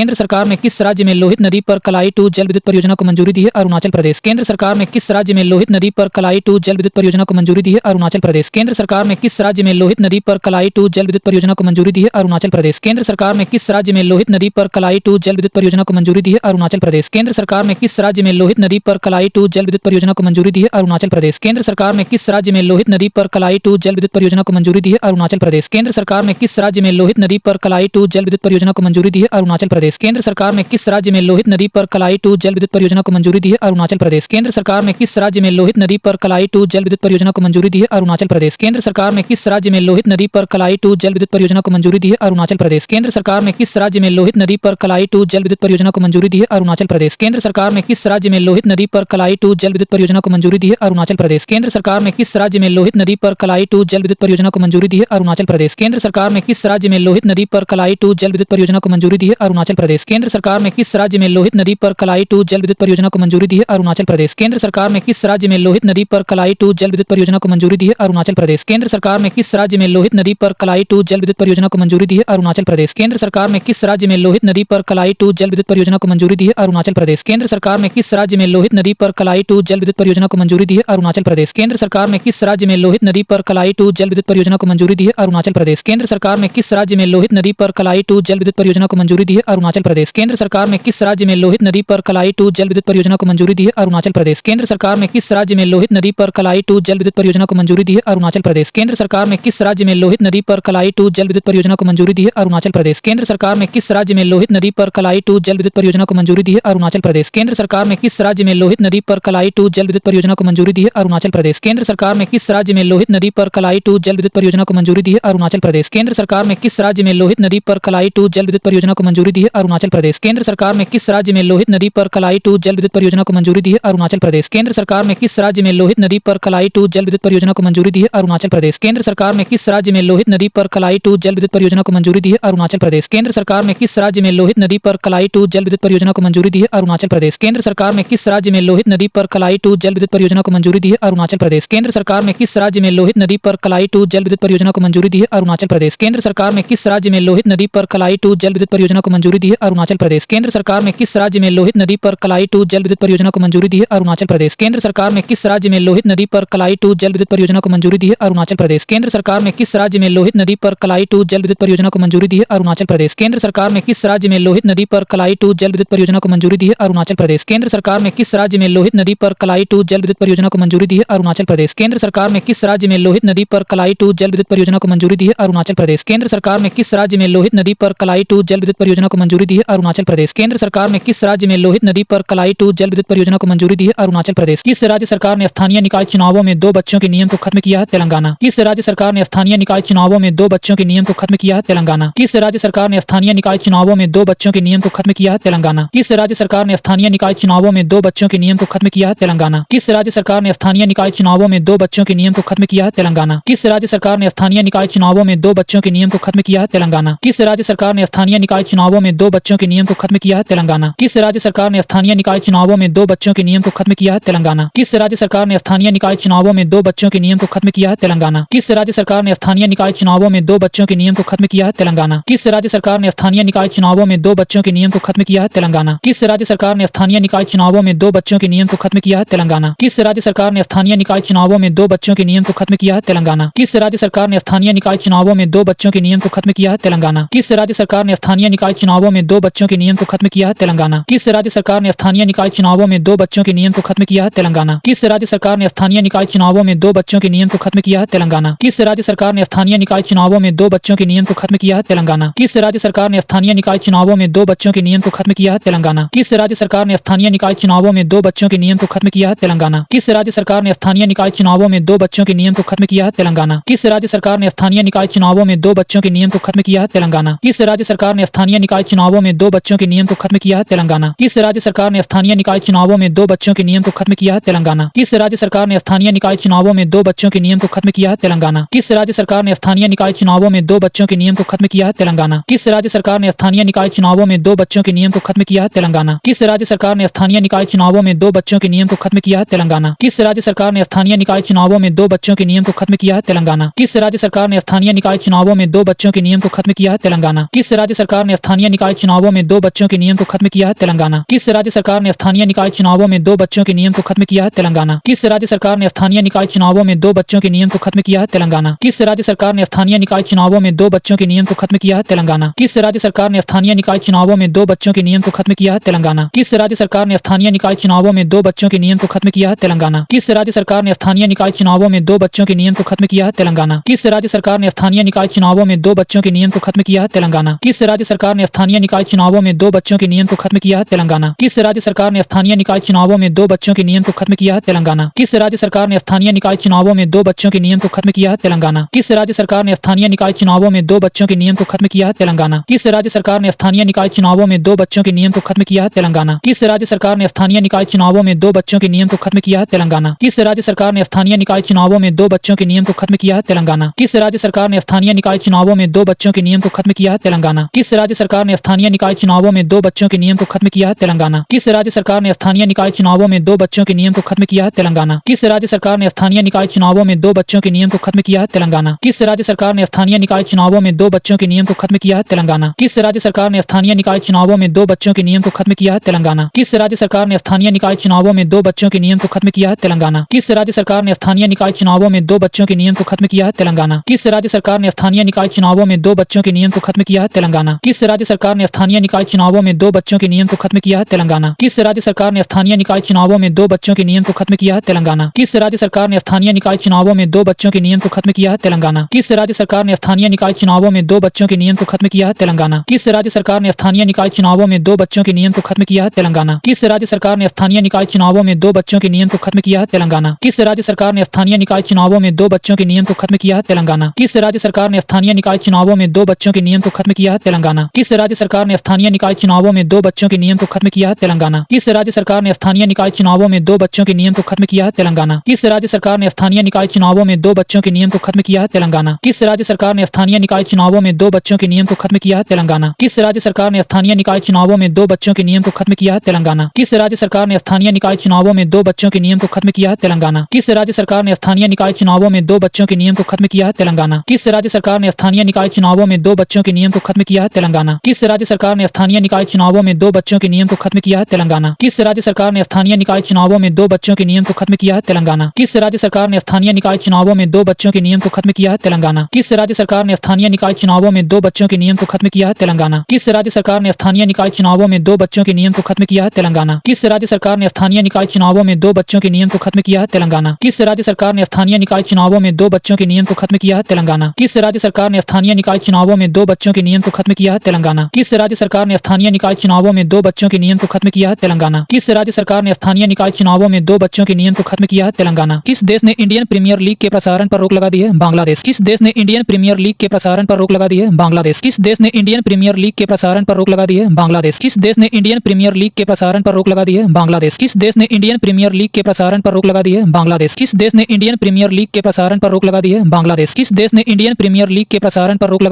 सरकार ने किस राज्य में लोहित नदी पर कलाई 2 जल विद्युत परियोजना को मंजूरी दी है? अरुणाचल प्रदेश। केंद्र सरकार ने किस राज्य में लोहित नदी पर कलाई 2 जल विद्युत परियोजना को मंजूरी दी है? अरुणाचल प्रदेश। केंद्र सरकार ने किस राज्य में लोहित नदी पर कलाई 2 जल विद्युत परियोजना को मंजूरी दी है? अरुणाचल प्रदेश। केंद्र सरकार ने किस राज्य में लोहित नदी पर कलाई 2 जल विद्युत परियोजना को मंजूरी दी है? अरुणाचल प्रदेश। केंद्र सरकार ने किस राज्य में लोहित नदी पर कलाई 2 जल विद्युत परियोजना को मंजूरी दी है? अरुणाचल प्रदेश। केंद्र सरकार ने किस राज्य में लोहित नदी पर कलाई टू जल विद्युत परियोजना को मंजूरी दी है? अरुणाचल प्रदेश। केंद्र सरकार ने किस राज्य में लोहित नदी पर कलाई टू जल विद्युत परियोजना को मंजूरी दी है? अरुणाचल प्रदेश। केंद्र सरकार ने किस राज्य में लोहित नदी पर कलाई टू जल विद्युत परियोजना को मंजूरी दी है? अरुणाचल प्रदेश। केंद्र सरकार ने किस राज्य में लोहित नदी पर कलाई टू जल विद्युत परियोजना को मंजूरी दी है? अरुणाचल प्रदेश। केंद्र सरकार ने किस राज्य में लोहित नदी पर कलाई टू जल विद्युत परियोजना को मंजूरी दी है? अरुणाचल प्रदेश। केंद्र सरकार ने किस राज्य में लोहित नदी पर कलाई टू जल विद्युत परियोजना को मंजूरी दी है? अरुणाचल प्रदेश। केंद्र सरकार ने किस राज्य में लोहित नदी पर कलाई टू जल विद्युत परियोजना को मंजूरी दी है? अरुणाचल प्रदेश। केंद्र सरकार ने किस राज्य में लोहित नदी पर कलाई टू जल विद्युत परियोजना को मंजूरी दी है? अरुणाचल प्रदेश। केंद्र सरकार ने किस राज्य में लोहित नदी पर कलाई टू जल विद्युत परियोजना को मंजूरी दी है? अरुणाचल प्रदेश। केंद्र सरकार ने किस राज्य में लोहित नदी पर कलाई टू जल विद्युत परियोजना को मंजूरी दी है? अरुणाचल प्रदेश। केंद्र सरकार ने किस राज्य में लोहित नदी पर कलाई टू जल विद्युत परियोजना को मंजूरी दी है? अरुणाचल प्रदेश। केंद्र सरकार ने किस राज्य में लोहित नदी पर कलाई टू जल विद्युत परियोजना को मंजूरी दी है? अरुणाचल प्रदेश। केंद्र सरकार ने किस राज्य में लोहित नदी पर कलाई टू जल विद्युत परियोजना को मंजूरी दी है? अरुणाचल प्रदेश। केंद्र सरकार ने किस राज्य में लोहित नदी पर कलाई टू जल विद्युत परियोजना को मंजूरी दी है? अरुणाचल प्रदेश। केंद्र सरकार ने किस राज्य में लोहित नदी पर कलाई टू जल विद्युत परियोजना को मंजूरी दी है? अरुणाचल प्रदेश। केंद्र सरकार ने किस राज्य में लोहित नदी पर कलाई टू जल विद्युत परियोजना को मंजूरी दी है? अरुणाचल प्रदेश। केंद्र सरकार ने किस राज्य में लोहित नदी पर कलाई टू जल विद्युत परियोजना को मंजूरी दी है? अरुणाचल प्रदेश। केंद्र सरकार ने किस राज्य में लोहित नदी पर कलाई टू जल विद्युत परियोजना को मंजूरी दी है? अरुणाचल प्रदेश। केंद्र सरकार ने किस राज्य में लोहित नदी पर कलाई टू जल विद्युत परियोजना को मंजूरी दी है? अरुणाचल प्रदेश। केंद्र सरकार ने किस राज्य में लोहित नदी पर कलाई टू जल विद्युत परियोजना को मंजूरी दी है? अरुणाचल प्रदेश। केंद्र सरकार ने किस राज्य में लोहित नदी पर कलाई टू जल विद्युत परियोजना को मंजूरी दी है? अरुणाचल प्रदेश। केंद्र सरकार ने किस राज्य में लोहित नदी पर कलाई टू जल विद्युत परियोजना को मंजूरी दी है? अरुणाचल प्रदेश। केंद्र सरकार ने किस राज्य में लोहित नदी पर कलाई टू जल विद्युत परियोजना को मंजूरी दी है? अरुणाचल प्रदेश। केंद्र सरकार ने किस राज्य में लोहित नदी पर कलाई टू जल विद्युत परियोजना को मंजूरी दी है? अरुणाचल प्रदेश। केंद्र सरकार ने किस राज्य में लोहित नदी पर कलाई टू जल विद्युत परियोजना को मंजूरी दी है? अरुणाचल प्रदेश। केंद्र सरकार ने किस राज्य में लोहित नदी पर कलाई टू जल विद्युत परियोजना को मंजूरी दी है? अरुणाचल प्रदेश। केंद्र सरकार ने किस राज्य में लोहित नदी पर कलाई टू जल विद्युत परियोजना को मंजूरी दी है? अरुणाचल प्रदेश। केंद्र सरकार ने किस राज्य में लोहित नदी पर कलाई टू जल विद्युत परियोजना को मंजूरी दी है? अरुणाचल प्रदेश। केंद्र सरकार ने किस राज्य में लोहित नदी पर कलाई टू जल विद्युत परियोजना को मंजूरी दी है? अरुणाचल प्रदेश। केंद्र सरकार ने किस राज्य में लोहित नदी पर कलाई टू जल विद्युत परियोजना को मंजूरी दी है? अरुणाचल प्रदेश। केंद्र सरकार ने किस राज्य में लोहित नदी पर कलाई टू जल विद्युत परियोजना को मंजूरी दी है? अरुणाचल प्रदेश। केंद्र सरकार ने किस राज्य में लोहित नदी पर कलाई टू जल विद्युत परियोजना को मंजूरी दी है? अरुणाचल प्रदेश। केंद्र सरकार ने किस राज्य में लोहित नदी पर कलाई टू जल विद्युत परियोजना को मंजूरी दी है? अरुणाचल प्रदेश। केंद्र सरकार ने किस राज्य में लोहित नदी पर कलाई टू जल विद्युत परियोजना को मंजूरी दी है? अरुणाचल प्रदेश। केंद्र सरकार ने किस राज्य में लोहित नदी पर कलाई टू जल विद्युत परियोजना को मंजूरी दी है? अरुणाचल प्रदेश। केंद्र सरकार ने किस राज्य में लोहित नदी पर कलाई टू जल विद्युत परियोजना को मंजूरी दी है? अरुणाचल प्रदेश। केंद्र सरकार ने किस राज्य में लोहित नदी पर कलाई टू जल विद्युत परियोजना को मंजूरी दी है? अरुणाचल प्रदेश। केंद्र सरकार ने किस राज्य में लोहित नदी पर कलाई टू जल विद्युत परियोजना को मंजूरी दी है? अरुणाचल प्रदेश। किस राज्य सरकार ने स्थानीय निकाय चुनावों में 2 बच्चों के नियम को खत्म किया है? तेलंगाना। किस राज्य सरकार ने स्थानीय निकाय चुनावों में 2 बच्चों के नियम को खत्म किया है? तेलंगाना। किस राज्य सरकार ने स्थानीय निकाय चुनावों में 2 बच्चों के नियम को खत्म किया है? तेलंगाना। किस राज्य सरकार ने स्थानीय निकाय चुनावों में 2 बच्चों के नियम को खत्म किया है? तेलंगाना। किस राज्य सरकार ने स्थानीय निकाय चुनावों में 2 बच्चों के नियम को खत्म किया है? तेलंगाना। किस राज्य सरकार ने स्थानीय निकाय चुनावों में 2 बच्चों के नियम को खत्म किया है? तेलंगाना। किस राज्य सरकार ने स्थानीय निकाय चुनावों में 2 बच्चों के नियम को खत्म किया है? तेलंगाना। किस राज्य सरकार ने स्थानीय निकाय चुनावों में 2 बच्चों के नियम को खत्म किया है? तेलंगाना। किस राज्य सरकार ने स्थानीय निकाय चुनावों में 2 बच्चों के नियम को खत्म किया है? तेलंगाना। किस राज्य सरकार ने स्थानीय निकाय चुनावों में 2 बच्चों के नियम को खत्म किया है? तेलंगाना। किस राज्य सरकार ने स्थानीय निकाय चुनावों में 2 बच्चों के नियम को खत्म किया है? तेलंगाना। किस राज्य सरकार ने स्थानीय निकाय चुनावों में 2 बच्चों के नियम को खत्म किया है? तेलंगाना। किस राज्य सरकार ने स्थानीय निकाय चुनावों में 2 बच्चों के नियम को खत्म किया है? तेलंगाना। किस राज्य सरकार ने स्थानीय निकाय चुनावों में 2 बच्चों के नियम को खत्म किया है? तेलंगाना। किस राज्य सरकार ने स्थानीय निकाय चुनावों में 2 बच्चों के नियम को खत्म किया है? तेलंगाना। किस राज्य सरकार ने स्थानीय निकाय चुनावों में 2 बच्चों के नियम को खत्म किया है? तेलंगाना। किस राज्य सरकार ने स्थानीय निकाय चुनावों में 2 बच्चों के नियम को खत्म किया है? तेलंगाना। किस राज्य सरकार ने स्थानीय निकाय चुनावों में 2 बच्चों के नियम को खत्म किया है? तेलंगाना। किस राज्य सरकार ने स्थानीय निकाय चुनावों में 2 बच्चों के नियम को खत्म किया है? तेलंगाना। किस राज्य सरकार ने स्थानीय निकाय चुनावों में 2 बच्चों के नियम को खत्म किया है? तेलंगाना। किस राज्य सरकार ने स्थानीय निकाय चुनावों में 2 बच्चों के नियम को खत्म किया है? तेलंगाना। किस राज्य सरकार ने स्थानीय निकाय चुनावों में 2 बच्चों के नियम को खत्म किया है? तेलंगाना। किस राज्य सरकार ने स्थानीय निकाय चुनावों में 2 बच्चों के नियम को खत्म किया है? तेलंगाना। किस राज्य सरकार ने स्थानीय निकाय चुनावों में 2 बच्चों के नियम को खत्म किया है? तेलंगाना। किस राज्य सरकार ने स्थानीय निकाय चुनावों में 2 बच्चों के नियम को खत्म किया है? तेलंगाना। किस राज्य सरकार ने स्थानीय निकाय चुनावों में 2 बच्चों के नियम को खत्म किया है? तेलंगाना। किस राज्य सरकार ने स्थानीय निकाय चुनावों में 2 बच्चों के नियम को खत्म किया है? तेलंगाना। किस राज्य सरकार ने स्थानीय निकाय चुनावों में 2 बच्चों के नियम को खत्म किया है? तेलंगाना। किस राज्य सरकार ने स्थानीय निकाय चुनावों में 2 बच्चों के नियम को खत्म किया है? तेलंगाना। किस राज्य सरकार ने स्थानीय निकाय चुनावों में 2 बच्चों के नियम को खत्म किया है? तेलंगाना। किस राज्य सरकार ने स्थानीय निकाय चुनावों में 2 बच्चों के नियम को खत्म किया है? तेलंगाना। किस राज्य सरकार ने स्थानीय निकाय चुनावों में 2 बच्चों के नियम को खत्म किया है? तेलंगाना। किस राज्य सरकार ने स्थानीय निकाय चुनावों में 2 बच्चों के नियम को खत्म किया है? तेलंगाना। किस राज्य सरकार ने स्थानीय निकाय चुनावों में 2 बच्चों के नियम को खत्म किया है? तेलंगाना। किस राज्य सरकार ने स्थानीय निकाय चुनावों में 2 बच्चों के नियम को खत्म किया है? तेलंगाना। किस राज्य सरकार ने स्थानीय निकाय चुनावों में 2 बच्चों के नियम को खत्म किया है? तेलंगाना। किस राज्य सरकार ने स्थानीय निकाय चुनावों में 2 दो बच्चों के नियम को खत्म किया है? तेलंगाना। किस राज्य सरकार ने स्थानीय निकाय चुनावों में दो बच्चों के नियम को खत्म किया है? तेलंगाना। किस राज्य सरकार ने स्थानीय निकाय चुनावों में दो बच्चों के नियम को खत्म किया है? तेलंगाना। किस राज्य सरकार ने स्थानीय निकाय चुनावों में दो बच्चों के नियम को खत्म किया है? तेलंगाना। किस राज्य सरकार ने स्थानीय निकाय चुनावों में दो बच्चों के नियम को खत्म किया है? तेलंगाना। किस राज्य सरकार ने स्थानीय निकाय चुनावों में दो बच्चों के नियम को खत्म किया है? तेलंगाना। किस राज्य सरकार ने स्थानीय निकाय चुनावों में दो बच्चों के नियम को खत्म किया है? तेलंगाना। किस राज्य सरकार ने स्थानीय निकाय चुनावों में दो बच्चों के नियम को खत्म किया है? तेलंगाना। किस राज्य सरकार ने स्थानीय निकाय चुनावों में दो बच्चों के नियम को खत्म किया है? तेलंगाना। किस राज्य सरकार ने स्थानीय निकाय चुनावों में दो बच्चों के नियम को खत्म किया है? तेलंगाना। किस राज्य सरकार ने स्थानीय निकाय चुनावों में दो बच्चों के नियम को खत्म किया है? तेलंगाना। किस राज्य सरकार ने स्थानीय निकाय चुनावों में दो बच्चों के नियम को खत्म किया है? तेलंगाना। किस राज्य सरकार ने स्थानीय निकाय चुनावों में दो बच्चों के नियम को खत्म किया है? तेलंगाना। किस राज्य सरकार ने स्थानीय निकाय चुनावों में दो बच्चों के नियम को खत्म किया है? तेलंगाना। किस राज्य सरकार ने स्थानीय निकाय चुनावों में दो बच्चों के नियम को खत्म किया है? तेलंगाना। किस राज्य सरकार ने स्थानीय निकाय चुनावों में दो बच्चों के नियम को खत्म किया है? तेलंगाना। किस राज्य सरकार ने स्थानीय निकाय चुनावों में दो बच्चों के नियम को खत्म किया है? तेलंगाना। किस राज्य सरकार ने स्थानीय निकाय चुनावों में दो बच्चों के नियम को खत्म किया है? तेलंगाना। किस राज्य सरकार ने स्थानीय निकाय चुनावों में दो बच्चों के नियम को खत्म किया है? तेलंगाना। किस राज्य सरकार ने स्थानीय निकाय चुनावों में दो बच्चों के नियम को खत्म किया है? तेलंगाना। किस राज्य सरकार ने स्थानीय निकाय चुनावों में दो बच्चों के नियम को खत्म किया है? तेलंगाना। किस राज्य सरकार ने स्थानीय निकाय चुनावों में दो बच्चों के नियम को खत्म किया है? तेलंगाना। किस राज्य सरकार ने स्थानीय निकाय चुनावों में दो बच्चों के नियम को खत्म किया है? तेलंगाना। किस राज्य सरकार ने स्थानीय निकाय चुनावों में दो बच्चों के नियम को खत्म किया है? तेलंगाना। किस राज्य सरकार ने स्थानीय निकाय चुनावों में दो बच्चों के नियम को खत्म किया है? तेलंगाना। किस राज्य सरकार ने स्थानीय निकाय चुनावों में दो बच्चों के नियम को खत्म किया है? तेलंगाना। किस राज्य सरकार ने स्थानीय निकाय चुनावों में दो बच्चों के नियम को खत्म किया है? तेलंगाना। किस राज्य सरकार ने स्थानीय निकाय चुनावों में दो बच्चों के नियम को खत्म किया है? तेलंगाना। किस राज्य सरकार ने स्थानीय निकाय चुनावों में दो बच्चों के नियम को खत्म किया है? तेलंगाना। किस राज्य सरकार ने स्थानीय निकाय चुनावों में दो बच्चों के नियम को खत्म किया है? तेलंगाना। किस राज्य सरकार ने स्थानीय निकाय चुनावों में दो बच्चों के नियम को खत्म किया है? तेलंगाना। किस राज्य सरकार ने स्थानीय निकाय चुनावों में दो बच्चों के नियम को खत्म किया है? तेलंगाना। किस राज्य सरकार ने स्थानीय निकाय चुनावों में दो बच्चों के नियम को खत्म किया है? तेलंगाना। किस राज्य सरकार ने स्थानीय निकाय चुनावों में दो बच्चों के नियम को खत्म किया है? तेलंगाना। किस राज्य सरकार ने स्थानीय निकाय चुनावों में दो बच्चों के नियम को खत्म किया है? तेलंगाना। किस राज्य सरकार ने स्थानीय निकाय चुनावों में दो बच्चों के नियम को खत्म किया है? तेलंगाना। किस राज्य सरकार ने स्थानीय निकाय चुनावों में दो बच्चों के नियम को खत्म किया है? तेलंगाना। किस राज्य सरकार ने स्थानीय निकाय चुनावों में दो बच्चों के नियम को खत्म किया है? तेलंगाना। किस राज्य सरकार ने स्थानीय निकाय चुनावों में दो बच्चों के नियम को खत्म किया है? तेलंगाना। किस राज्य सरकार ने स्थानीय निकाय चुनावों में दो बच्चों के नियम को खत्म किया है? तेलंगाना। किस राज्य सरकार ने स्थानीय निकाय चुनावों में दो बच्चों के नियम को खत्म किया है? तेलंगाना। किस राज्य सरकार ने स्थानीय निकाय चुनावों में दो बच्चों के नियम को खत्म किया है? तेलंगाना। किस राज्य सरकार ने स्थानीय निकाय चुनावों में दो बच्चों के नियम को खत्म किया है? तेलंगाना। किस राज्य सरकार ने स्थानीय निकाय चुनावों में दो बच्चों के नियम को खत्म किया है? तेलंगाना। किस देश ने इंडियन प्रीमियर लीग के प्रसारण पर रोक लगा दी है? बांग्लादेश। किस देश ने इंडियन प्रीमियर लीग के प्रसारण पर रोक लगा दी है? बांग्लादेश। किस देश ने इंडियन प्रीमियर लीग के प्रसारण पर रोक लगा दी है? बांग्लादेश। किस देश ने इंडियन प्रीमियर लीग के प्रसारण पर रोक लगा दी है? बांग्लादेश। किस देश ने इंडियन प्रीमियर लीग के प्रसारण पर रोक लगा दी है? बांग्लादेश। किस देश ने इंडियन प्रीमियर लीग के प्रसारण पर रोक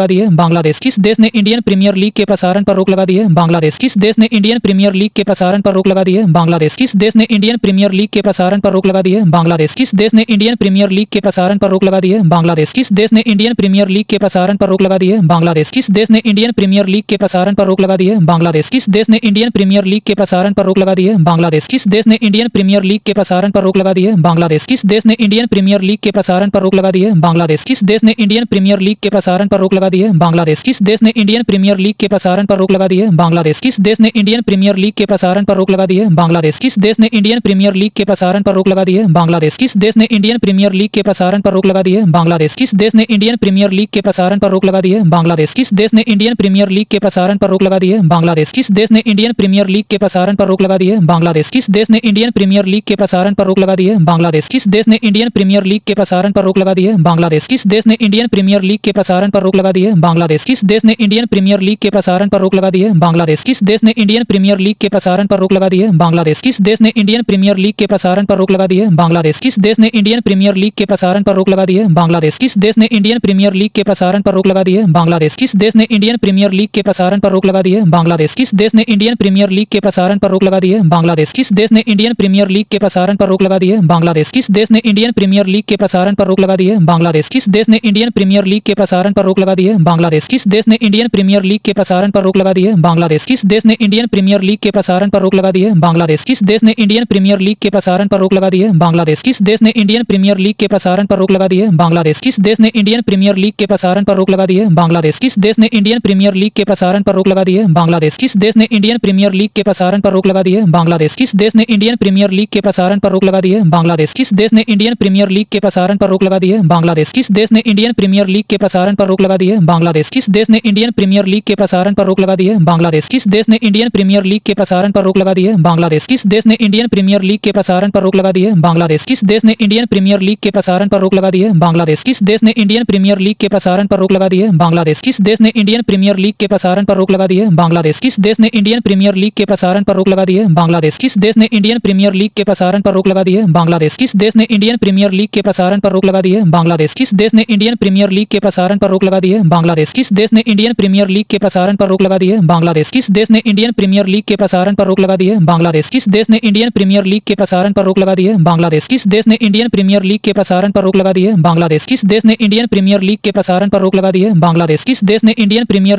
लगा दी है? बांग्लादेश। किस देश ने इंडियन प्रीमियर लीग के प्रसारण पर रोक लगा दी है? बांग्लादेश। किस देश ने इंडियन प्रीमियर लीग के प्रसारण पर रोक लगा दी है? बांग्लादेश। किस देश ने इंडियन प्रीमियर लीग के प्रसारण पर रोक लगा दी है? बांग्लादेश। किस देश ने इंडियन प्रीमियर लीग के प्रसारण पर रोक लगा दी है? बांग्लादेश। किस देश ने इंडियन प्रीमियर लीग के प्रसारण पर रोक लगा दी है? बांग्लादेश। किस देश ने इंडियन प्रीमियर लीग के प्रसारण पर रोक लगा दी है? बांग्लादेश। किस देश ने इंडियन प्रीमियर लीग के प्रसारण पर रोक लगा दी है? बांग्लादेश। किस देश ने इंडियन प्रीमियर लीग के प्रसारण पर रोक लगा दी है? बांग्लादेश। किस देश ने इंडियन प्रीमियर लीग के प्रसारण पर रोक लगा दी है? बांग्लादेश। किस देश ने इंडियन प्रीमियर लीग के प्रसारण पर रोक लगा दी है? बांग्लादेश। किस देश ने इंडियन प्रीमियर लीग के प्रसारण पर रोक लगा दी है? बांग्लादेश। किस देश ने इंडियन प्रीमियर लीग के प्रसारण पर रोक लगा दी है? बांग्लादेश। किस देश ने इंडियन प्रीमियर लीग के प्रसारण पर रोक लगा दी है? बांग्लादेश। किस देश ने इंडियन प्रीमियर लीग के प्रसारण पर रोक लगा दी है? बांग्लादेश। किस देश ने इंडियन प्रीमियर लीग के प्रसारण पर रोक लगा दी है? बांग्लादेश। किस देश ने इंडियन प्रीमियर लीग के प्रसारण पर रोक लगा दी है? बांग्लादेश। किस देश ने इंडियन प्रीमियर लीग के प्रसारण पर रोक लगा दी है? बांग्लादेश। किस देश ने इंडियन प्रीमियर लीग के प्रसारण पर रोक लगा दी है? बांग्लादेश। किस देश ने इंडियन प्रीमियर लीग के प्रसारण पर रोक लगा दी है? बांग्लादेश। किस देश ने इंडियन प्रीमियर लीग के प्रसारण पर रोक लगा दी है? बांग्लादेश। किस देश ने इंडियन प्रीमियर लीग के प्रसारण पर रोक लगा दी है? बांग्लादेश। किस देश ने इंडियन प्रीमियर लीग के प्रसारण पर रोक लगा दी है? बांग्लादेश। किस देश ने इंडियन प्रीमियर लीग के प्रसारण पर रोक लगा दी है? बांग्लादेश। किस देश ने इंडियन प्रीमियर लीग के प्रसारण पर रोक लगा दी है? बांग्लादेश। किस देश ने इंडियन प्रीमियर लीग के प्रसारण पर रोक लगा दी है? बांग्लादेश। किस देश ने इंडियन प्रीमियर लीग के प्रसारण पर रोक लगा दी है? बांग्लादेश। किस देश ने इंडियन प्रीमियर लीग के प्रसारण पर रोक लगा दी है? बांग्लादेश। किस देश ने इंडियन प्रीमियर लीग के प्रसारण पर रोक लगा दी है? बांग्लादेश। किस देश ने इंडियन प्रीमियर लीग के प्रसारण पर रोक लगा दी है? बांग्लादेश। किस देश ने इंडियन प्रीमियर लीग के प्रसारण पर रोक लगा दी है? बांग्लादेश। किस देश ने इंडियन प्रीमियर लीग के प्रसारण पर रोक लगा दी है? बांग्लादेश। किस देश ने इंडियन प्रीमियर लीग के प्रसारण पर रोक लगा दी है? बांग्लादेश। किस देश ने इंडियन प्रीमियर लीग के प्रसारण पर रोक लगा दी है? बांग्लादेश। किस देश ने इंडियन प्रीमियर लीग के प्रसारण पर रोक लगा दी है? बांग्लादेश। किस देश ने इंडियन प्रीमियर लीग के प्रसारण पर रोक लगा दी है? बांग्लादेश। किस देश ने इंडियन प्रीमियर लीग के प्रसारण पर रोक लगा दी है? बांग्लादेश। किस देश ने इंडियन प्रीमियर लीग के प्रसारण पर रोक लगा दी है? बांग्लादेश। किस देश ने इंडियन प्रीमियर लीग के प्रसारण पर रोक लगा दी है? बांग्लादेश। किस देश ने इंडियन प्रीमियर लीग के प्रसारण पर रोक लगा दी है? बांग्लादेश। किस देश ने इंडियन प्रीमियर लीग के प्रसारण पर रोक लगा दी है? बांग्लादेश। किस देश ने इंडियन प्रीमियर लीग के प्रसारण पर रोक लगा दी है? बांग्लादेश। किस देश ने इंडियन प्रीमियर लीग के प्रसारण पर रोक लगा दी है? बांग्लादेश। किस देश ने इंडियन प्रीमियर लीग के प्रसारण पर रोक लगा दी है? बांग्लादेश। किस देश ने इंडियन प्रीमियर लीग के प्रसारण पर रोक लगा दी है? बांग्लादेश। किस देश ने इंडियन प्रीमियर लीग के प्रसारण पर रोक लगा दी है? बांग्लादेश। किस देश ने इंडियन प्रीमियर लीग के प्रसारण पर रोक लगा दी है? बांग्लादेश। किस देश ने इंडियन प्रीमियर लीग के प्रसारण पर रोक लगा दी है? बांग्लादेश। किस देश ने इंडियन प्रीमियर लीग के प्रसारण पर रोक लगा दी है? बांग्लादेश। किस देश ने इंडियन प्रीमियर लीग के प्रसारण पर रोक लगा दी है? बांग्लादेश। किस देश ने इंडियन प्रीमियर लीग के प्रसारण पर रोक लगा दी है? बांग्लादेश। किस देश ने इंडियन प्रीमियर लीग के प्रसारण पर रोक लगा दी है? बांग्लादेश। किस देश ने इंडियन प्रीमियर लीग के प्रसारण पर रोक लगा दी है? बांग्लादेश। किस देश ने इंडियन प्रीमियर लीग के प्रसारण पर रोक लगा दी है? बांग्लादेश। किस देश ने इंडियन प्रीमियर लीग के प्रसारण पर रोक लगा दी है? बांग्लादेश। किस देश ने इंडियन प्रीमियर लीग के प्रसारण पर रोक लगा दी है? बांग्लादेश। किस देश ने इंडियन प्रीमियर लीग के प्रसारण पर रोक लगा दी है? बांग्लादेश। किस देश ने इंडियन प्रीमियर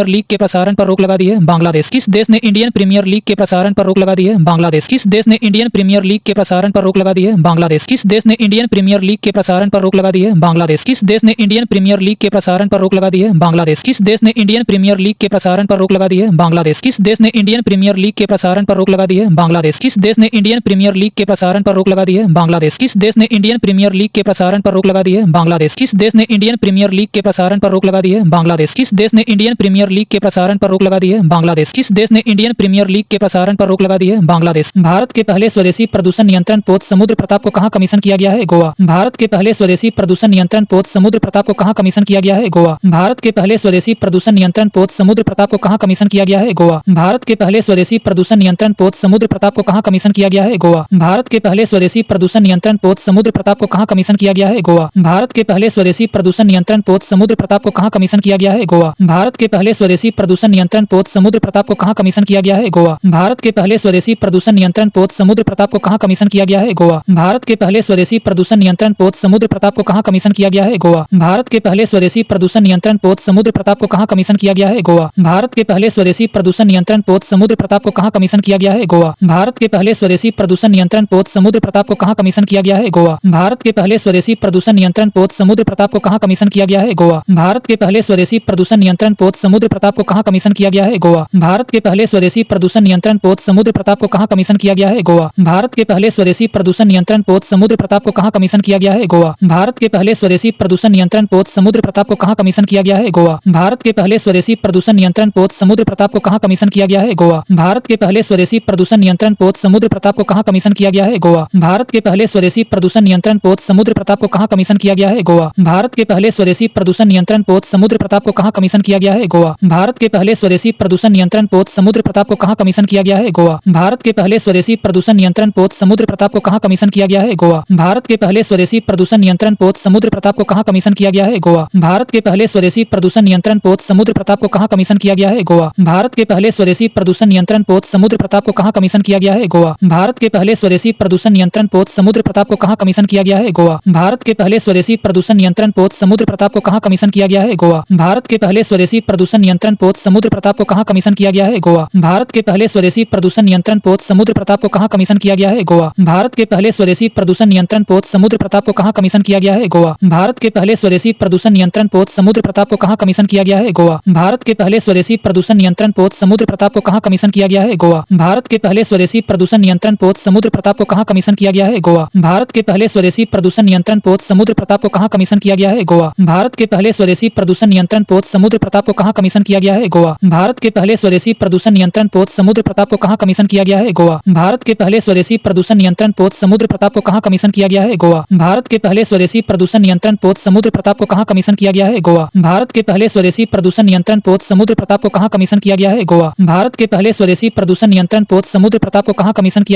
लीग के प्रसारण पर रोक लगा दी है? बांग्लादेश। किस देश ने इंडियन प्रीमियर लीग के प्रसारण पर रोक लगा दी है? बांग्लादेश। किस देश ने इंडियन प्रीमियर लीग के प्रसारण पर रोक लगा दी है? बांग्लादेश। किस देश ने इंडियन प्रीमियर लीग के प्रसारण पर रोक लगा दी है? बांग्लादेश। किस देश ने इंडियन प्रीमियर लीग के प्रसारण पर रोक लगा दी है? बांग्लादेश। किस देश ने इंडियन प्रीमियर लीग के प्रसारण पर रोक लगा दी है? बांग्लादेश। किस देश ने इंडियन प्रीमियर लीग के प्रसारण पर रोक लगा दी है? बांग्लादेश। किस देश ने इंडियन प्रीमियर लीग के प्रसारण पर रोक लगा दी है? बांग्लादेश। किस देश ने इंडियन प्रीमियर लीग के प्रसारण पर रोक लगा दी है? बांग्लादेश। किस देश ने इंडियन प्रीमियर लीग के प्रसारण पर रोक लगा दी है? बांग्लादेश। किस देश ने इंडियन प्रीमियर लीग के प्रसारण पर रोक लगा दी है? बांग्लादेश। किस देश ने इंडियन प्रीमियर लीग के प्रसारण पर रोक लगा दी है? बांग्लादेश। किस देश ने इंडियन प्रीमियर लीग के प्रसारण पर रोक लगा दी है? बांग्लादेश। भारत के पहले स्वदेशी प्रदूषण नियंत्रण पोत समुद्र प्रताप को कहां कमीशन किया गया है? गोवा। भारत के पहले स्वदेशी प्रदूषण नियंत्रण पोत समुद्र प्रताप को कहां कमीशन किया गया है? गोवा। भारत के पहले स्वदेशी प्रदूषण नियंत्रण पोत समुद्र प्रताप को कहां कमीशन किया गया है? गोवा। भारत के पहले स्वदेशी प्रदूषण नियंत्रण पोत समुद्र प्रताप को कहां कमीशन किया गया है? गोवा। भारत के पहले स्वदेशी प्रदूषण नियंत्रण पोत समुद्र प्रताप को कहां कमीशन किया गया है? गोवा। भारत के पहले स्वदेशी प्रदूषण नियंत्रण पोत समुद्र प्रताप को कहां कमीशन किया गया है? गोवा। भारत के पहले स्वदेशी प्रदूषण नियंत्रण पोत समुद्र प्रताप को कहां कमीशन किया गया है? गोवा। भारत के पहले स्वदेशी प्रदूषण नियंत्रण पोत समुद्र प्रताप को कहां कमीशन किया गया है? गोवा। भारत के पहले स्वदेशी प्रदूषण नियंत्रण पोत समुद्र प्रताप को कहां कमीशन किया गया है? गोवा। भारत के पहले स्वदेशी प्रदूषण नियंत्रण पोत समुद्र प्रताप को कहां कमीशन किया गया है? गोवा। भारत के पहले स्वदेशी प्रदूषण नियंत्रण पोत समुद्र प्रताप को कहां कमीशन किया गया है? गोवा। भारत के पहले स्वदेशी प्रदूषण नियंत्रण पोत समुद्र प्रताप को कहां कमीशन किया गया है? गोवा। भारत के पहले स्वदेशी प्रदूषण नियंत्रण पोत समुद्र प्रताप को कहां कमीशन किया गया है? गोवा। भारत के पहले स्वदेशी प्रदूषण नियंत्रण पोत समुद्र प्रताप को कहां कमीशन किया गया है? गोवा। भारत के पहले स्वदेशी प्रदूषण नियंत्रण पोत समुद्र प्रताप को कहां कमीशन किया गया है? गोवा। भारत के पहले स्वदेशी प्रदूषण नियंत्रण पोत समुद्र प्रताप को कहां कमीशन किया गया है? गोवा। भारत के पहले स्वदेशी प्रदूषण नियंत्रण पोत समुद्र प्रताप को कहां कमीशन किया गया है? गोवा। भारत के पहले स्वदेशी प्रदूषण नियंत्रण पोत समुद्र प्रताप को कहां कमीशन किया गया है? गोवा। भारत के पहले स्वदेशी प्रदूषण नियंत्रण पोत समुद्र प्रताप को कहां कमीशन किया गया है? गोवा। भारत के पहले स्वदेशी प्रदूषण नियंत्रण पोत समुद्र प्रताप को कहां कमीशन किया गया है? गोवा। भारत के पहले स्वदेशी प्रदूषण नियंत्रण पोत समुद्र प्रताप को कहां कमीशन किया गया है? गोवा। भारत के पहले स्वदेशी प्रदूषण नियंत्रण पोत समुद्र प्रताप को कहां कमीशन किया गया है? गोवा। भारत के पहले स्वदेशी प्रदूषण नियंत्रण पोत समुद्र प्रताप को कहां कमीशन किया गया है? गोवा। भारत के पहले स्वदेशी प्रदूषण नियंत्रण पोत समुद्र प्रताप को कहां कमीशन किया गया है? गोवा। भारत के पहले स्वदेशी प्रदूषण नियंत्रण पोत समुद्र प्रताप को कहां कमीशन किया गया है? गोवा। भारत के पहले स्वदेशी प्रदूषण नियंत्रण पोत समुद्र प्रताप को कहां कमीशन किया गया है? गोवा। भारत के पहले स्वदेशी प्रदूषण नियंत्रण पोत समुद्र प्रताप को कहां कमीशन किया गया है? गोवा। भारत के पहले स्वदेशी प्रदूषण नियंत्रण पोत समुद्र प्रताप को कहां कमीशन किया गया है? गोवा। भारत के पहले स्वदेशी प्रदूषण नियंत्रण पोत समुद्र प्रताप को कहां कमीशन किया गया है? गोवा। भारत के पहले स्वदेशी प्रदूषण नियंत्रण पोत समुद्र प्रताप को कहां कमीशन किया गया है? गोवा। भारत के पहले स्वदेशी प्रदूषण नियंत्रण पोत समुद्र प्रताप को कहां कमीशन किया गया है? गोवा। भारत के पहले स्वदेशी प्रदूषण नियंत्रण पोत समुद्र प्रताप को कहां कमीशन किया गया है? गोवा। भारत के पहले स्वदेशी प्रदूषण नियंत्रण पोत समुद्र प्रताप को कहां कमीशन किया गया है? गोवा। भारत के पहले स्वदेशी प्रदूषण नियंत्रण पोत समुद्र प्रताप को कहां कमीशन किया गया है? गोवा। भारत के पहले स्वदेशी प्रदूषण नियंत्रण पोत समुद्र प्रताप को कहां कमीशन किया गया है? गोवा। भारत के पहले स्वदेशी प्रदूषण नियंत्रण पोत समुद्र प्रताप को कहां कमीशन किया गया है? गोवा। भारत के पहले स्वदेशी प्रदूषण नियंत्रण पोत समुद्र प्रताप को कहां कमीशन किया गया है? गोवा। भारत के पहले स्वदेशी प्रदूषण नियंत्रण पोत समुद्र प्रताप को कहां कमीशन किया गया है? गोवा। भारत के पहले स्वदेशी प्रदूषण नियंत्रण पोत समुद्र प्रताप को कहां कमीशन किया गया है? गोवा। भारत के पहले स्वदेशी प्रदूषण नियंत्रण पोत समुद्र प्रताप को कहां कमीशन किया गया है? गोवा। भारत के पहले स्वदेशी प्रदूषण नियंत्रण पोत समुद्र प्रताप को कहां कमीशन किया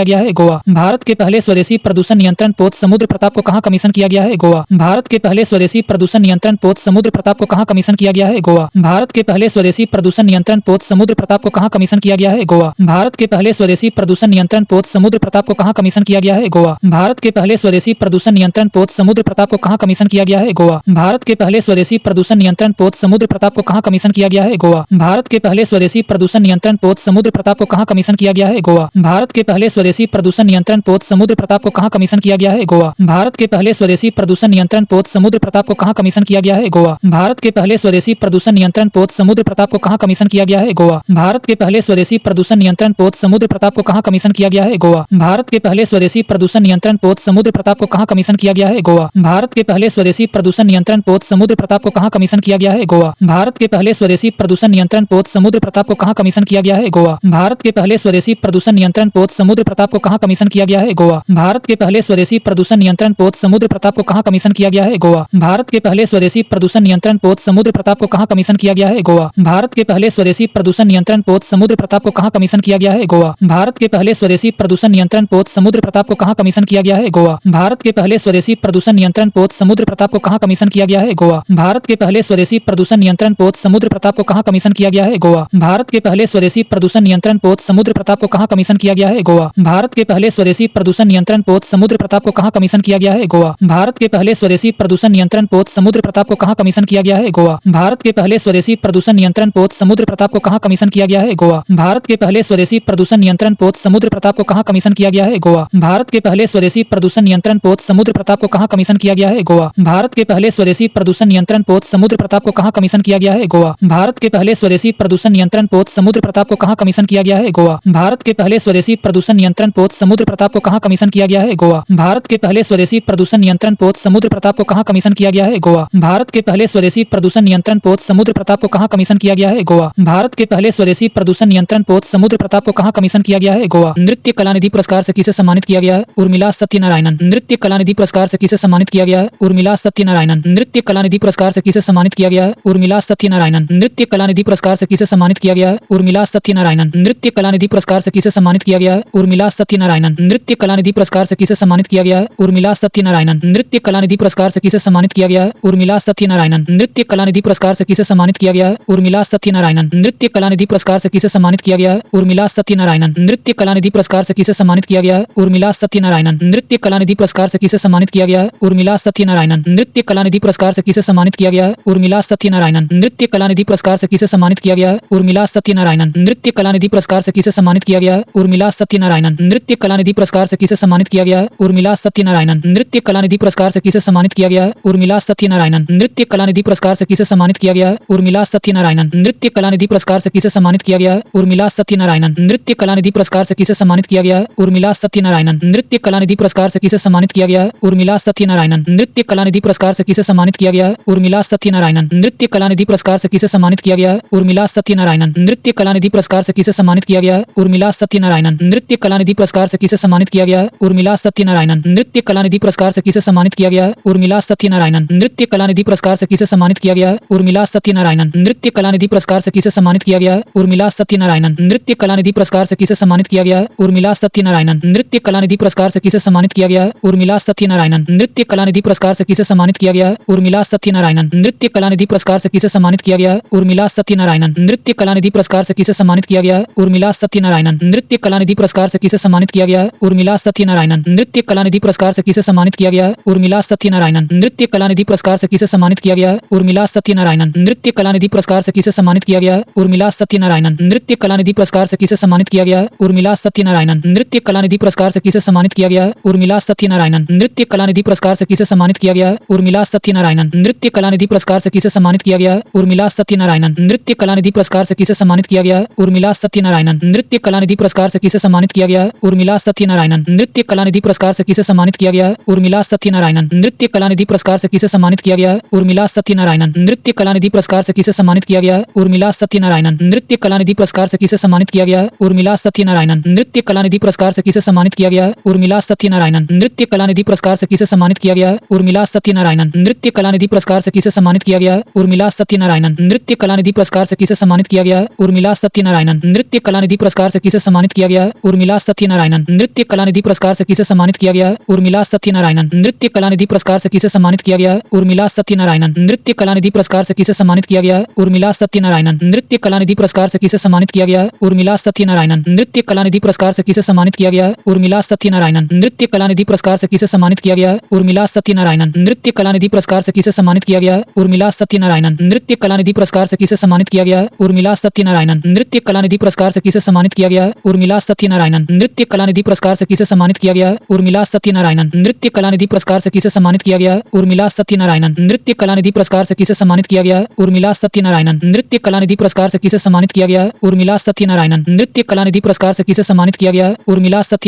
गया है? गोवा। भारत के पहले स्वदेशी प्रदूषण नियंत्रण पोत समुद्र प्रताप को कहां कमीशन किया गया है? गोवा। भारत के पहले स्वदेशी प्रदूषण नियंत्रण पोत समुद्र प्रताप को कहां कमीशन किया गया है? गोवा। भारत के पहले स्वदेशी प्रदूषण नियंत्रण पोत समुद्र प्रताप को कहां कमीशन किया गया है? गोवा। भारत के पहले स्वदेशी प्रदूषण नियंत्रण पोत समुद्र प्रताप को कहां कमीशन किया गया है? गोवा। भारत के पहले स्वदेशी प्रदूषण नियंत्रण पोत समुद्र प्रताप को कहां कमीशन किया गया है? गोवा। भारत के पहले स्वदेशी प्रदूषण नियंत्रण पोत समुद्र प्रताप को कहां कमीशन किया गया है? गोवा। भारत के पहले स्वदेशी प्रदूषण नियंत्रण पोत समुद्र प्रताप को कहां कमीशन किया गया है? गोवा। भारत के पहले स्वदेशी प्रदूषण नियंत्रण पोत समुद्र प्रताप को कहां कमीशन किया गया है? गोवा। भारत के पहले स्वदेशी प्रदूषण नियंत्रण पोत समुद्र प्रताप को कहां कमीशन किया गया है? गोवा। भारत के पहले स्वदेशी प्रदूषण नियंत्रण पोत समुद्र प्रताप को कहां कमीशन किया गया है? गोवा। भारत के पहले स्वदेशी प्रदूषण नियंत्रण पोत समुद्र प्रताप को कहां कमीशन किया गया है? गोवा। भारत के के पहले स्वदेशी प्रदूषण नियंत्रण पोत समुद्र प्रताप को कहाँ कमीशन किया गया है? गोवा। भारत के पहले स्वदेशी प्रदूषण नियंत्रण पोत समुद्र प्रताप को कहाँ कमीशन किया गया है? गोवा। भारत के पहले स्वदेशी प्रदूषण नियंत्रण पोत समुद्र प्रताप को कहाँ कमीशन किया गया है? गोवा। भारत के पहले स्वदेशी प्रदूषण नियंत्रण पोत समुद्र प्रताप को कहाँ कमीशन किया गया है? गोवा। भारत के पहले स्वदेशी प्रदूषण नियंत्रण पोत समुद्र प्रताप को कहाँ कमीशन किया गया है? गोवा। भारत के पहले स्वदेशी प्रदूषण नियंत्रण पोत समुद्र प्रताप को कहाँ कमीशन किया गया है? गोवा। भारत के पहले स्वदेशी प्रदूषण नियंत्रण पोत समुद्र प्रताप को कहाँ कमीशन किया गया है? गोवा। भारत के पहले स्वदेशी प्रदूषण नियंत्रण पोत समुद्र प्रताप को कहाँ कमीशन किया गया है? गोवा। भारत के पहले स्वदेशी प्रदूषण नियंत्रण पोत समुद्र प्रताप को कहाँ कमीशन किया गया है? गोवा। भारत के पहले स्वदेशी प्रदूषण नियंत्रण पोत समुद्र प्रताप को कहाँ कमीशन किया गया है? गोवा। भारत के पहले स्वदेशी प्रदूषण नियंत्रण पोत समुद्र प्रताप को कहाँ कमीशन किया गया है? गोवा। भारत के पहले स्वदेशी प्रदूषण नियंत्रण पोत समुद्र प्रताप को कहाँ कमीशन किया गया है? गोवा। भारत के पहले स्वदेशी प्रदूषण नियंत्रण पोत समुद्र प्रताप को कहाँ कमीशन किया गया है? गोवा। भारत के पहले स्वदेशी प्रदूषण नियंत्रण पोत समुद्र प्रताप को कहाँ कमीशन किया गया है? गोवा। भारत के पहले स्वदेशी प्रदूषण नियंत्रण पोत समुद्र प्रताप को कहाँ कमीशन किया गया है? गोवा। भारत के पहले स्वदेशी प्रदूषण नियंत्रण पोत समुद्र प्रताप को कहाँ कमीशन किया गया है? गोवा। भारत के पहले स्वदेशी प्रदूषण नियंत्रण पोत समुद्र प्रताप को कहाँ कमीशन किया गया है? गोवा। भारत के पहले स्वदेशी प्रदूषण नियंत्रण पोत समुद्र प्रताप को कहाँ कमीशन किया गया है? गोवा। भारत के पहले स्वदेशी प्रदूषण नियंत्रण पोत समुद्र प्रताप को कहाँ कमीशन किया गया है? गोवा। भारत के पहले स्वदेशी प्रदूषण नियंत्रण पोत समुद्र प्रताप को कहाँ कमीशन किया गया है? गोवा। भारत के पहले स्वदेशी प्रदूषण नियंत्रण पोत समुद्र प्रताप को कहाँ कमीशन किया गया है? गोवा। भारत के पहले स्वदेशी प्रदूषण नियंत्रण पोत समुद्र प्रताप को कहाँ कमीशन किया गया है? गोवा। नृत्य कलानिधि पुरस्कार से किसे सम्मानित किया गया है? उर्मिला सत्यनारायणन। नृत्य कलानिधि पुरस्कार से किसे सम्मानित किया गया है? उर्मिला सत्यनारायणन। नृत्य कलानिधि पुरस्कार से किसे सम्मानित किया गया है? उर्मिला सत्यनारायणन। नृत्य कलानिधि पुरस्कार से किसे सम्मानित किया गया है? उर्मिला सत्यनारायणन। नृत्य कलानिधि पुरस्कार से किसे सम्मानित किया गया है? उर्मिला सत्यनारायणन। नृत्य कलानिधि पुरस्कार से किसे सम्मानित किया गया है? उर्मिला सत्यनारायणन। नृत्य कलानिधि पुरस्कार से किसे सम्मानित किया गया है? उर्मिला सत्यनारायणन। नृत्य कलानिधि पुरस्कार से किसे सम्मानित किया गया है? उर्मिला सत्यनारायणन। नृत्य कलानिधि पुरस्कार से किसे सम्मानित किया गया है? उर्मिला सत्यनारायणन। नृत्य कलानिधि पुरस्कार से किसे सम्मानित किया गया है? उर्मिला सत्यनारायणन। नृत्य कलानिधि पुरस्कार से किसे सम्मानित किया गया है? उर्मिला सत्यनारायणन। नृत्य कलानिधि पुरस्कार से किसे सम्मानित किया गया है? उर्मिला सत्यनारायणन। नृत्य कलानिधि पुरस्कार से किसे सम्मानित किया गया है? उर्मिला सत्यनारायणन। नृत्य कलानिधि पुरस्कार से किसे सम्मानित किया गया है? उर्मिला सत्यनारायणन। नृत्य कलानिधि पुरस्कार से किसे सम्मानित किया गया है? उर्मिला सत्यनारायणन। नृत्य कलानिधि पुरस्कार से किसे सम्मानित किया गया है? उर्मिला सत्यनारायणन। नृत्य कलानिधि पुरस्कार से किसे सम्मानित किया गया है? उर्मिला सत्यनारायणन। नृत्य कलानिधि पुरस्कार से किसे सम्मानित किया गया है? उर्मिला सत्यनारायणन। नृत्य कलानिधि पुरस्कार से किसे सम्मानित किया गया है? उर्मिला सत्यनारायणन। नृत्य कलानिधि पुरस्कार से किसे सम्मानित किया गया है? उर्मिला सत्यनारायणन। नृत्य कलानिधि पुरस्कार से किसे सम्मानित किया गया है? उर्मिला सत्यनारायणन। नृत्य कलानिधि पुरस्कार से किसे सम्मानित किया गया है? उर्मिला सत्यनारायणन। नृत्य कलानिधि पुरस्कार से किसे सम्मानित किया गया है? उर्मिला सत्यनारायणन। नृत्य कलानिधि पुरस्कार से किसे सम्मानित किया गया है? उर्मिला सत्यनारायणन। नृत्य कलानिधि पुरस्कार से किसे सम्मानित किया गया है? उर्मिला सत्यनारायणन। नृत्य कलानिधि पुरस्कार से किसे सम्मानित किया गया है? उर्मिला सत्यनारायणन। नृत्य कलानिधि पुरस्कार से किसे सम्मानित किया गया है? उर्मिला सत्यनारायणन। नृत्य कलानिधि पुरस्कार से किसे सम्मानित किया गया है? उर्मिला सत्यनारायणन। नृत्य कलानिधि पुरस्कार से किसे सम्मानित किया गया है? उर्मिला सत्यनारायणन। नृत्य कलानिधि पुरस्कार से किसे सम्मानित किया गया है? उर्मिला सत्यनारायणन। नृत्य कलानिधि पुरस्कार से किसे सम्मानित किया गया है? उर्मिला सत्यनारायणन। नृत्य कलानिधि पुरस्कार से किसे सम्मानित किया गया है? उर्मिला सत्यनारायणन। नृत्य कलानिधि पुरस्कार से किसे सम्मानित किया गया है? उर्मिला सत्यनारायणन। नृत्य कलानिधि पुरस्कार से किसे सम्मानित किया गया है? उर्मिला सत्यनारायणन। नृत्य कलानिधि पुरस्कार से किसे सम्मानित किया गया है? उर्मिला सत्यनारायणन। नृत्य कलानिधि पुरस्कार से किसे सम्मानित किया गया है? उर्मिला सत्यनारायणन। नृत्य कलानिधि पुरस्कार से किसे सम्मानित किया गया है? उर्मिला सत्यनारायणन। नृत्य कलानिधि पुरस्कार से किसे सम्मानित किया गया है? उर्मिला सत्यनारायणन। नृत्य कलानिधि पुरस्कार से किसे सम्मानित किया गया है? उर्मिला सत्यनारायणन। नृत्य कलानिधि पुरस्कार से किसे सम्मानित किया गया है? उर्मिला सत्यनारायणन। नृत्य कलानिधि पुरस्कार से किसे सम्मानित किया गया है? उर्मिला सत्यनारायणन। नृत्य कलानिधि पुरस्कार से किसे सम्मानित किया गया है? उर्मिला सत्यनारायणन। नृत्य कलानिधि पुरस्कार से किसे सम्मानित किया गया है? उर्मिला सत्यनारायणन। नृत्य कलानिधि पुरस्कार से किसे सम्मानित किया गया है? उर्मिला सत्यनारायणन। नृत्य कलानिधि पुरस्कार से किसे सम्मानित किया गया है? उर्मिला सत्यनारायणन। नृत्य कलानिधि पुरस्कार से किसे सम्मानित किया गया है? उर्मिला सत्यनारायणन। नृत्य कलानिधि पुरस्कार से किसे सम्मानित किया गया है? उर्मिला सत्यनारायणन। नृत्य कलानिधि पुरस्कार से किसे सम्मानित किया गया है? उर्मिला सत्यनारायणन। नृत्य कलानिधि पुरस्कार से किसे सम्मानित किया गया है? उर्मिला सत्यनारायणन। नृत्य कलानिधि पुरस्कार से किसे सम्मानित किया गया है? उर्मिला सत्यनारायणन। नृत्य कलानिधि पुरस्कार से किसे सम्मानित किया गया है? उर्मिला सत्यनारायणन। नृत्य कलानिधि पुरस्कार से किसे सम्मानित किया गया है? उर्मिला सत्यनारायणन। नृत्य कलानिधि पुरस्कार से किसे सम्मानित किया गया है? उर्मिला सत्यनारायणन। नृत्य कलानिधि पुरस्कार से किसे सम्मानित किया गया है? उर्मिला सत्यनारायणन। नृत्य कलानिधि पुरस्कार से किसे सम्मानित किया गया है? उर्मिला सत्यनारायणन। नृत्य कलानिधि पुरस्कार से किसे सम्मानित किया गया है? उर्मिला सत्यनारायणन। नृत्य कलानिधि पुरस्कार से किसे सम्मानित किया गया है? उर्मिला सत्यनारायणन। नृत्य कलानिधि पुरस्कार से किसे सम्मानित किया गया है? उर्मिला सत्यनारायणन। नृत्य कलानिधि पुरस्कार से किसे सम्मानित किया गया है? उर्मिला सत्यनारायणन। नृत्य कलानिधि पुरस्कार से किसे सम्मानित किया गया है? उर्मिला सत्यनारायणन। नृत्य कलानिधि पुरस्कार से किसे सम्मानित किया गया है? उर्मिला सत्यनारायणन। नृत्य कलानिधि पुरस्कार से किसे सम्मानित किया गया है? उर्मिला सत्यनारायणन। नृत्य कलानिधि पुरस्कार से किसे सम्मानित किया गया है? उर्मिला सत्यनारायणन। नृत्य कलानिधि पुरस्कार से किसे सम्मानित किया गया है? उर्मिला सत्यनारायणन। नृत्य कलानिधि पुरस्कार से किसे सम्मानित किया गया है? उर्मिला सत्यनारायणन।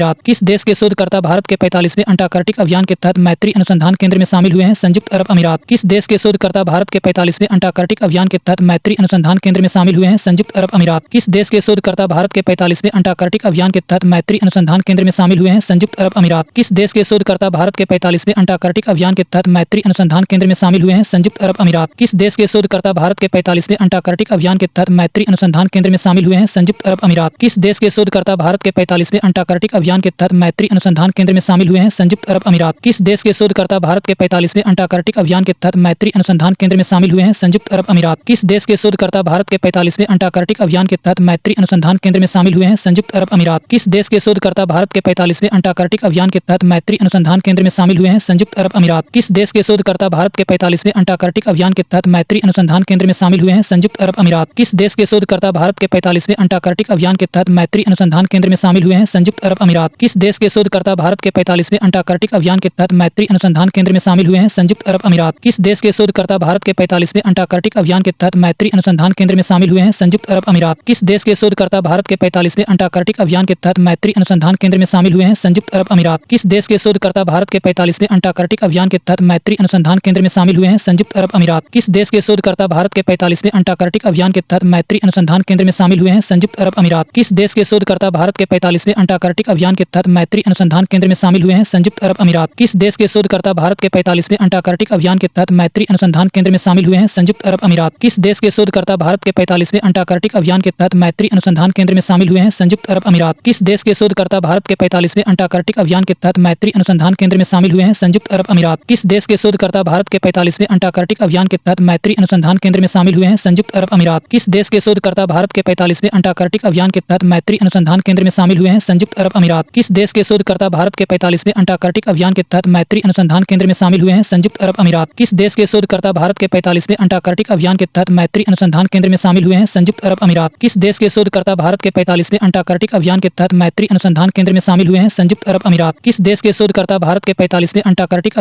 अमीरात। किस देश के शोधकर्ता भारत के 45वें अंटार्कटिक अभियान के तहत मैत्री अनुसंधान केंद्र में शामिल हुए हैं? संयुक्त अरब अमीरात। किस देश के शोधकर्ता भारत के 45वें अंटार्कटिक अभियान के तहत मैत्री अनुसंधान केंद्र में शामिल हुए हैं? संयुक्त अरब अमीरात। किस देश के शोधकर्ता भारत के 45वें अंटार्कटिक अभियान के तहत मैत्री अनुसंधान केंद्र में शामिल हुए हैं? संयुक्त अरब अमीरात। अमीरात। किस देश के शोधकर्ता भारत के 45वें अंटार्कटिक अभियान के तहत मैत्री अनुसंधान केंद्र में शामिल हुए हैं? संयुक्त अरब अमीरात। किस देश के शोधकर्ता भारत के 45वें अंटार्कटिक अभियान के तहत मैत्री अनुसंधान केंद्र में शामिल हुए हैं? संयुक्त अरब अमीरात। किस देश के शोधकर्ता भारत के 45वें अंटार्कटिक अभियान के तहत मैत्री अनुसंधान केंद्र में शामिल हुए हैं? संयुक्त अरब अमीरात। किस देश के शोधकर्ता भारत के 45वें अंटार्कटिक अभियान के तहत मैत्री अनुसंधान केंद्र में शामिल हुए हैं? संयुक्त अरब अमीरात। किस देश के शोधकर्ता भारत के 45वें अंटार्कटिक अभियान के तहत मैत्री अनुसंधान केंद्र में शामिल हुए हैं? संयुक्त अरब अमीरात। किस देश के शोधकर्ता भारत के 45वें अंटार्कटिक अभियान के तहत मैत्री अनुसंधान केंद्र में शामिल हुए हैं? संयुक्त अरब अमीरात। किस देश के शोधकर्ता भारत के 45वें अंटार्कटिक अभियान के तहत मैत्री अनुसंधान केंद्र में शामिल हुए हैं? संयुक्त अरब अमीरात। किस देश के शोधकर्ता भारत के 45वें अंटार्कटिक अभियान के तहत मैत्री अनुसंधान केंद्र में शामिल हुए हैं? संयुक्त अरब अमीरात। किस देश के शोधकर्ता भारत के 45वें अंटार्कटिक अभियान के तहत मैत्री अनुसंधान केंद्र में शामिल हुए हैं? संयुक्त अरब अमीरात। किस देश के शोधकर्ता भारत के 45वें अंटार्कटिक अभियान के तहत मैत्री अनुसंधान केंद्र में शामिल हुए हैं? संयुक्त अरब अमीरात। किस देश के शोधकर्ता भारत के 45वें अंटार्कटिक अभियान के तहत मैत्री अनुसंधान केंद्र में शामिल हुए हैं? संयुक्त अरब अमीरात। किस देश के शोधकर्ता भारत के 45वें अंटार्कटिक अभियान के तहत मैत्री अनुसंधान केंद्र में शामिल हुए हैं? संयुक्त अरब अमीरात। किस देश के शोधकर्ता भारत के 45वें अंटार्कटिक अभियान के तहत मैत्री अनुसंधान केंद्र में शामिल हुए हैं? संयुक्त अरब अमीरात। किस देश के शोधकर्ता भारत के 45वें अंटार्कटिक अभियान के तहत मैत्री अनुसंधान केंद्र में शामिल हुए हैं? संयुक्त अरब अमीरात। किस देश के शोधकर्ता भारत के 45वें अंटार्कटिक अभियान के तहत मैत्री अनुसंधान केंद्र में शामिल हुए हैं? संयुक्त अरब अमीरात। किस देश के शोधकर्ता भारत के 45वें अंटार्कटिक अभियान के तहत मैत्री अनुसंधान केंद्र में शामिल हुए हैं? संयुक्त अरब अमीरात। किस देश के शोधकर्ता भारत के 45वें अंटार्कटिक अभियान के तहत मैत्री अनुसंधान केंद्र में शामिल हुए हैं? संयुक्त अरब अमीरात। किस देश के शोधकर्ता भारत के 45वें अंटार्कटिक अभियान के तहत मैत्री अनुसंधान केंद्र में शामिल हुए हैं? संयुक्त अरब अमीरात। किस देश के शोधकर्ता भारत के 45वें अंटार्कटिक अभियान के तहत मैत्री अनुसंधान केंद्र में शामिल हुए हैं? संयुक्त अरब अमीरात। किस देश के शोधकर्ता भारत के 45वें अंटार्कटिक अभियान के तहत मैत्री अनुसंधान केंद्र में शामिल हुए हैं? संयुक्त अरब अमीरात। किस देश के शोधकर्ता भारत के 45वें अंटार्कटिक अभियान के तहत मैत्री अनुसंधान केंद्र में शामिल हुए हैं? संयुक्त अरब अमीरात। किस देश के शोधकर्ता भारत के 45वें अंटार्कटिक अभियान के तहत मैत्री अनुसंधान केंद्र में शामिल हुए हैं? संयुक्त अरब अमीरात। किस देश के शोधकर्ता भारत के 45वें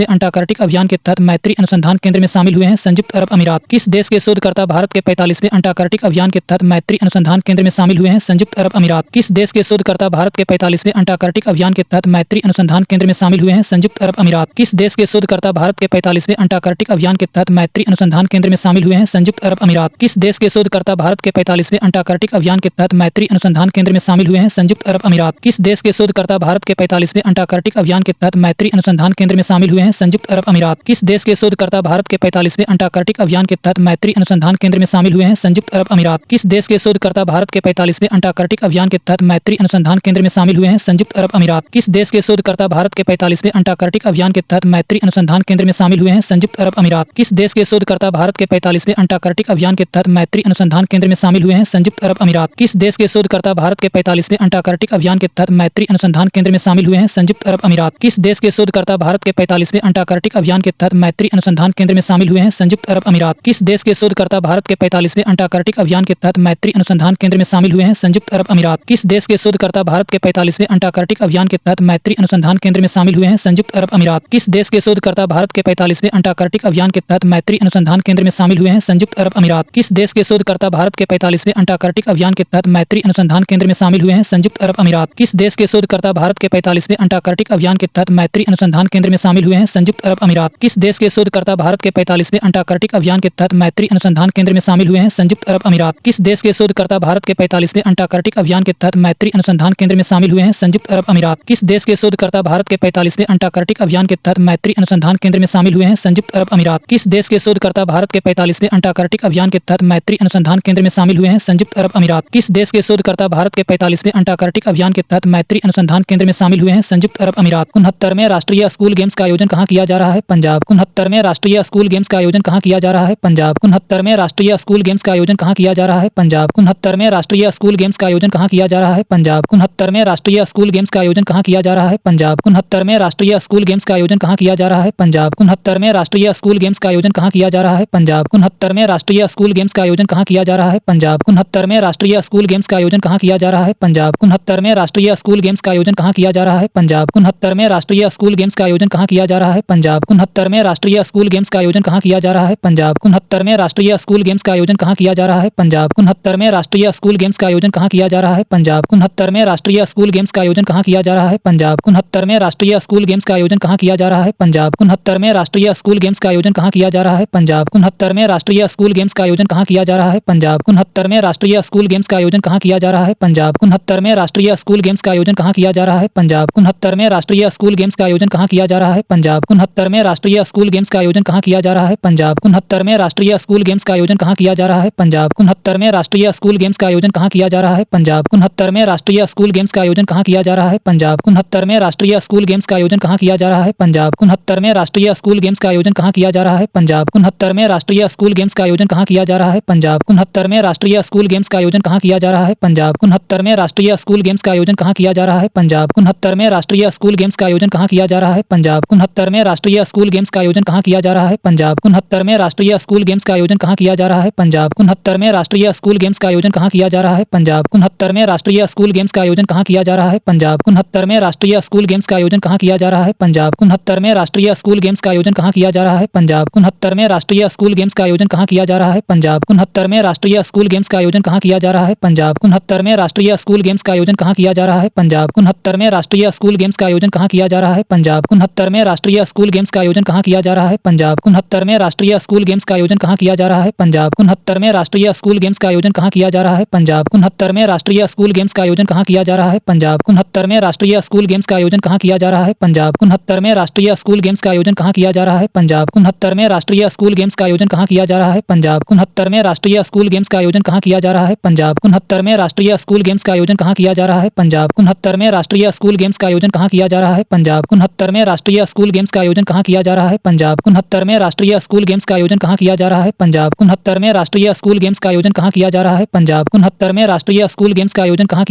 अंटार्कटिक अभियान के तहत मैत्री अनुसंधान केंद्र में शामिल हुए हैं? संयुक्त अरब अमीरात। किस देश के शोधकर्ता भारत के 45वें अंटार्कटिक अभियान के तहत मैत्री अनुसंधान केंद्र में शामिल हुए हैं? संयुक्त अरब अमीरात। किस देश के शोधकर्ता भारत के 45वें अंटार्कटिक अभियान के तहत मैत्री अनुसंधान केंद्र में शामिल हुए हैं? संयुक्त अरब अमीरात। किस देश के शोधकर्ता भारत के 45वें अंटार्कटिक अभियान के तहत मैत्री अनुसंधान केंद्र में शामिल हुए हैं? संयुक्त अरब अमीरात। किस देश के शोधकर्ता भारत के 45वें अंटार्कटिक अभियान के तहत मैत्री अनुसंधान केंद्र में शामिल हुए हैं? संयुक्त अरब अमीरात। किस देश के शोधकर्ता भारत के 45वें अंटार्कटिक अभियान के तहत मैत्री अनुसंधान केंद्र में शामिल हुए हैं? संयुक्त अरब अमीरात। किस देश के शोधकर्ता भारत के 45वें अंटार्कटिक अभियान के तहत मैत्री अनुसंधान केंद्र में शामिल हुए हैं? संयुक्त अरब अमीरात। किस देश के शोधकर्ता भारत के 45वें अंटार्कटिक अभियान के तहत मैत्री अनुसंधान केंद्र में शामिल हुए हैं? संयुक्त अरब अमीरात। किस देश के शोधकर्ता भारत के 45वें अंटार्कटिक अभियान के तहत मैत्री अनुसंधान केंद्र में शामिल हुए हैं? संयुक्त अरब अमीरात। किस देश के शोधकर्ता भारत के 45वें अंटार्कटिक अभियान के तहत मैत्री अनुसंधान केंद्र में शामिल हुए हैं? संयुक्त अरब अमीरात। किस देश के शोधकर्ता भारत के 45वें अंटार्कटिक अभियान के तहत मैत्री अनुसंधान केंद्र में शामिल हुए हैं? संयुक्त अरब अमीरात। किस देश के शोधकर्ता भारत के 45वें अंटार्कटिक अभियान के तहत मैत्री अनुसंधान केंद्र में शामिल हुए हैं? संयुक्त अरब अमीरात। किस देश के शोधकर्ता भारत के 45वें अंटार्कटिक अभियान के तहत मैत्री अनुसंधान केंद्र में शामिल हुए हैं? संयुक्त अरब अमीरात। किस देश के शोधकर्ता भारत के 45वें अंटार्कटिक अभियान के तहत मैत्री अनुसंधान केंद्र में शामिल हुए हैं? संयुक्त अरब अमीरात। किस देश के शोधकर्ता भारत के 45वें अंटार्कटिक अभियान के तहत मैत्री अनुसंधान केंद्र में शामिल हुए हैं? संयुक्त अरब अमीरात। किस देश के शोधकर्ता भारत के 45वें अंटार्कटिक अभियान के तहत मैत्री अनुसंधान केंद्र में शामिल हुए हैं? संयुक्त अरब अमीरात। किस देश के शोधकर्ता भारत के 45वें अंटार्कटिक अभियान के तहत मैत्री अनुसंधान केंद्र में शामिल हुए हैं? संयुक्त अरब अमीरात। किस देश के शोधकर्ता भारत के 45वें अंटार्कटिक अभियान के तहत मैत्री अनुसंधान केंद्र में शामिल हुए हैं? संयुक्त अरब अमीरात। किस देश के शोधकर्ता भारत के 45वें अंटार्कटिक अभियान के तहत मैत्री अनुसंधान केंद्र में शामिल हुए हैं? संयुक्त अरब अमीरात। किस देश के शोधकर्ता भारत के 45वें अंटार्कटिक अभियान के तहत मैत्री अनुसंधान केंद्र में शामिल हुए हैं? संयुक्त अरब अमीरात। किस देश के शोधकर्ता भारत के 45वें अंटार्कटिक अभियान के तहत मैत्री अनुसंधान केंद्र में शामिल हुए हैं? संयुक्त अरब अमीरात। किस देश के शोधकर्ता भारत के 45वें अंटार्कटिक अभियान के तहत मैत्री अनुसंधान केंद्र में शामिल हुए हैं? संयुक्त अरब अमीरात। किस देश के शोधकर्ता भारत के 45वें अंटार्कटिक अभियान के तहत मैत्री अनुसंधान केंद्र में शामिल हुए हैं? संयुक्त अरब अमीरात। 69वें राष्ट्रीय स्कूल गेम्स का आयोजन कहाँ किया जा रहा है? पंजाब। 69वें राष्ट्रीय स्कूल गेम्स का आयोजन कहाँ किया जा रहा है? पंजाब। 69वें राष्ट्रीय स्कूल गेम्स का आयोजन कहाँ किया जा रहा है? पंजाब। 69वें राष्ट्रीय स्कूल गेम्स का आयोजन कहाँ किया जा रहा है? पंजाब। 69वें राष्ट्रीय स्कूल गेम्स का आयोजन कहाँ किया जा रहा है? पंजाब। 69वें राष्ट्रीय स्कूल गेम्स का आयोजन कहाँ किया जा रहा है? पंजाब। 69वें राष्ट्रीय स्कूल गेम्स का आयोजन कहाँ किया जा रहा है? पंजाब। 69वें राष्ट्रीय स्कूल गेम्स का आयोजन कहाँ किया जा रहा है? पंजाब। 69वें राष्ट्रीय स्कूल गेम्स का आयोजन कहाँ किया जा रहा है? पंजाब। 69वें राष्ट्रीय स्कूल गेम्स का आयोजन कहाँ किया जा रहा है? पंजाब। 69वें राष्ट्रीय स्कूल गेम्स का आयोजन कहाँ किया जा रहा है? पंजाब। 69वें राष्ट्रीय स्कूल गेम्स का आयोजन कहाँ किया जा रहा है? पंजाब। 69वें राष्ट्रीय स्कूल गेम्स का आयोजन कहाँ किया जा रहा है? पंजाब। 69वें राष्ट्रीय स्कूल गेम्स का आयोजन कहाँ किया जा रहा है? पंजाब। 69वें राष्ट्रीय स्कूल गेम्स का आयोजन कहाँ किया जा रहा है? पंजाब। 69वें राष्ट्रीय स्कूल गेम्स का आयोजन कहाँ किया जा रहा है? पंजाब। 69वें राष्ट्रीय स्कूल गेम्स का आयोजन कहाँ किया जा रहा है? पंजाब। 69वें राष्ट्रीय स्कूल गेम्स का आयोजन कहाँ किया जा रहा है? पंजाब। 69वें राष्ट्रीय स्कूल गेम्स का आयोजन कहाँ किया जा रहा है? पंजाब। 69वें राष्ट्रीय स्कूल गेम्स का आयोजन कहाँ किया जा रहा है? पंजाब। 69वें राष्ट्रीय स्कूल गेम्स का आयोजन कहाँ किया जा रहा है? पंजाब। 69वें राष्ट्रीय स्कूल गेम्स का आयोजन कहाँ किया जा रहा है? पंजाब। 69वें राष्ट्रीय स्कूल गेम्स का आयोजन कहाँ किया जा रहा है? पंजाब। 69वें राष्ट्रीय स्कूल गेम्स का आयोजन कहाँ किया जा रहा है? पंजाब। 69वें राष्ट्रीय स्कूल गेम्स का आयोजन कहाँ किया जा रहा है? पंजाब। 69वें राष्ट्रीय स्कूल गेम्स का आयोजन कहाँ किया जा रहा है? पंजाब। 69वें राष्ट्रीय स्कूल गेम्स का आयोजन कहाँ किया जा रहा है? पंजाब। 69वें राष्ट्रीय स्कूल गेम्स का आयोजन कहाँ किया जा रहा है? पंजाब। 69वें राष्ट्रीय स्कूल गेम्स का आयोजन कहाँ किया जा रहा है? पंजाब। 69वें राष्ट्रीय स्कूल गेम्स का आयोजन कहाँ किया जा रहा है? पंजाब। 69वें राष्ट्रीय स्कूल गेम्स का आयोजन कहाँ किया जा रहा है? पंजाब। 69वें राष्ट्रीय स्कूल गेम्स का आयोजन कहाँ किया जा रहा है? पंजाब। 69वें राष्ट्रीय स्कूल गेम्स का आयोजन कहाँ किया जा रहा है? पंजाब। 69वें राष्ट्रीय स्कूल गेम्स का आयोजन कहाँ किया जा रहा है? पंजाब। 69वें राष्ट्रीय स्कूल गेम्स का आयोजन कहाँ किया जा रहा है? पंजाब। 69वें राष्ट्रीय स्कूल गेम्स का आयोजन कहाँ किया जा रहा है? पंजाब। 69वें राष्ट्रीय स्कूल गेम्स का आयोजन कहाँ किया जा रहा है? पंजाब। 69वें राष्ट्रीय स्कूल गेम्स का आयोजन कहाँ किया जा रहा है? पंजाब। 69वें राष्ट्रीय स्कूल गेम्स का आयोजन कहाँ किया जा रहा है? पंजाब। 69वें राष्ट्रीय स्कूल गेम्स का आयोजन कहाँ किया जा रहा है? पंजाब। 69वें राष्ट्रीय स्कूल गेम्स का आयोजन कहाँ किया जा रहा है? पंजाब। 69वें राष्ट्रीय स्कूल गेम्स का आयोजन कहाँ किया जा रहा है? पंजाब। 69वें राष्ट्रीय स्कूल गेम्स का आयोजन कहाँ किया जा रहा है? पंजाब। 69वें राष्ट्रीय स्कूल गेम्स का आयोजन कहाँ किया जा रहा है? पंजाब। 69वें राष्ट्रीय स्कूल गेम्स का आयोजन कहाँ किया जा रहा है? पंजाब। 69वें राष्ट्रीय स्कूल गेम्स का आयोजन कहाँ किया जा रहा है? पंजाब। 69वें राष्ट्रीय स्कूल गेम्स का आयोजन कहाँ किया जा रहा है? पंजाब। 69वें राष्ट्रीय स्कूल गेम्स का आयोजन कहाँ किया जा रहा है? पंजाब। 69वें राष्ट्रीय स्कूल गेम्स का आयोजन कहाँ किया जा रहा है? पंजाब। 69वें राष्ट्रीय स्कूल गेम्स का आयोजन कहाँ किया जा रहा है? पंजाब। 69वें राष्ट्रीय स्कूल गेम्स का आयोजन कहाँ किया जा रहा है? पंजाब। 69वें राष्ट्रीय स्कूल गेम्स का आयोजन कहाँ किया जा रहा है? पंजाब। 69वें राष्ट्रीय स्कूल गेम्स का आयोजन कहाँ किया जा रहा है? पंजाब। 69वें राष्ट्रीय स्कूल गेम्स का आयोजन कहाँ किया जा रहा है? पंजाब। 69वें राष्ट्रीय स्कूल गेम्स का आयोजन कहाँ किया जा रहा है? पंजाब। 69वें राष्ट्रीय स्कूल गेम्स का आयोजन कहाँ किया जा रहा है? पंजाब। 69वें राष्ट्रीय स्कूल गेम्स का आयोजन कहाँ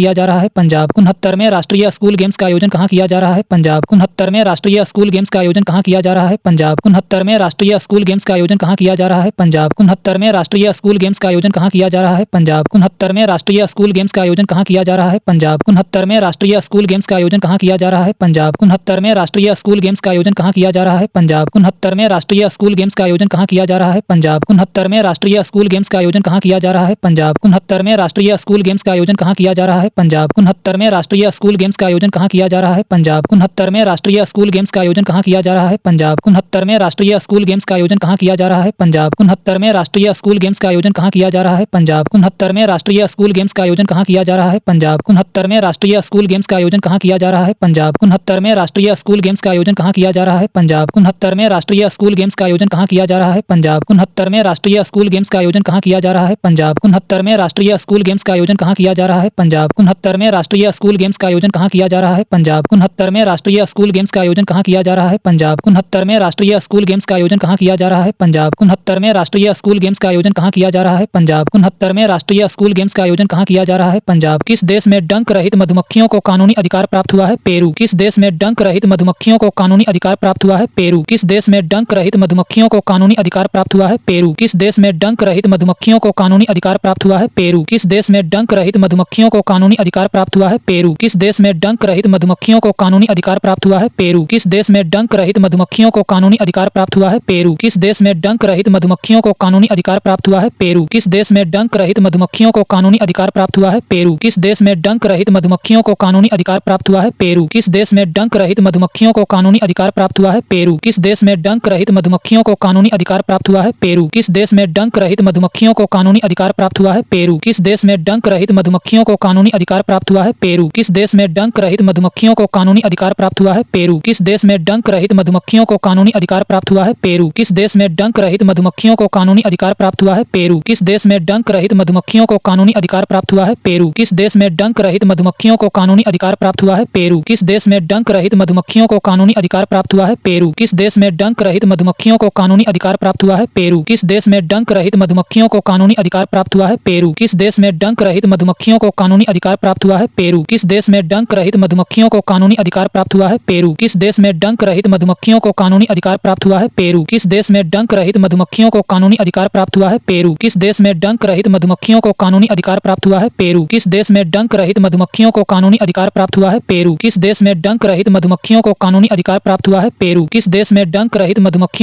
किया जा रहा है? पंजाब। 69वें राष्ट्रीय स्कूल गेम्स का आयोजन कहाँ किया जा रहा है? पंजाब। 69वें राष्ट्रीय स्कूल गेम्स का आयोजन कहाँ किया जा रहा है? पंजाब। 69वें राष्ट्रीय स्कूल गेम्स का आयोजन कहाँ किया जा रहा है? पंजाब। 69वें राष्ट्रीय स्कूल गेम्स का आयोजन कहाँ किया जा रहा है? पंजाब। 69वें राष्ट्रीय स्कूल गेम्स का आयोजन कहाँ किया जा रहा है? पंजाब। 69वें राष्ट्रीय स्कूल गेम्स का आयोजन कहाँ किया जा रहा है? पंजाब। 69वें राष्ट्रीय स्कूल गेम्स का आयोजन कहाँ किया जा रहा है? पंजाब। 69वें राष्ट्रीय स्कूल गेम्स का आयोजन कहाँ किया जा रहा है? पंजाब। 69वें राष्ट्रीय स्कूल गेम्स का आयोजन कहाँ किया जा रहा है? पंजाब। 69वें राष्ट्रीय स्कूल गेम्स का आयोजन कहाँ किया जा रहा है? पंजाब। 69वें राष्ट्रीय स्कूल गेम्स का आयोजन कहाँ किया जा रहा है? पंजाब। 69वें राष्ट्रीय स्कूल गेम्स का आयोजन कहाँ किया जा रहा है? पंजाब। 69वें राष्ट्रीय स्कूल गेम्स का आयोजन कहाँ किया जा रहा है? पंजाब। 69वें राष्ट्रीय स्कूल गेम्स का आयोजन कहाँ किया जा रहा है? पंजाब। 69वें राष्ट्रीय स्कूल गेम्स का आयोजन कहाँ किया जा रहा है? पंजाब। 69वें राष्ट्रीय स्कूल गेम्स का आयोजन कहाँ किया जा रहा है? पंजाब। 69वें राष्ट्रीय स्कूल गेम्स का आयोजन कहाँ किया जा रहा है? पंजाब। 69वें राष्ट्रीय स्कूल गेम्स का आयोजन कहाँ किया जा रहा है? पंजाब। 69वें राष्ट्रीय स्कूल गेम्स का आयोजन कहाँ किया जा रहा है? पंजाब। 69वें राष्ट्रीय स्कूल गेम्स का आयोजन कहाँ किया जा रहा है? पंजाब। 69वें राष्ट्रीय स्कूल गेम्स का आयोजन कहाँ किया जा रहा है? पंजाब। 69वें राष्ट्रीय स्कूल गेम्स का आयोजन कहाँ किया जा रहा है? पंजाब। 69वें राष्ट्रीय स्कूल गेम्स का आयोजन कहाँ किया जा रहा है? पंजाब। किस देश में डंक रहित मधुमक्खियों को कानूनी अधिकार प्राप्त हुआ है? पेरू। किस देश में डंक रहित मधुमक्खियों को कानूनी अधिकार प्राप्त हुआ है? पेरू। किस देश में डंक रहित मधुमक्खियों को कानूनी अधिकार प्राप्त हुआ है? पेरू। किस देश में डंक रहित मधुमक्खियों को कानूनी अधिकार प्राप्त हुआ है? पेरू। किस देश में डंक रहित मधुमक्खियों को कानूनी अधिकार प्राप्त हुआ है? पेरू। किस देश में डंक रहित मधुमक्खियों को कानूनी अधिकार प्राप्त हुआ है? पेरू। किस देश में डंक रहित मधुमक्खियों को कानूनी अधिकार प्राप्त हुआ है? पेरू। किस देश में डंक रहित मधुमक्खियों को कानूनी अधिकार प्राप्त हुआ है? पेरू। किस देश में डंक रहित मधुमक्खियों को कानूनी अधिकार प्राप्त हुआ है? पेरू। किस देश में डंक रहित मधुमक्खियों को कानूनी अधिकार प्राप्त हुआ है? पेरू। किस देश में डंक रहित मधुमक्खियों को कानूनी अधिकार प्राप्त हुआ है? पेरू। किस देश में डंक रहित मधुमक्खियों को कानूनी अधिकार प्राप्त हुआ है? पेरू। किस देश में डंक रहित मधुमक्खियों को कानूनी अधिकार प्राप्त हुआ है? पेरू। किस देश में डंक रहित मधुमक्खियों को कानूनी अधिकार प्राप्त हुआ है? पेरू। किस देश में डंक रहित मधुमक्खियों को कानूनी अधिकार प्राप्त हुआ है? पेरू। किस देश में डंक रहित मधुमक्खियों को कानूनी अधिकार प्राप्त हुआ है? पेरू। किस देश में डंक रहित मधुमक्खियों को कानूनी अधिकार प्राप्त हुआ है? पेरू। किस देश में डंक रहित मधुमक्खियों को कानूनी अधिकार प्राप्त हुआ है? पेरू। किस देश में डंक रहित मधुमक्खियों को कानूनी अधिकार प्राप्त हुआ है? पेरू। किस देश में डंक रहित मधुमक्खियों को कानूनी अधिकार प्राप्त हुआ है? पेरू। किस देश में डंक रहित मधुमक्खियों को कानूनी अधिकार प्राप्त हुआ है? पेरू। किस देश में डंक रहित मधुमक्खियों को कानूनी अधिकार प्राप्त हुआ है? पेरू। किस देश में डंक रहित मधुमक्खियों को कानूनी अधिकार प्राप्त हुआ है? पेरू। किस देश में डंक रहित मधुमक्खियों को कानूनी अधिकार प्राप्त हुआ है? पेरू। किस देश में डंक रहित मधुमक्खियों को कानूनी अधिकार प्राप्त हुआ है? पेरू। किस देश में डंक रहित मधुमक्खियों को कानूनी अधिकार प्राप्त हुआ है? पेरू। किस देश में डंक रहित मधुमक्खियों को कानूनी अधिकार प्राप्त हुआ है? पेरू। किस देश में डंक रहित मधुमक्खियों को कानूनी अधिकार प्राप्त हुआ है? पेरू। किस देश में डंक रहित मधुमक्खियों को कानूनी अधिकार प्राप्त हुआ है? पेरू। किस देश में डंक रहित मधुमक्खियों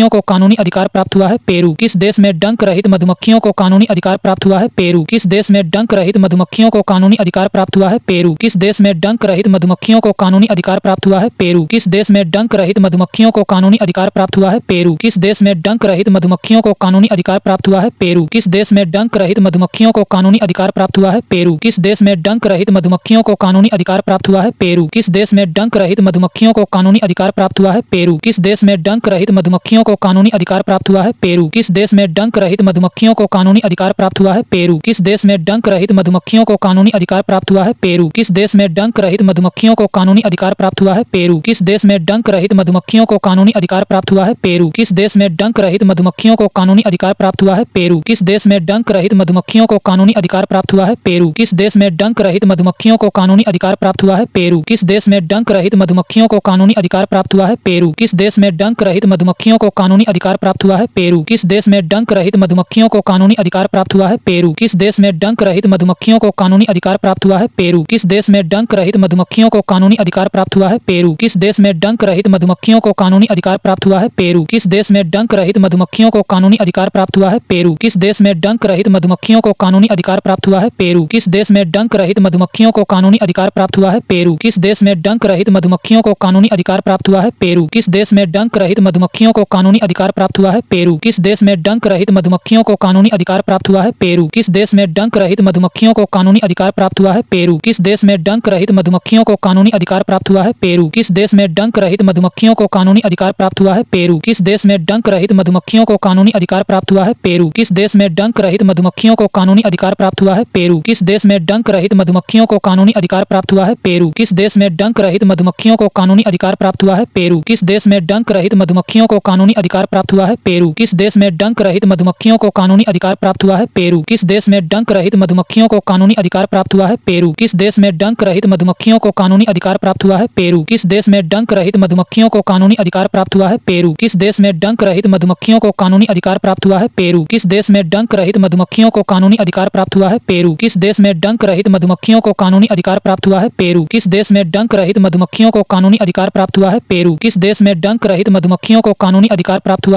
को कानूनी अधिकार प्राप्त हुआ है? पेरू। किस देश में डंक रहित मधुमक्खियों को कानूनी अधिकार प्राप्त हुआ है? पेरू। किस देश में डंक रहित मधुमक्खियों को कानूनी अधिकार प्राप्त हुआ है? पेरू। किस देश में डंक रहित मधुमक्खियों को कानूनी अधिकार प्राप्त हुआ है? पेरू। किस देश में डंक रहित मधुमक्खियों को कानूनी अधिकार प्राप्त हुआ है? पेरू। किस देश में डंक रहित मधुमक्खियों को कानूनी अधिकार प्राप्त हुआ है? पेरू। किस देश में डंक रहित मधुमक्खियों को कानूनी अधिकार प्राप्त हुआ है? पेरू। किस देश में डंक रहित मधुमक्खियों को कानूनी अधिकार प्राप्त हुआ है? पेरू। किस देश में डंक रहित मधुमक्खियों को कानूनी अधिकार प्राप्त हुआ है? पेरू। किस देश में डंक रहित मधुमक्खियों को कानूनी अधिकार प्राप्त हुआ है? पेरू। किस देश में डंक रहित मधुमक्खियों को कानूनी अधिकार प्राप्त हुआ है? पेरू। किस देश में डंक रहित मधुमक्खियों को कानूनी अधिकार प्राप्त हुआ है? पेरू। किस देश में डंक रहित मधुमक्खियों को कानूनी अधिकार प्राप्त हुआ है? पेरू। किस देश में डंक रहित मधुमक्खियों को कानूनी अधिकार प्राप्त हुआ है? पेरू। किस देश में डंक रहित मधुमक्खियों को कानूनी अधिकार प्राप्त हुआ है? पेरू। किस देश में डंक रहित मधुमक्खियों को कानूनी अधिकार प्राप्त हुआ है? पेरू। किस देश में डंक रहित मधुमक्खियों को कानूनी अधिकार प्राप्त हुआ है? पेरू। किस देश में डंक रहित मधुमक्खियों को कानूनी अधिकार प्राप्त हुआ है? पेरू। किस देश में डंक रहित मधुमक्खियों को कानूनी अधिकार प्राप्त हुआ है? पेरू। किस देश में डंक रहित मधुमक्खियों को कानूनी अधिकार प्राप्त हुआ है? पेरू। किस देश में डंक रहित मधुमक्खियों को कानूनी अधिकार प्राप्त हुआ है? पेरू। किस देश में डंक रहित मधुमक्खियों को कानूनी अधिकार प्राप्त हुआ है? पेरू। किस देश में डंक रहित मधुमक्खियों को कानूनी अधिकार प्राप्त हुआ है? पेरू। किस देश में डंक रहित मधुमक्खियों को कानूनी अधिकार प्राप्त हुआ है? पेरू। किस देश में डंक रहित मधुमक्खियों को कानूनी अधिकार प्राप्त हुआ है? पेरू। किस देश में डंक रहित मधुमक्खियों को कानूनी अधिकार प्राप्त हुआ है? पेरू। किस देश में डंक रहित मधुमक्खियों को कानूनी अधिकार प्राप्त हुआ है? पेरू। किस देश में डंक रहित मधुमक्खियों को कानूनी अधिकार प्राप्त हुआ है? पेरू। किस देश में डंक रहित मधुमक्खियों को कानूनी अधिकार प्राप्त हुआ है? पेरू। किस देश में डंक रहित मधुमक्खियों को कानूनी अधिकार प्राप्त हुआ है? पेरू। किस देश में डंक रहित मधुमक्खियों को कानूनी अधिकार प्राप्त हुआ है? पेरू। किस देश में डंक रहित मधुमक्खियों को कानूनी अधिकार प्राप्त हुआ है? पेरू। किस देश में डंक रहित मधुमक्खियों को कानूनी अधिकार प्राप्त हुआ है? पेरू। किस देश में डंक रहित मधुमक्खियों को कानूनी अधिकार प्राप्त हुआ है? पेरू। किस देश में डंक रहित मधुमक्खियों को कानूनी अधिकार प्राप्त हुआ है? पेरू। किस देश में डंक रहित मधुमक्खियों को कानूनी अधिकार प्राप्त हुआ है? पेरू। किस देश में डंक रहित मधुमक्खियों को कानूनी अधिकार प्राप्त हुआ है? पेरू। किस देश में डंक रहित मधुमक्खियों को कानूनी अधिकार प्राप्त हुआ है? पेरू। किस देश में डंक रहित मधुमक्खियों को कानूनी अधिकार प्राप्त हुआ है? पेरू। किस देश में डंक रहित मधुमक्खियों को कानूनी अधिकार प्राप्त हुआ है? पेरू। किस देश में डंक रहित मधुमक्खियों को कानूनी अधिकार प्राप्त हुआ है? पेरू। किस देश में डंक रहित मधुमक्खियों को कानूनी अधिकार प्राप्त हुआ है? पेरू। किस देश में डंक रहित मधुमक्खियों को कानूनी अधिकार प्राप्त हुआ है? पेरू। किस देश में डंक रहित मधुमक्खियों को कानूनी अधिकार प्राप्त हुआ है? पेरू। किस देश में डंक रहित मधुमक्खियों को कानूनी अधिकार प्राप्त हुआ है? पेरू। किस देश में डंक रहित मधुमक्खियों को कानूनी अधिकार प्राप्त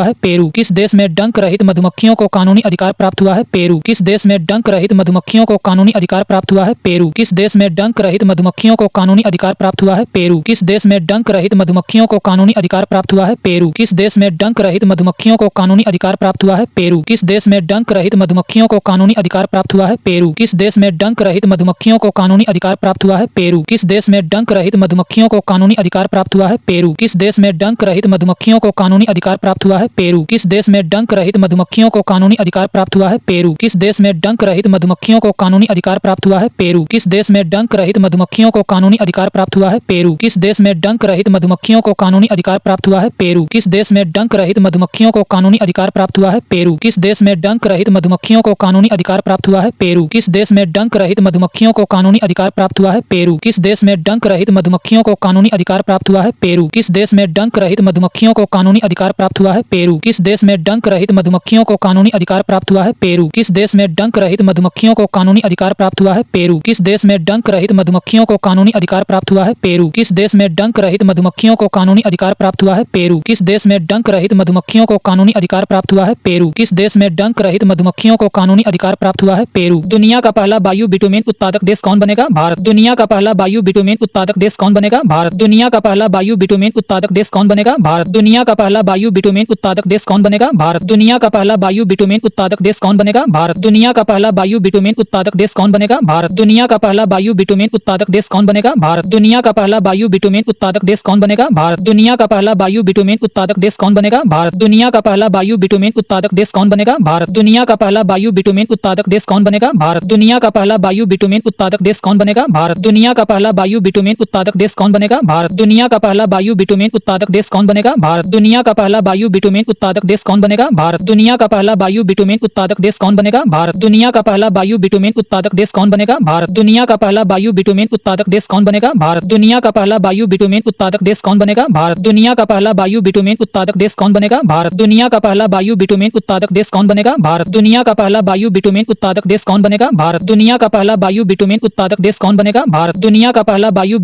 हुआ है? पेरू। किस देश में डंक रहित मधुमक्खियों को कानूनी अधिकार प्राप्त हुआ है? पेरू। किस देश में डंक रहित मधुमक्खियों को कानूनी अधिकार प्राप्त हुआ है? पेरू। किस देश में डंक रहित मधुमक्खियों को कानूनी अधिकार प्राप्त हुआ है? पेरू। किस देश में डंक रहित मधुमक्खियों को कानूनी अधिकार प्राप्त हुआ है? पेरू। किस देश में डंक रहित मधुमक्खियों को कानूनी अधिकार प्राप्त हुआ है? पेरू। किस देश में डंक रहित मधुमक्खियों को कानूनी अधिकार प्राप्त हुआ है? पेरू। किस देश में डंक रहित मधुमक्खियों को कानूनी अधिकार प्राप्त हुआ है? पेरू। किस देश में डंक रहित मधुमक्खियों को कानूनी अधिकार प्राप्त हुआ है? पेरू। किस देश में डंक रहित मधुमक्खियों को कानूनी अधिकार प्राप्त हुआ है? पेरू। किस देश में डंक रहित मधुमक्खियों को कानूनी अधिकार प्राप्त हुआ है? पेरू। किस देश में डंक रहित मधुमक्खियों को कानूनी अधिकार प्राप्त हुआ है? पेरू। किस देश में डंक रहित मधुमक्खियों को कानूनी अधिकार प्राप्त हुआ है? पेरू। किस देश में डंक रहित मधुमक्खियों को कानूनी अधिकार प्राप्त हुआ है? पेरू। किस देश में डंक रहित मधुमक्खियों को कानूनी अधिकार प्राप्त हुआ है? पेरू। किस देश में डंक रहित मधुमक्खियों को कानूनी अधिकार प्राप्त हुआ है? पेरू। किस देश में डंक रहित मधुमक्खियों को कानूनी अधिकार प्राप्त हुआ है? पेरू। किस देश में डंक रहित मधुमक्खियों को कानूनी अधिकार प्राप्त हुआ है? पेरू। किस देश में डंक रहित मधुमक्खियों को कानूनी अधिकार प्राप्त हुआ है? पेरू। किस देश में डंक रहित मधुमक्खियों को कानूनी अधिकार प्राप्त हुआ है? पेरू। किस देश में डंक रहित मधुमक्खियों को कानूनी अधिकार प्राप्त हुआ है? पेरू। किस देश में डंक रहित मधुमक्खियों को कानूनी अधिकार प्राप्त हुआ है? पेरू। किस देश में डंक रहित मधुमक्खियों को कानूनी अधिकार प्राप्त हुआ है? पेरू। किस देश में डंक रहित मधुमक्खियों को कानूनी अधिकार प्राप्त हुआ है? पेरू। किस देश में डंक रहित मधुमक्खियों को कानूनी अधिकार प्राप्त हुआ है? पेरू। दुनिया का पहला बायो बिटुमेन उत्पादक देश कौन बनेगा? भारत। दुनिया का पहला बायो बिटुमेन उत्पादक देश कौन बनेगा? भारत। दुनिया का पहला बायो बिटुमेन उत्पादक देश कौन बनेगा? भारत। दुनिया का पहला बायो बिटुमेन उत्पादक देश कौन बनेगा? भारत। दुनिया का पहला बायो बिटुमेन उत्पादक देश कौन बनेगा? भारत। दुनिया का पहला बायो बिटुमेन उत्पादक देश कौन बनेगा? भारत। दुनिया का पहला बायो बिटुमेन उत्पादक देश कौन बनेगा? भारत। दुनिया का पहला बायो बिटुमेन उत्पादक देश कौन बनेगा? भारत। दुनिया का पहला बायो बिटुमेन उत्पादक देश कौन बनेगा? भारत। दुनिया का पहला बायो बिटुमेन उत्पादक देश कौन बनेगा? भारत। दुनिया का पहला बायो बिटुमेन उत्पादक देश कौन बनेगा? भारत। दुनिया का पहला बायो बिटुमेन उत्पादक देश कौन बनेगा? भारत। दुनिया का पहला बायो बिटुमेन उत्पादक देश कौन बनेगा? भारत। दुनिया का पहला बायो बिटुमेन उत्पादक देश कौन बनेगा? भारत। दुनिया का पहला बायो बिटुमेन उत्पादक देश कौन बनेगा? भारत। दुनिया का पहला बायो बिटुमेन उत्पादक देश कौन बनेगा? भारत। दुनिया का पहला बायो बिटुमेन उत्पादक देश कौन बनेगा? भारत। दुनिया का पहला बायो बिटुमेन उत्पादक देश कौन बनेगा? भारत। दुनिया का पहला बायो बिटुमेन उत्पादक देश कौन बनेगा? भारत। दुनिया का पहला बायो बिटुमेन उत्पादक देश कौन बनेगा? भारत। दुनिया का पहला बायो बिटुमेन उत्पादक देश कौन बनेगा? भारत। दुनिया का पहला बायो बिटुमेन उत्पादक देश कौन बनेगा? भारत। दुनिया का पहला बायो बिटुमेन उत्पादक देश कौन बनेगा? भारत। दुनिया का पहला बायो बिटुमेन उत्पादक देश कौन बनेगा? भारत। दुनिया का पहला बायो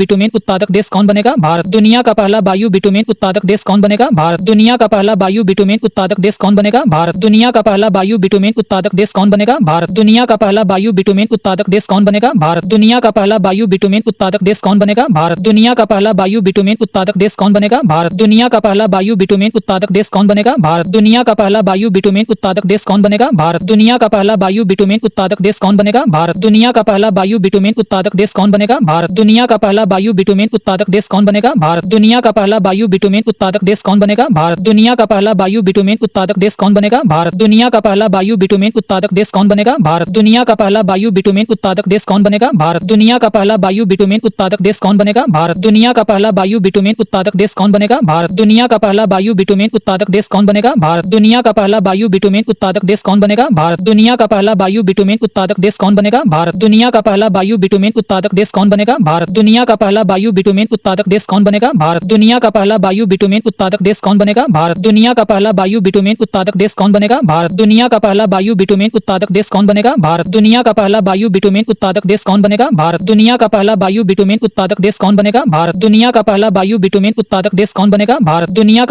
बिटुमेन उत्पादक देश कौन बनेगा? भारत। दुनिया का पहला बायो बिटुमेन उत्पादक देश कौन बनेगा? भारत। दुनिया का पहला बायो बिटुमेन उत्पादक देश कौन बनेगा? भारत। दुनिया का पहला बायो बिटुमेन उत्पादक देश कौन बनेगा? भारत। दुनिया का पहला बायो बिटुमेन उत्पादक देश कौन बनेगा? भारत। दुनिया का पहला बायो बिटुमेन उत्पादक देश कौन बनेगा? भारत। दुनिया का पहला बायो बिटुमेन उत्पादक देश कौन बनेगा? भारत। दुनिया का पहला बायो बिटुमेन उत्पादक देश कौन बनेगा? भारत। दुनिया का पहला बायो बिटुमेन उत्पादक उत्पादक देश कौन बनेगा? भारत। दुनिया का पहला बायो बिटुमेन उत्पादक देश कौन बनेगा? भारत। दुनिया का पहला बायो बिटुमेन उत्पादक देश कौन बनेगा? भारत। दुनिया का पहला बायो बिटुमेन उत्पादक देश कौन बनेगा? भारत। दुनिया का पहला बायो बिटुमेन उत्पादक देश कौन बनेगा? भारत। दुनिया का पहला बायो बिटुमेन उत्पादक देश कौन बनेगा? भारत। दुनिया का पहला बायो बिटुमेन उत्पादक देश कौन बनेगा? भारत। दुनिया का पहला बायो बिटुमेन उत्पादक देश कौन बनेगा? भारत। दुनिया का पहला बायो बिटुमेन उत्पादक देश कौन बनेगा? भारत। दुनिया का पहला बायो बिटुमेन उत्पादक देश कौन बनेगा? भारत। दुनिया का पहला बायो बिटुमेन उत्पादक देश कौन बनेगा? भारत। दुनिया का पहला बायो बिटुमेन उत्पादक देश कौन बनेगा? भारत। दुनिया का पहला बायो बिटुमेन उत्पादक देश कौन बनेगा? भारत। दुनिया का पहला बायो बिटुमेन उत्पादक देश कौन बनेगा? भारत। दुनिया का पहला बायो बिटुमेन उत्पादक देश कौन बनेगा? भारत। दुनिया का पहला बायो बिटुमेन उत्पादक देश कौन बनेगा? भारत। दुनिया का पहला बायो बिटुमेन उत्पादक देश कौन बनेगा? भारत। दुनिया का पहला बायो बिटुमेन उत्पादक देश कौन बनेगा? भारत। दुनिया का पहला बायो बिटुमेन उत्पादक देश कौन बनेगा? भारत। दुनिया का पहला बायो बिटुमेन उत्पादक देश कौन बनेगा? भारत। दुनिया का पहला बायो बिटुमेन उत्पादक देश कौन बनेगा? भारत। दुनिया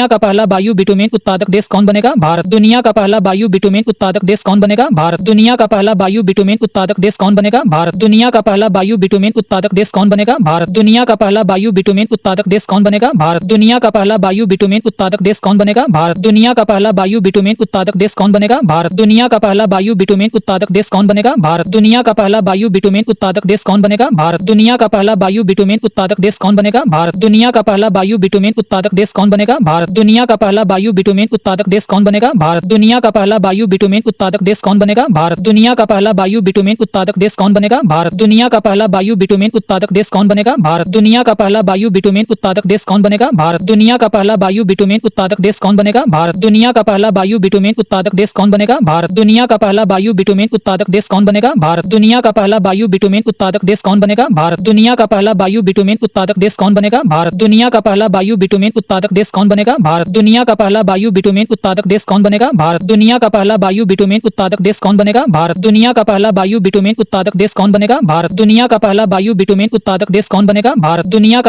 का पहला बायो बिटुमेन उत्पादक देश कौन बनेगा? भारत। दुनिया का पहला बायो बिटुमेन उत्पादक देश कौन बनेगा? भारत। दुनिया का पहला बायो बिटुमेन उत्पादक देश कौन बनेगा? भारत। दुनिया का पहला बायो बिटुमेन उत्पादक देश कौन बनेगा? भारत। दुनिया का पहला बायो बिटुमेन उत्पादक देश कौन बनेगा? भारत। दुनिया का पहला बायो बिटुमेन उत्पादक देश कौन बनेगा? भारत। दुनिया का पहला बायो बिटुमेन उत्पादक देश कौन बनेगा? भारत। दुनिया का पहला बायो बिटुमेन उत्पादक देश कौन बनेगा? भारत। दुनिया का पहला बायो बिटुमेन उत्पादक देश कौन बनेगा? भारत। दुनिया का पहला बायो बिटुमेन उत्पादक देश कौन बनेगा? भारत। दुनिया का पहला बायो बिटुमेन उत्पादक देश कौन बनेगा? भारत। दुनिया का पहला बायो बिटुमेन उत्पादक देश कौन बनेगा? भारत। दुनिया का पहला बायो बिटुमेन उत्पादक देश कौन बनेगा? भारत। दुनिया का पहला बायो बिटुमेन उत्पादक देश कौन बनेगा? भारत। दुनिया का पहला बायो बिटुमेन उत्पादक देश कौन बनेगा? भारत। दुनिया का पहला बायो बिटुमेन उत्पादक देश कौन बनेगा? भारत। दुनिया का पहला बायो बिटुमेन उत्पादक देश कौन बनेगा? भारत। दुनिया का पहला बायो बिटुमेन उत्पादक देश कौन बनेगा? भारत। दुनिया का पहला बायो बिटुमेन उत्पादक देश कौन बनेगा? भारत। दुनिया का पहला बायो बिटुमेन उत्पादक देश कौन बनेगा? भारत। दुनिया का पहला बायो बिटुमेन उत्पादक देश कौन बनेगा? भारत। दुनिया का पहला बायो बिटुमेन उत्पादक देश कौन बनेगा? भारत। दुनिया का पहला बायो बिटुमेन उत्पादक देश कौन बनेगा? भारत। दुनिया का पहला बायो बिटुमेन उत्पादक देश कौन बनेगा? भारत। दुनिया का पहला बायो बिटुमेन उत्पादक देश कौन बनेगा? भारत। दुनिया का पहला बायो बिटुमेन उत्पादक देश कौन बनेगा? भारत। दुनिया का पहला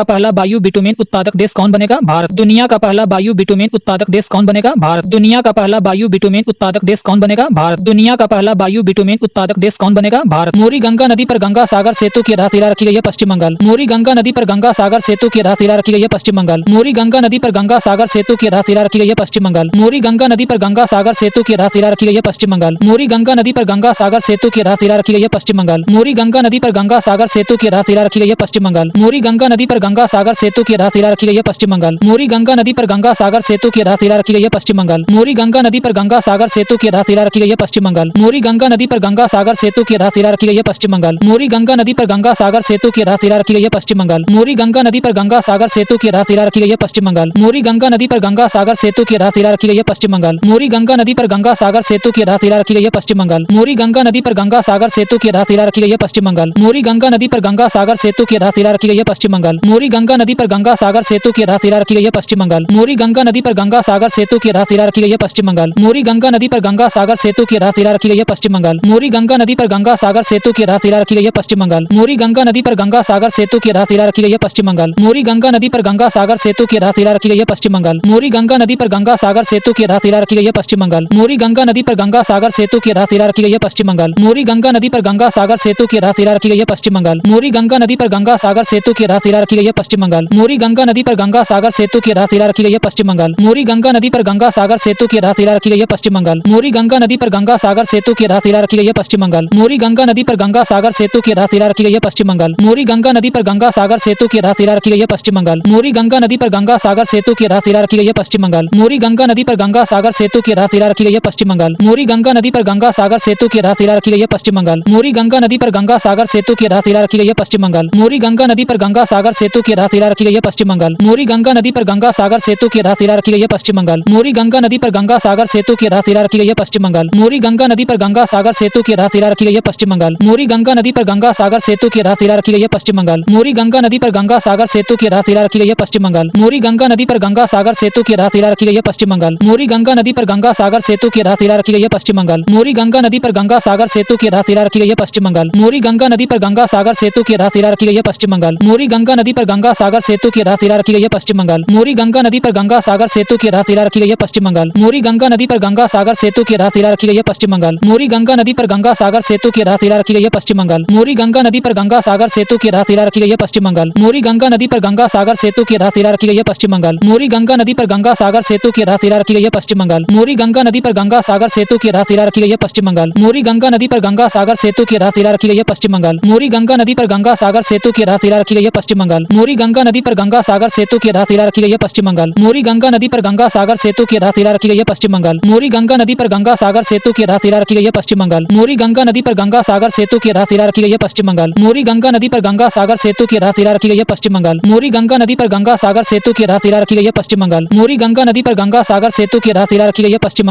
बायो बिटुमेन उत्पादक देश कौन बनेगा? भारत। दुनिया का पहला बायो बिटुमेन उत्पादक देश कौन बनेगा? भारत। दुनिया का पहला बायो बिटुमेन उत्पादक देश कौन बनेगा? भारत। दुनिया का पहला बायो बिटुमेन उत्पादक देश कौन बनेगा? भारत। मोरी गंगा नदी पर गंगा सागर सेतु की आधारशिला रखी गई है, पश्चिम बंगाल। मोरी गंगा नदी पर गंगा सागर सेतु की आधारशिला रखी गई है, पश्चिम बंगाल। मोरी गंगा नदी पर गंगा सागर सेतु की आधारशिला रखी गई है, पश्चिम बंगाल। मोरी गंगा नदी पर गंगा सागर सेतु की आधारशिला रखी गई है, पश्चिम बंगाल। मोरी गंगा नदी पर गंगा सागर सेतु की आधारशिला रखी गई है, पश्चिम बंगाल। मोरी गंगा नदी पर गंगा सागर सेतु की आधारशिला रखी गई है, पश्चिम बंगाल। मोरी गंगा नदी पर गंगा सागर सेतु की आधारशिला रखी गई है, पश्चिम बंगाल। मोरी गंगा नदी पर गंगा सागर सेतु की आधारशिला रखी गई है, पश्चिम बंगाल। मोरी गंगा नदी पर गंगा सागर सेतु की आधारशिला रखी गई है, पश्चिम बंगाल। मोरी गंगा नदी पर गंगा सागर सेतु की आधारशिला रखी गई है, पश्चिम बंगाल। मोरी गंगा नदी पर गंगा सागर सेतु की आधारशिला रखी गई है, पश्चिम बंगाल। मोरी गंगा नदी पर गंगा सागर सेतु की आधारशिला रखी गई है, पश्चिम बंगाल। मोरी गंगा नदी पर गंगा सागर सेतु की आधारशिला रखी गई है, पश्चिम बंगाल। मोरी गंगा नदी पर गंगा सागर सेतु की आधारशिला रखी गई है, पश्चिम बंगाल। मोरी गंगा नदी पर गंगा सागर सेतु की आधारशिला रखी गई है, पश्चिम बंगाल। मोरी गंगा नदी पर गंगा सागर सेतु की आधारशिला रखी गई है, पश्चिम बंगाल। मोरी गंगा नदी पर गंगा सागर सेतु की आधारशिला रखी गई है, पश्चिम बंगाल। मोरी गंगा नदी पर गंगा सागर सेतु की आधारशिला रखी गई है, पश्चिम बंगाल। मोरी गंगा नदी पर गंगा सागर सेतु की आधारशिला रखी गई है, पश्चिम बंगाल। मोरी गंगा नदी पर गंगा सागर सेतु की आधारशिला रखी गई है, पश्चिम बंगाल। मोरी गंगा नदी पर गंगा सागर सेतु की आधारशिला रखी गई है, पश्चिम बंगाल। मोरी गंगा नदी पर गंगा सागर सेतु की आधारशिला रखी गई है, पश्चिम बंगाल। मोरी गंगा नदी पर गंगा सागर सेतु की आधारशिला रखी गई है, पश्चिम बंगाल। मोरी गंगा नदी पर गंगा सागर सेतु की आधारशिला रखी गई है, पश्चिम बंगाल। मोरी गंगा नदी पर गंगा सागर सेतु की आधारशिला रखी गई है, पश्चिम बंगाल। मोरी गंगा नदी पर गंगा सागर सेतु की आधारशिला रखी गई है, पश्चिम बंगाल। मोरी गंगा नदी पर गंगा सागर सेतु की आधारशिला रखी गई है, पश्चिम बंगाल। मोरी गंगा नदी पर गंगा सागर सेतु की आधारशिला रखी गई है, पश्चिम बंगाल। मोरी गंगा नदी पर गंगा सागर सेतु की आधारशिला रखी गई है, पश्चिम बंगाल। मोरी गंगा नदी पर गंगा सागर सेतु की आधारशिला रखी गई है, पश्चिम बंगाल। मोरी गंगा नदी पर गंगा सागर सेतु की आधारशिला रखी गई है, पश्चिम बंगाल। मोरी गंगा नदी पर गंगा सागर सेतु की आधारशिला रखी गई है, पश्चिम बंगाल। मोरी गंगा नदी पर गंगा सागर सेतु की आधारशिला रखी गई है, पश्चिम बंगाल। मोरी गंगा नदी पर गंगा सागर सेतु की आधारशिला रखी गई है, पश्चिम बंगाल। मोरी गंगा नदी पर गंगा सागर सेतु की आधारशिला रखी गई है, पश्चिम बंगाल। मोरी गंगा नदी पर गंगा सागर सेतु की आधारशिला रखी गई है, पश्चिम बंगाल। मोरी गंगा नदी पर गंगा सागर सेतु की आधारशिला रखी गई है, पश्चिम बंगाल। मोरी गंगा नदी पर गंगा सागर सेतु की आधारशिला रखी गई है, पश्चिम बंगाल। मोरी गंगा नदी पर गंगा सागर सेतु की आधारशिला रखी गई है, पश्चिम बंगाल। मोरी गंगा नदी पर गंगा सागर सेतु की आधारशिला रखी गई है, पश्चिम बंगाल। मोरी गंगा नदी पर गंगा सागर सेतु की आधारशिला रखी गई है, पश्चिम बंगाल। मोरी गंगा नदी पर गंगा सागर सेतु की आधारशिला रखी गई है, पश्चिम बंगाल। मोरी गंगा नदी पर गंगा सागर सेतु की आधारशिला रखी गई है, पश्चिम बंगाल। मोरी गंगा नदी पर गंगा सागर सेतु की आधारशिला रखी गई है, पश्चिम बंगाल। मोरी गंगा नदी पर गंगा सागर सेतु की आधारशिला रखी गई है, पश्चिम बंगाल। मोरी गंगा नदी पर गंगा सागर सेतु की आधारशिला रखी गई है, पश्चिम बंगाल। मोरी गंगा नदी पर गंगा सागर सेतु की आधारशिला रखी गई है, पश्चिम बंगाल। मोरी गंगा नदी पर गंगा सागर सेतु की आधारशिला रखी गई है, पश्चिम बंगाल। मोरी गंगा नदी पर गंगा सागर सेतु की आधारशिला रखी गई है, पश्चिम बंगाल। मोरी गंगा नदी पर गंगा सागर सेतु की आधारशिला रखी गई है, पश्चिम बंगाल। मोरी गंगा नदी पर गंगा सागर सेतु की आधारशिला रखी गई है, पश्चिम बंगाल। मोरी गंगा नदी पर गंगा सागर सेतु की आधारशिला रखी गई है, पश्चिम बंगाल। मोरी गंगा नदी पर गंगा सागर सेतु की आधारशिला रखी गई है पश्चिम बंगाल। मोरी गंगा नदी पर गंगा सागर सेतु की आधारशिला रखी गई है पश्चिम बंगाल। मोरी गंगा नदी पर गंगा सागर सेतु की आधारशिला रखी गई है पश्चिम बंगाल। मोरी गंगा नदी पर गंगा सागर सेतु की आधारशिला रखी गई है पश्चिम बंगाल। मोरी गंगा नदी पर गंगा सागर सेतु की आधारशिला रखी गई है पश्चिम बंगाल। मोरी गंगा नदी पर गंगा सागर सेतु की आधारशिला रखी गई है पश्चिम बंगाल। मोरी गंगा नदी पर गंगा सागर सेतु की आधारशिला रखी गई है पश्चिम बंगाल। मोरी गंगा नदी पर गंगा सागर सेतु की आधारशिला रखी गई है पश्चिम बंगाल। मोरी गंगा नदी पर गंगा सागर सेतु की आधारशिला रखी गई है पश्चिम बंगाल। मोरी गंगा नदी पर गंगा सागर सेतु की आधारशिला रखी गई है पश्चिम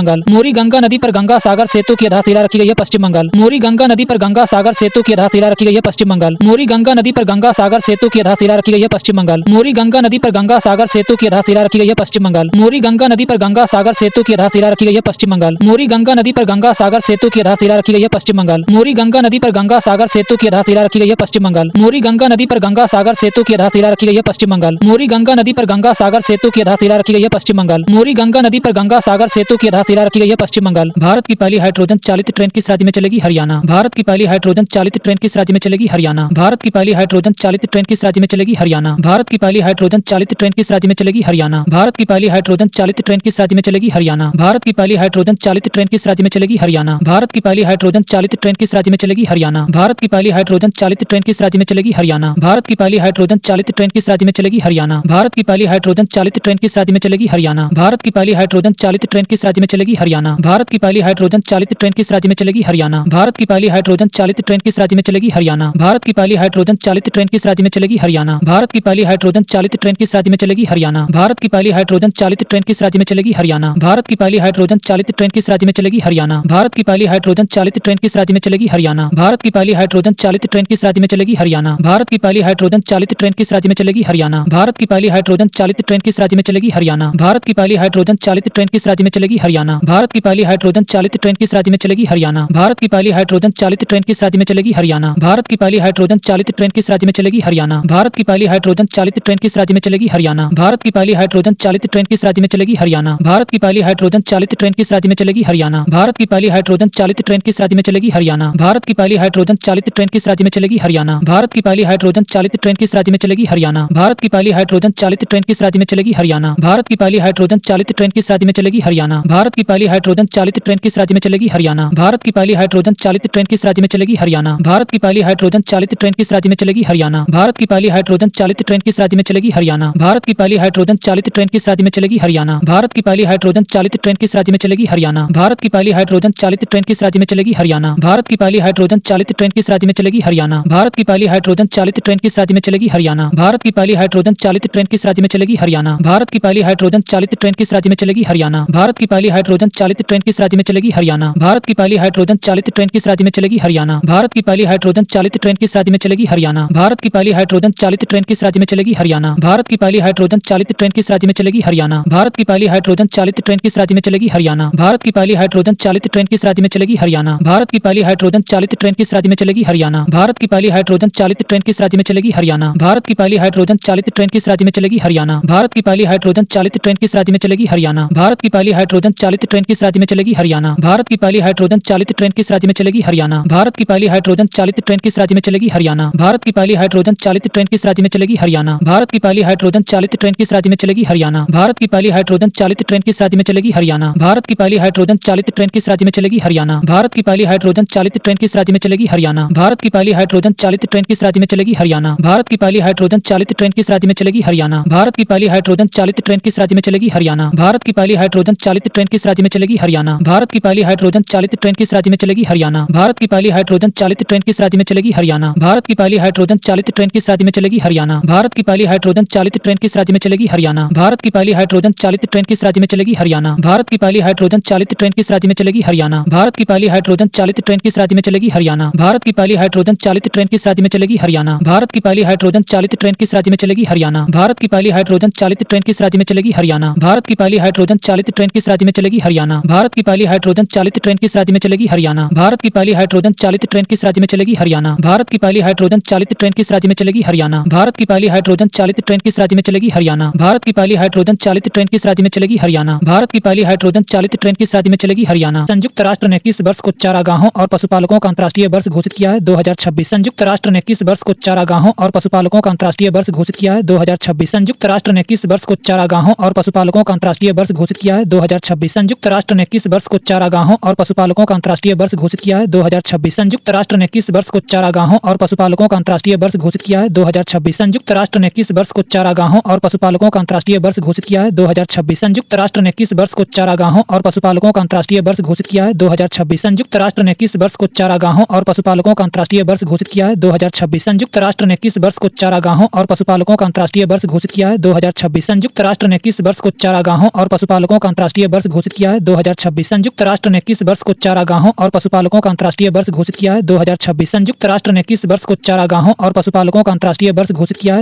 बंगाल। मोरी गंगा नदी पर गंगा सागर सेतु की आधारशिला रखी गई है पश्चिम बंगाल। मोरी गंगा नदी पर गंगा सागर सेतु की आधारशिला रखी गई है पश्चिम बंगाल। मोरी गंगा नदी पर गंगा सागर सेतु की आधारशिला रखी गई है पश्चिम बंगाल। मोरी गंगा नदी पर गंगा सागर सेतु की आधारशिला रखी गई है पश्चिम बंगाल। मोरी गंगा नदी पर गंगा सागर सेतु की आधारशिला रखी गई है पश्चिम बंगाल। मोरी गंगा नदी पर गंगा सागर सेतु की आधारशिला रखी गई है पश्चिम बंगाल। मोरी गंगा नदी पर गंगा सागर सेतु की आधारशिला रखी गई है पश्चिम बंगाल। मोरी गंगा नदी पर गंगा सागर सेतु की आधारशिला रखी गई है पश्चिम बंगाल। मोरी गंगा नदी पर गंगा सागर सेतु की आधारशिला रखी गई है पश्चिम बंगाल। मोरी गंगा नदी पर गंगा सागर सेतु की आधारशिला रखी गई है पश्चिम बंगाल। भारत की पहली हाइड्रोजन चालित ट्रेन किस राज्य में चलेगी? हरियाणा। भारत की पहली हाइड्रोजन चालित ट्रेन किस राज्य में चलेगी? हरियाणा। भारत की पहली हाइड्रोजन चालित ट्रेन किस राज्य में चलेगी? हरियाणा। भारत की पहली हाइड्रोजन चालित ट्रेन किस राज्य में चलेगी? हरियाणा। भारत की पहली हाइड्रोजन चालित ट्रेन किस राज्य में चलेगी? हरियाणा। भारत की पहली हाइड्रोजन चालित ट्रेन किस राज्य में चलेगी? हरियाणा। भारत की पहली हाइड्रोजन चालित ट्रेन किस राज्य में चलेगी? हरियाणा। भारत की पहली हाइड्रोजन चालित ट्रेन किस राज्य में चलेगी? हरियाणा। भारत की पहली हाइड्रोजन चालित ट्रेन किस राज्य में चलेगी? हरियाणा। भारत की पहली हाइड्रोजन चालित ट्रेन किस राज्य में चलेगी? हरियाणा। भारत की पहली हाइड्रोजन चालित ट्रेन किस राज्य में चलेगी? हरियाणा। भारत की पहली हाइड्रोजन चालित ट्रेन किस राज्य में चलेगी? हरियाणा। भारत की पहली हाइड्रोजन चालित ट्रेन किस राज्य में चलेगी? हरियाणा। भारत की पहली हाइड्रोजन चालित ट्रेन किस राज्य में चलेगी? हरियाणा। भारत की पहली हाइड्रोजन चालित ट्रेन किस राज्य में चलेगी? हरियाणा। भारत की पहली हाइड्रोजन चालित ट्रेन किस राज्य में चलेगी? हरियाणा। भारत की पहली हाइड्रोजन चालित ट्रेन किस राज्य में चलेगी? हरियाणा। भारत की पहली हाइड्रोजन चालित ट्रेन किस राज्य में चलेगी? हरियाणा। भारत की पहली हाइड्रोजन चालित ट्रेन किस राज्य में चलेगी? हरियाणा। भारत की पहली हाइड्रोजन चालित ट्रेन किस राज्य में चलेगी? हरियाणा। भारत की पहली हाइड्रोजन चालित ट्रेन किस राज्य में चलेगी? हरियाणा। भारत की पहली हाइड्रोजन चालित ट्रेन किस राज्य में चलेगी? हरियाणा। भारत की पहली हाइड्रोजन चालित ट्रेन किस राज्य में चलेगी? हरियाणा। भारत की पहली हाइड्रोजन चालित ट्रेन किस राज्य में चलेगी? हरियाणा। भारत की पहली हाइड्रोजन चालित ट्रेन किस राज्य में चलेगी? हरियाणा। भारत की पहली हाइड्रोजन चालित ट्रेन किस राज्य में चलेगी? हरियाणा। भारत की पहली हाइड्रोजन चालित ट्रेन किस राज्य में चलेगी? हरियाणा। भारत की पहली हाइड्रोजन चालित ट्रेन किस राज्य में चलेगी? हरियाणा। भारत की पहली हाइड्रोजन चालित ट्रेन किस राज्य में चलेगी? हरियाणा। भारत की पहली हाइड्रोजन चालित ट्रेन किस राज्य में चलेगी? हरियाणा। भारत की पहली हाइड्रोजन चालित ट्रेन किस राज्य में चलेगी? हरियाणा। भारत की पहली हाइड्रोजन चालित ट्रेन किस राज्य में चलेगी? हरियाणा। भारत की पहली हाइड्रोजन चालित ट्रेन किस राज्य में चलेगी? हरियाणा। भारत की पहली हाइड्रोजन चालित ट्रेन किस राज्य में चलेगी? हरियाणा। भारत की पहली हाइड्रोजन चालित ट्रेन किस राज्य में चलेगी? हरियाणा। भारत की पहली हाइड्रोजन चालित ट्रेन किस राज्य में चलेगी? हरियाणा। भारत की पहली हाइड्रोजन चालित ट्रेन किस राज्य में चलेगी? हरियाणा। भारत की पहली हाइड्रोजन चालित ट्रेन किस राज्य में चलेगी? हरियाणा। भारत की पहली हाइड्रोजन चालित ट्रेन किस राज्य में चलेगी? हरियाणा। भारत की पहली हाइड्रोजन चालित ट्रेन किस राज्य में चलेगी? हरियाणा। भारत की पहली हाइड्रोजन चालित ट्रेन किस राज्य में चलेगी? हरियाणा। भारत की पहली हाइड्रोजन चालित ट्रेन किस राज्य में चलेगी? हरियाणा। भारत की पहली हाइड्रोजन चालित ट्रेन किस राज्य में चलेगी? हरियाणा। भारत की पहली हाइड्रोजन चालित ट्रेन किस राज्य में चलेगी? हरियाणा। भारत की पहली हाइड्रोजन चालित ट्रेन किस राज्य में चलेगी? हरियाणा। भारत की पहली हाइड्रोजन चालित ट्रेन किस राज्य में चलेगी? हरियाणा। भारत की पहली हाइड्रोजन चालित ट्रेन किस राज्य में चलेगी? हरियाणा। भारत की पहली हाइड्रोजन चालित ट्रेन किस राज्य में चलेगी? हरियाणा। भारत की पहली हाइड्रोजन चालित ट्रेन किस राज्य में चलेगी? हरियाणा। भारत की पहली हाइड्रोजन चालित ट्रेन किस राज्य में चलेगी? हरियाणा। भारत की पहली हाइड्रोजन चालित ट्रेन किस राज्य में चलेगी? हरियाणा। भारत की पहली हाइड्रोजन चालित ट्रेन किस राज्य में चलेगी? हरियाणा। भारत की पहली हाइड्रोजन चालित ट्रेन किस राज्य में चलेगी? हरियाणा। भारत की पहली हाइड्रोजन चालित ट्रेन किस राज्य में चलेगी? हरियाणा। भारत की पहली हाइड्रोजन चालित ट्रेन किस राज्य में चलेगी? हरियाणा। भारत की पहली हाइड्रोजन चालित ट्रेन किस राज्य में चलेगी? हरियाणा। भारत की पहली हाइड्रोजन चालित ट्रेन किस राज्य में चलेगी? हरियाणा। भारत की पहली हाइड्रोजन चालित ट्रेन किस राज्य में चलेगी? हरियाणा। भारत की पहली हाइड्रोजन चालित ट्रेन किस राज्य में चलेगी? हरियाणा। भारत की पहली हाइड्रोजन चालित ट्रेन किस राज्य में चलेगी? हरियाणा। भारत की पहली हाइड्रोजन चालित ट्रेन किस राज्य में चलेगी? हरियाणा। भारत की पहली हाइड्रोजन चालित ट्रेन किस राज्य में चलेगी? हरियाणा। भारत की पहली हाइड्रोजन चालित ट्रेन किस राज्य में चलेगी? हरियाणा। भारत की पहली हाइड्रोजन चालित ट्रेन किस राज्य में चलेगी? हरियाणा। भारत की पहली हाइड्रोजन चालित ट्रेन किस राज्य में चलेगी? हरियाणा। भारत की पहली हाइड्रोजन चालित ट्रेन किस राज्य में चलेगी? हरियाणा। भारत की पहली हाइड्रोजन चालित ट्रेन किस राज्य में चलेगी? हरियाणा। भारत की पहली हाइड्रोजन चालित ट्रेन किस राज्य में चलेगी? हरियाणा। भारत की पहली हाइड्रोजन चालित ट्रेन किस राज्य में चलेगी? हरियाणा। भारत की पहली हाइड्रोजन चालित ट्रेन किस राज्य में चलेगी? हरियाणा। भारत की पहली हाइड्रोजन चालित ट्रेन किस राज्य में चलेगी? हरियाणा। भारत की पहली हाइड्रोजन चालित ट्रेन किस राज्य में चलेगी? हरियाणा। भारत की पहली हाइड्रोजन चालित ट्रेन किस राज्य में चलेगी? हरियाणा। भारत की पहली हाइड्रोजन चालित ट्रेन किस राज्य में चलेगी? हरियाणा। भारत की पहली हाइड्रोजन चालित ट्रेन किस राज्य में चलेगी? हरियाणा। भारत की पहली हाइड्रोजन चालित ट्रेन किस राज्य में चलेगी? हरियाणा। भारत की पहली हाइड्रोजन चालित ट्रेन किस राज्य में चलेगी? हरियाणा। भारत की पहली हाइड्रोजन चालित ट्रेन किस राज्य में चलेगी? हरियाणा। भारत की पहली हाइड्रोजन चालित ट्रेन किस राज्य में चलेगी? हरियाणा। भारत की पहली हाइड्रोजन चालित ट्रेन किस राज्य में चलेगी? हरियाणा। भारत की पहली हाइड्रोजन चालित ट्रेन किस राज्य में चलेगी? हरियाणा। भारत की पहली हाइड्रोजन चालित ट्रेन किस राज्य में चलेगी? हरियाणा। भारत की पहली हाइड्रोजन चालित ट्रेन किस राज्य में चलेगी? हरियाणा। भारत की पहली हाइड्रोजन चालित ट्रेन किस राज्य में चलेगी? हरियाणा। संयुक्त राष्ट्र ने किस वर्ष को चारागाहों और पशुपालकों का अंतर्राष्ट्रीय वर्ष घोषित किया है? 2026। संयुक्त राष्ट्र ने किस वर्ष को चारागाहों और पशुपालकों का अंतर्राष्ट्रीय वर्ष घोषित किया है? 2026। संयुक्त राष्ट्र ने किस वर्ष को चारागाहों और पशुपालकों का अंतर्राष्ट्रीय वर्ष घोषित किया है? 2026। संयुक्त राष्ट्र ने ने किस वर्ष को चारागाहों और पशुपालकों का अंतर्राष्ट्रीय वर्ष घोषित किया है? 2026। संयुक्त राष्ट्र ने किस वर्ष को चारागाहों और पशुपालकों का अंतर्राष्ट्रीय वर्ष घोषित किया है? 2026। संयुक्त राष्ट्र ने किस वर्ष को चारागाहों और पशुपालकों का अंतर्राष्ट्रीय वर्ष घोषित किया है? 2026। संयुक्त राष्ट्र ने किस वर्ष को चारागाहों और पशुपालकों का अंतर्राष्ट्रीय वर्ष घोषित किया है? 2026। संयुक्त राष्ट्र ने किस वर्ष को चारागाहों और पशुपालकों का अंतर्राष्ट्रीय वर्ष घोषित किया है? 2026। संयुक्त राष्ट्र ने किस वर्ष को चारागाहों और पशुपालकों का अंतर्राष्ट्रीय वर्ष घोषित किया है? 2026। संयुक्त राष्ट्र ने किस वर्ष को चारागाहों और पशुपालकों का अंतर्राष्ट्रीय वर्ष घोषित किया है? 2026। संयुक्त राष्ट्र ने किस वर्ष को चारागाहों और पशुपालकों का अंतर्राष्ट्रीय वर्ष घोषित किया है?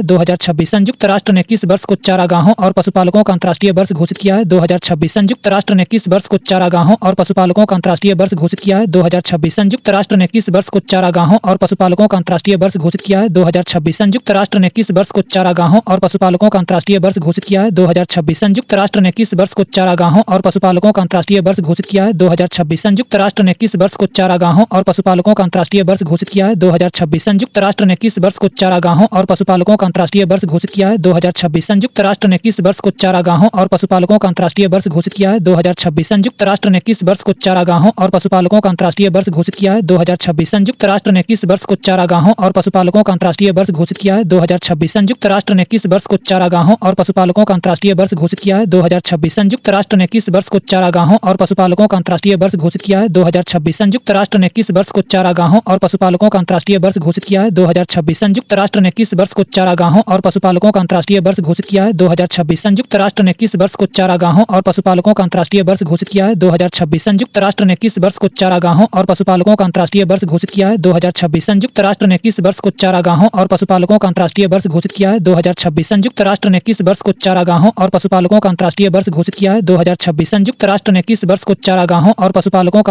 2026। संयुक्त राष्ट्र ने किस वर्ष को चारागाहों और पशुपालकों का अंतर्राष्ट्रीय वर्ष घोषित किया है? 2026। संयुक्त राष्ट्र ने किस वर्ष को चारागाहों और पशुपालकों का अंतर्राष्ट्रीय वर्ष घोषित किया है? 2026। संयुक्त राष्ट्र ने किस वर्ष को चारागाहों और पशुपालकों का अंतर्राष्ट्रीय वर्ष घोषित किया है? 2026। संयुक्त राष्ट्र ने किस वर्ष को चारागाहों और पशुपालकों का अंतर्राष्ट्रीय वर्ष घोषित किया है? 2026। संयुक्त राष्ट्र ने किस वर्ष को चारागाहों और पशुपालकों का अंतर्राष्ट्रीय वर्ष घोषित किया है? 2026। संयुक्त राष्ट्र ने किस वर्ष को चारागाहों और पशुपालकों का अंतर्राष्ट्रीय वर्ष घोषित किया है? 2026। संयुक्त राष्ट्र ने किस वर्ष को चारागाहों और पशुपालकों का अंतर्राष्ट्रीय वर्ष घोषित किया है? 2026। संयुक्त राष्ट्र ने किस वर्ष को चारागाहों और पशुपालकों का अंतर्राष्ट्रीय वर्ष घोषित किया है? 2026। संयुक्त राष्ट्र ने किस वर्ष को चारागाहों और पशुपालकों का अंतर्राष्ट्रीय वर्ष घोषित किया है? 2026। संयुक्त राष्ट्र ने किस वर्ष को चारागाहों और पशुपालकों का अंतर्राष्ट्रीय वर्ष घोषित किया है? 2026। संयुक्त राष्ट्र ने किस वर्ष को चारागाहों और पशुपालकों का अंतर्राष्ट्रीय वर्ष घोषित किया है? 2026। संयुक्त राष्ट्र ने किस वर्ष को चारागाहों और पशुपालकों का अंतर्राष्ट्रीय वर्ष घोषित किया है? 2026। संयुक्त राष्ट्र ने किस वर्ष को चारागाहों और पशुपालकों का अंतर्राष्ट्रीय वर्ष घोषित किया है? 2026। संयुक्त राष्ट्र ने किस वर्ष को चारागाहों और पशुपालकों का अंतर्राष्ट्रीय वर्ष घोषित किया है? 2026। संयुक्त राष्ट्र ने किस वर्ष को चारागाहों और पशुपालकों का अंतर्राष्ट्रीय वर्ष घोषित किया है? 2026। संयुक्त राष्ट्र ने किस वर्ष को चारागाहों और पशुपालकों का अंतर्राष्ट्रीय वर्ष घोषित किया है? 2026। संयुक्त राष्ट्र ने किस वर्ष को चारागाहों और पशुपालकों का अंतर्राष्ट्रीय वर्ष घोषित किया है? 2026। संयुक्त राष्ट्र ने किस वर्ष को चारागाहों और पशुपालकों का अंतर्राष्ट्रीय वर्ष घोषित किया है? 2026। संयुक्त राष्ट्र ने किस वर्ष को चारागाहों और पशुपालकों का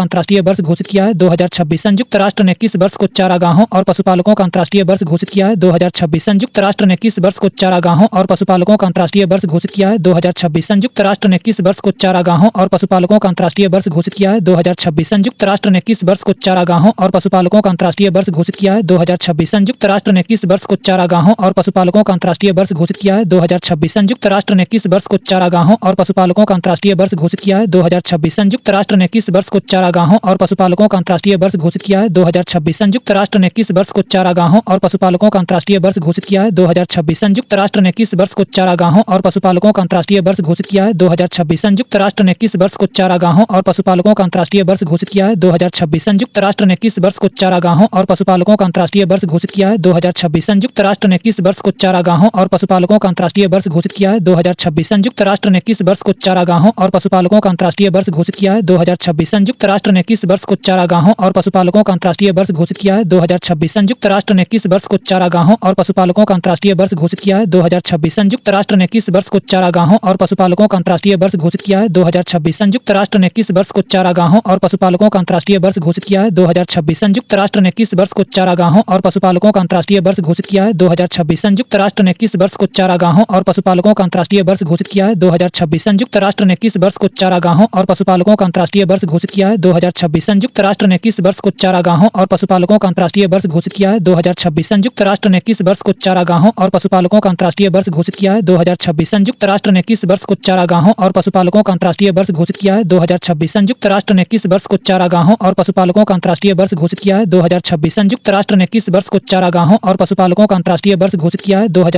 अंतर्राष्ट्रीय वर्ष घोषित किया है? 2026। संयुक्त राष्ट्र ने किस वर्ष को चारागाहों और पशुपालकों का अंतर्राष्ट्रीय वर्ष घोषित किया है? 2026। संयुक्त राष्ट्र ने किस वर्ष को चारागाहों और पशुपालकों का अंतर्राष्ट्रीय वर्ष घोषित किया है? 2026। संयुक्त राष्ट्र ने किस वर्ष को चारागाहों और पशुपालकों का अंतर्राष्ट्रीय वर्ष घोषित किया है? 2026। संयुक्त राष्ट्र ने किस वर्ष को चारागाहों और पशुपालकों का अंतर्राष्ट्रीय वर्ष घोषित किया है? 2026। संयुक्त राष्ट्र ने किस वर्ष को चारागाहों और पशुपालकों का अंतर्राष्ट्रीय वर्ष घोषित किया है? 2026। संयुक्त राष्ट्र ने किस वर्ष को चारागाहों और पशुपालकों का अंतर्राष्ट्रीय वर्ष घोषित किया है? 2026। संयुक्त राष्ट्र ने किस वर्ष को चारागाहों और पशुपालकों का अंतर्राष्ट्रीय वर्ष घोषित किया है? 2026। संयुक्त राष्ट्र ने किस वर्ष को चारागाहों और पशुपालकों का अंतर्राष्ट्रीय वर्ष घोषित किया है? 2026। संयुक्त राष्ट्र ने किस वर्ष को चारागाहों और पशुपालकों का अंतर्राष्ट्रीय वर्ष घोषित किया है? 2026। संयुक्त राष्ट्र ने किस वर्ष को चारागाहों और पशुपालकों का अंतर्राष्ट्रीय वर्ष घोषित किया है? 2026। संयुक्त राष्ट्र ने किस वर्ष को चारागाहों और पशुपालकों का अंतर्राष्ट्रीय वर्ष घोषित किया है? 2026। संयुक्त राष्ट्र ने किस वर्ष को चारागाहों और पशुपालकों का अंतर्राष्ट्रीय वर्ष घोषित किया है? 2026। संयुक्त राष्ट्र ने किस वर्ष को चारागाहों और पशुपालकों का अंतर्राष्ट्रीय वर्ष घोषित किया है? 2026। संयुक्त राष्ट्र ने किस वर्ष को चारागाहों और पशुपालकों का अंतर्राष्ट्रीय वर्ष घोषित किया है? 2026। संयुक्त राष्ट्र ने किस वर्ष को चारागाहों और पशुपालकों का अंतर्राष्ट्रीय वर्ष घोषित किया है? 2026। संयुक्त राष्ट्र ने किस वर्ष को चारागाहों और पशुपालकों का अंतर्राष्ट्रीय वर्ष घोषित किया है? 2026। संयुक्त राष्ट्र ने किस वर्ष को चारागाहों और पशुपालकों का अंतर्राष्ट्रीय वर्ष घोषित किया है? 2026। संयुक्त राष्ट्र ने किस वर्ष को चारागाहों और पशुपालकों का अंतर्राष्ट्रीय वर्ष घोषित किया है? 2026। संयुक्त राष्ट्र ने किस वर्ष को चारागाहों और पशुपालकों का अंतर्राष्ट्रीय वर्ष घोषित किया है? 2026। संयुक्त राष्ट्र ने किस वर्ष को चारागाहों और पशुपालकों का अंतर्राष्ट्रीय वर्ष घोषित किया है? 2026। संयुक्त राष्ट्र ने किस वर्ष को चारागाहों और पशुपालकों का अंतर्राष्ट्रीय वर्ष घोषित किया है? 2026। संयुक्त राष्ट्र ने किस वर्ष को चारागाहों और पशुपालकों का अंतर्राष्ट्रीय वर्ष घोषित किया है? 2026। संयुक्त राष्ट्र ने किस वर्ष को चारागाहों और पशुपालकों का अंतर्राष्ट्रीय वर्ष घोषित किया है? 2026। संयुक्त राष्ट्र ने किस वर्ष को चारागाहों और पशुपालकों का अंतर्राष्ट्रीय वर्ष घोषित किया है? 2026। संयुक्त राष्ट्र ने किस वर्ष को चारागाहों और पशुपालकों का अंतर्राष्ट्रीय वर्ष घोषित किया है? 2026। संयुक्त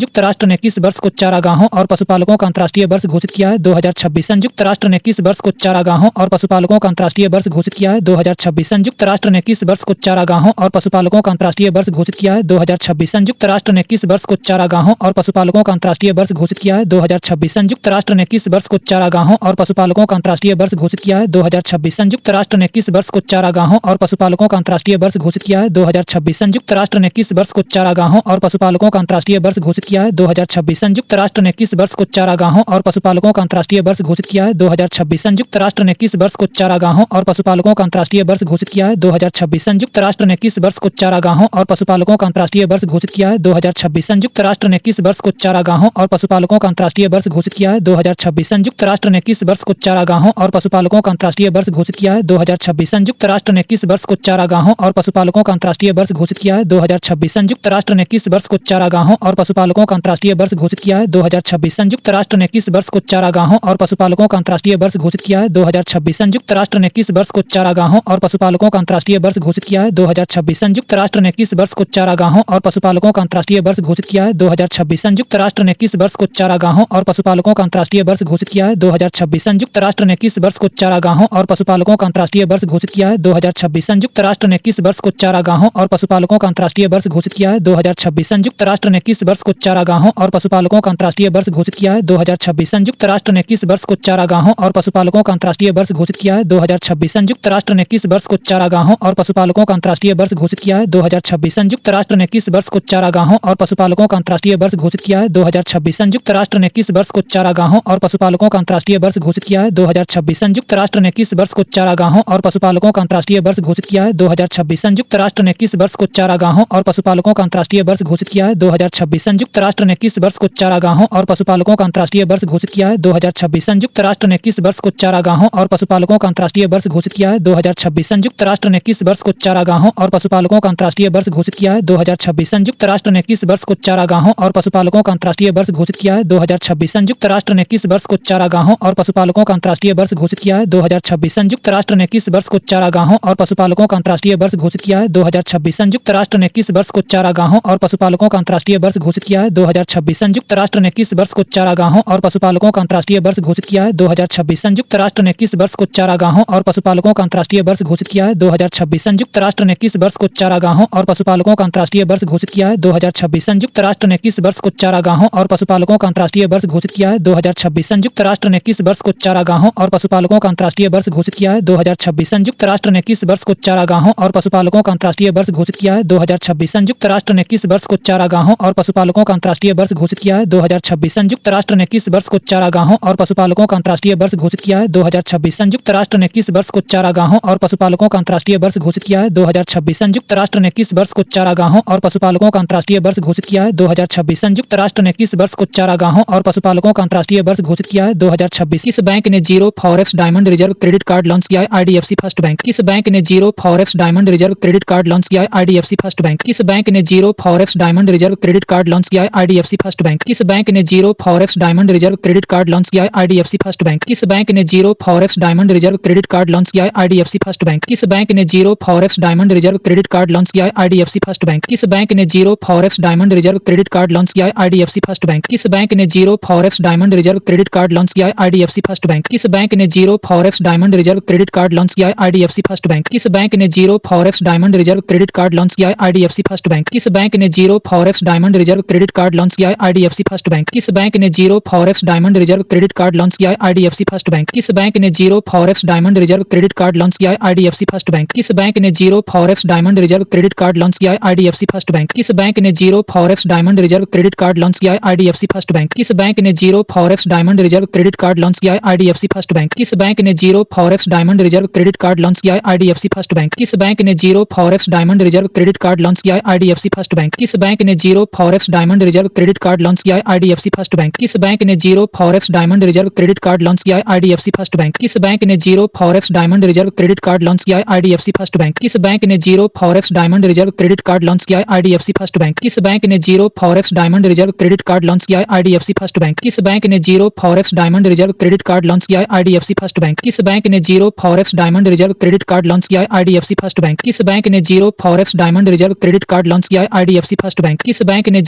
राष्ट्र ने किस वर्ष को चारागाहों और पशुपालकों का अंतर्राष्ट्रीय वर्ष घोषित किया है? 2026। संयुक्त राष्ट्र ने किस वर्ष को चारागाहों और पशुपालकों का अंतर्राष्ट्रीय वर्ष घोषित किया है? 2026। संयुक्त राष्ट्र ने किस वर्ष को चारागाहों और पशुपालकों का अंतर्राष्ट्रीय वर्ष घोषित किया है? 2026। संयुक्त राष्ट्र ने किस वर्ष को चारागाहों और पशुपालकों का अंतर्राष्ट्रीय वर्ष घोषित किया है? 2026। संयुक्त राष्ट्र ने किस वर्ष को चारागाहों और पशुपालकों का अंतर्राष्ट्रीय वर्ष घोषित किया है? 2026। संयुक्त राष्ट्र ने किस वर्ष को चारागाहों और पशुपालकों का अंतर्राष्ट्रीय वर्ष घोषित किया है? 2026। संयुक्त राष्ट्र ने किस वर्ष को चारागाहों और पशुपालकों का अंतर्राष्ट्रीय वर्ष घोषित किया है? 2026। संयुक्त राष्ट्र ने किस वर्ष को चारागाहों और पशुपालकों का अंतर्राष्ट्रीय वर्ष घोषित किया है? 2026। संयुक्त राष्ट्र ने किस वर्ष को चारागाहों और पशुपालकों का अंतर्राष्ट्रीय वर्ष घोषित किया है? 2026। संयुक्त राष्ट्र ने किस वर्ष को चारागाहों और पशुपालकों का अंतर्राष्ट्रीय वर्ष घोषित किया है? 2026। संयुक्त राष्ट्र ने किस वर्ष को चारागाहों और पशुपालकों का अंतर्राष्ट्रीय वर्ष घोषित किया है? 2026। संयुक्त राष्ट्र ने किस वर्ष को चारागाहों और पशुपालकों का अंतर्राष्ट्रीय वर्ष घोषित किया है? 2026। संयुक्त राष्ट्र ने किस वर्ष को चारागाहों और पशुपालकों का अंतर्राष्ट्रीय वर्ष घोषित किया है? 2026। संयुक्त राष्ट्र ने किस वर्ष को चारागाहों और पशुपालकों का अंतर्राष्ट्रीय वर्ष घोषित किया है? 2026। संयुक्त राष्ट्र ने किस वर्ष को चारागाहों और पशुपालकों का अंतर्राष्ट्रीय वर्ष घोषित किया है? 2026। संयुक्त राष्ट्र ने किस वर्ष को चारागाहों और पशुपालकों का अंतर्राष्ट्रीय वर्ष घोषित किया है? 2026। संयुक्त राष्ट्र ने किस वर्ष को चारागाहों और पशुपालकों का अंतर्राष्ट्रीय वर्ष घोषित किया है? 2026। संयुक्त राष्ट्र ने किस वर्ष को चारागाहों और पशुपालकों का अंतर्राष्ट्रीय वर्ष घोषित किया है? 2026। संयुक्त राष्ट्र ने किस वर्ष को चारागाहों और पशुपालकों का अंतर्राष्ट्रीय वर्ष घोषित किया है? 2026। संयुक्त राष्ट्र ने किस वर्ष को चारागाहों और पशुपालकों का अंतर्राष्ट्रीय वर्ष घोषित किया है? 2026। संयुक्त राष्ट्र ने किस वर्ष को चारागाहों और पशुपालकों का अंतर्राष्ट्रीय वर्ष घोषित किया है? 2026। संयुक्त राष्ट्र ने किस वर्ष को चारागाहों और पशुपालकों का अंतर्राष्ट्रीय वर्ष घोषित किया है? 2026। संयुक्त राष्ट्र ने किस वर्ष को चारागाहों और पशुपालकों का अंतर्राष्ट्रीय वर्ष घोषित किया है? 2026। संयुक्त राष्ट्र ने किस वर्ष को चारागाहों और पशुपालकों का अंतर्राष्ट्रीय वर्ष घोषित किया है? 2026। संयुक्त राष्ट्र ने किस वर्ष को चारागाहों और पशुपालकों का अंतर्राष्ट्रीय वर्ष घोषित किया है? 2026। संयुक्त राष्ट्र ने किस वर्ष को चारागाहों और पशुपालकों का अंतर्राष्ट्रीय वर्ष घोषित किया है? 2026। संयुक्त राष्ट्र ने किस वर्ष को चारागाहों और पशुपालकों का अंतर्राष्ट्रीय वर्ष घोषित किया है? 2026। संयुक्त राष्ट्र ने किस वर्ष को चारागाहों और पशुपालकों का अंतर्राष्ट्रीय वर्ष घोषित किया है? 2026। संयुक्त राष्ट्र ने किस वर्ष को चारागाहों और पशुपालकों का अंतर्राष्ट्रीय वर्ष घोषित किया है? 2026। संयुक्त राष्ट्र ने किस वर्ष को चारागाहों और पशुपालकों का अंतर्राष्ट्रीय वर्ष घोषित किया है? 2026। संयुक्त राष्ट्र ने किस वर्ष को चारागाहों और पशुपालकों का अंतर्राष्ट्रीय वर्ष घोषित किया है? 2026। संयुक्त राष्ट्र ने किस वर्ष को चारागाहों और पशुपालकों का अंतर्राष्ट्रीय वर्ष घोषित किया है? 2026। संयुक्त राष्ट्र ने किस वर्ष को चारागाहों और पशुपालकों का अंतर्राष्ट्रीय वर्ष घोषित किया है? 2026। संयुक्त राष्ट्र ने किस वर्ष को चारागाहों और पशुपालकों का अंतर्राष्ट्रीय वर्ष घोषित किया है? 2026। संयुक्त राष्ट्र ने किस वर्ष को चारागाहों और पशुपालकों का अंतर्राष्ट्रीय वर्ष घोषित किया है? 2026। संयुक्त राष्ट्र ने किस वर्ष को चारागाहों और पशुपालकों का अंतर्राष्ट्रीय वर्ष घोषित किया है? 2026। संयुक्त राष्ट्र ने किस वर्ष को चारागाहों और पशुपालकों का अंतर्राष्ट्रीय वर्ष घोषित किया है? 2026। संयुक्त राष्ट्र ने किस वर्ष को चारागाहों और पशुपालकों का अंतर्राष्ट्रीय वर्ष घोषित किया है? 2026। संयुक्त राष्ट्र ने किस वर्ष को चारागाहों और पशुपालकों का अंतर्राष्ट्रीय वर्ष घोषित किया है? 2026। संयुक्त राष्ट्र ने किस वर्ष को चारागाहों और पशुपालकों का अंतर्राष्ट्रीय वर्ष घोषित किया है? 2026। संयुक्त राष्ट्र ने किस वर्ष को चारागाहों और पशुपालकों का अंतर्राष्ट्रीय वर्ष घोषित किया है? 2026। संयुक्त राष्ट्र ने किस वर्ष को चारागाहों और पशुपालकों का अंतर्राष्ट्रीय वर्ष घोषित किया है? 2026। संयुक्त राष्ट्र ने किस वर्ष को चारागाहों और पशुपालकों का अंतर्राष्ट्रीय वर्ष घोषित किया है? 2026। संयुक्त राष्ट्र ने किस वर्ष को चारागाहों और पशुपालकों का अंतर्राष्ट्रीय वर्ष घोषित किया है? 2026। संयुक्त राष्ट्र ने किस वर्ष को चारागाहों और पशुपालकों का अंतर्राष्ट्रीय वर्ष घोषित किया है? 2026। संयुक्त राष्ट्र ने किस वर्ष को चारागाहों और पशुपालकों का अंतर्राष्ट्रीय वर्ष घोषित किया है? 2026। किस बैंक ने zero forex diamond reserve credit card launch किया है? IDFC First bank. किस बैंक ने zero forex diamond reserve credit card launch किया है? IDFC First bank. किस बैंक ने zero forex diamond reserve credit card launch किया है? IDFC First bank. किस बैंक ने zero forex diamond reserve credit card launch किया है? IDFC First bank. किस बैंक ने zero forex diamond reserve credit card launch किया है? IDFC First bank. किस बैंक ने zero forex diamond reserve credit card launch किया है? IDFC First bank. किस बैंक ने zero forex diamond reserve credit card launch किया है? IDFC First bank. किस बैंक ने zero forex diamond reserve credit card launch किया है? IDFC First bank. किस बैंक ने zero forex diamond reserve credit card launch किया है? IDFC First bank. किस बैंक ने zero forex diamond reserve credit card launch किया है? IDFC First bank. किस बैंक ने zero forex diamond reserve credit card launch किया है? IDFC First bank. किस बैंक ने zero forex diamond reserve credit card launch किया है? IDFC First bank. किस बैंक ने zero forex diamond reserve credit card launch किया है? IDFC First bank. किस बैंक ने zero forex diamond reserve credit card launch किया है? IDFC First bank. किस बैंक ने zero forex diamond reserve credit card launch किया है? IDFC First bank. किस बैंक ने zero forex diamond reserve credit card launch किया है? IDFC First bank. किस बैंक ने zero forex diamond reserve credit card launch किया है? IDFC First bank. किस बैंक ने zero forex diamond reserve credit card launch किया है? IDFC First bank. किस बैंक ने zero forex diamond reserve credit card launch किया है? IDFC First bank. किस बैंक ने zero forex diamond reserve credit card launch किया है? IDFC First bank. किस बैंक ने zero forex diamond reserve credit card launch किया है? IDFC First bank. किस बैंक ने zero forex diamond reserve credit card launch किया है? IDFC First bank. किस बैंक ने zero forex diamond reserve credit card launch किया है? IDFC First bank. किस बैंक ने zero forex diamond reserve credit card launch किया है? IDFC First bank. किस बैंक ने zero forex diamond reserve credit card launch किया है? IDFC First bank. किस बैंक ने zero forex diamond reserve credit card launch किया है? IDFC First bank. किस बैंक ने zero forex diamond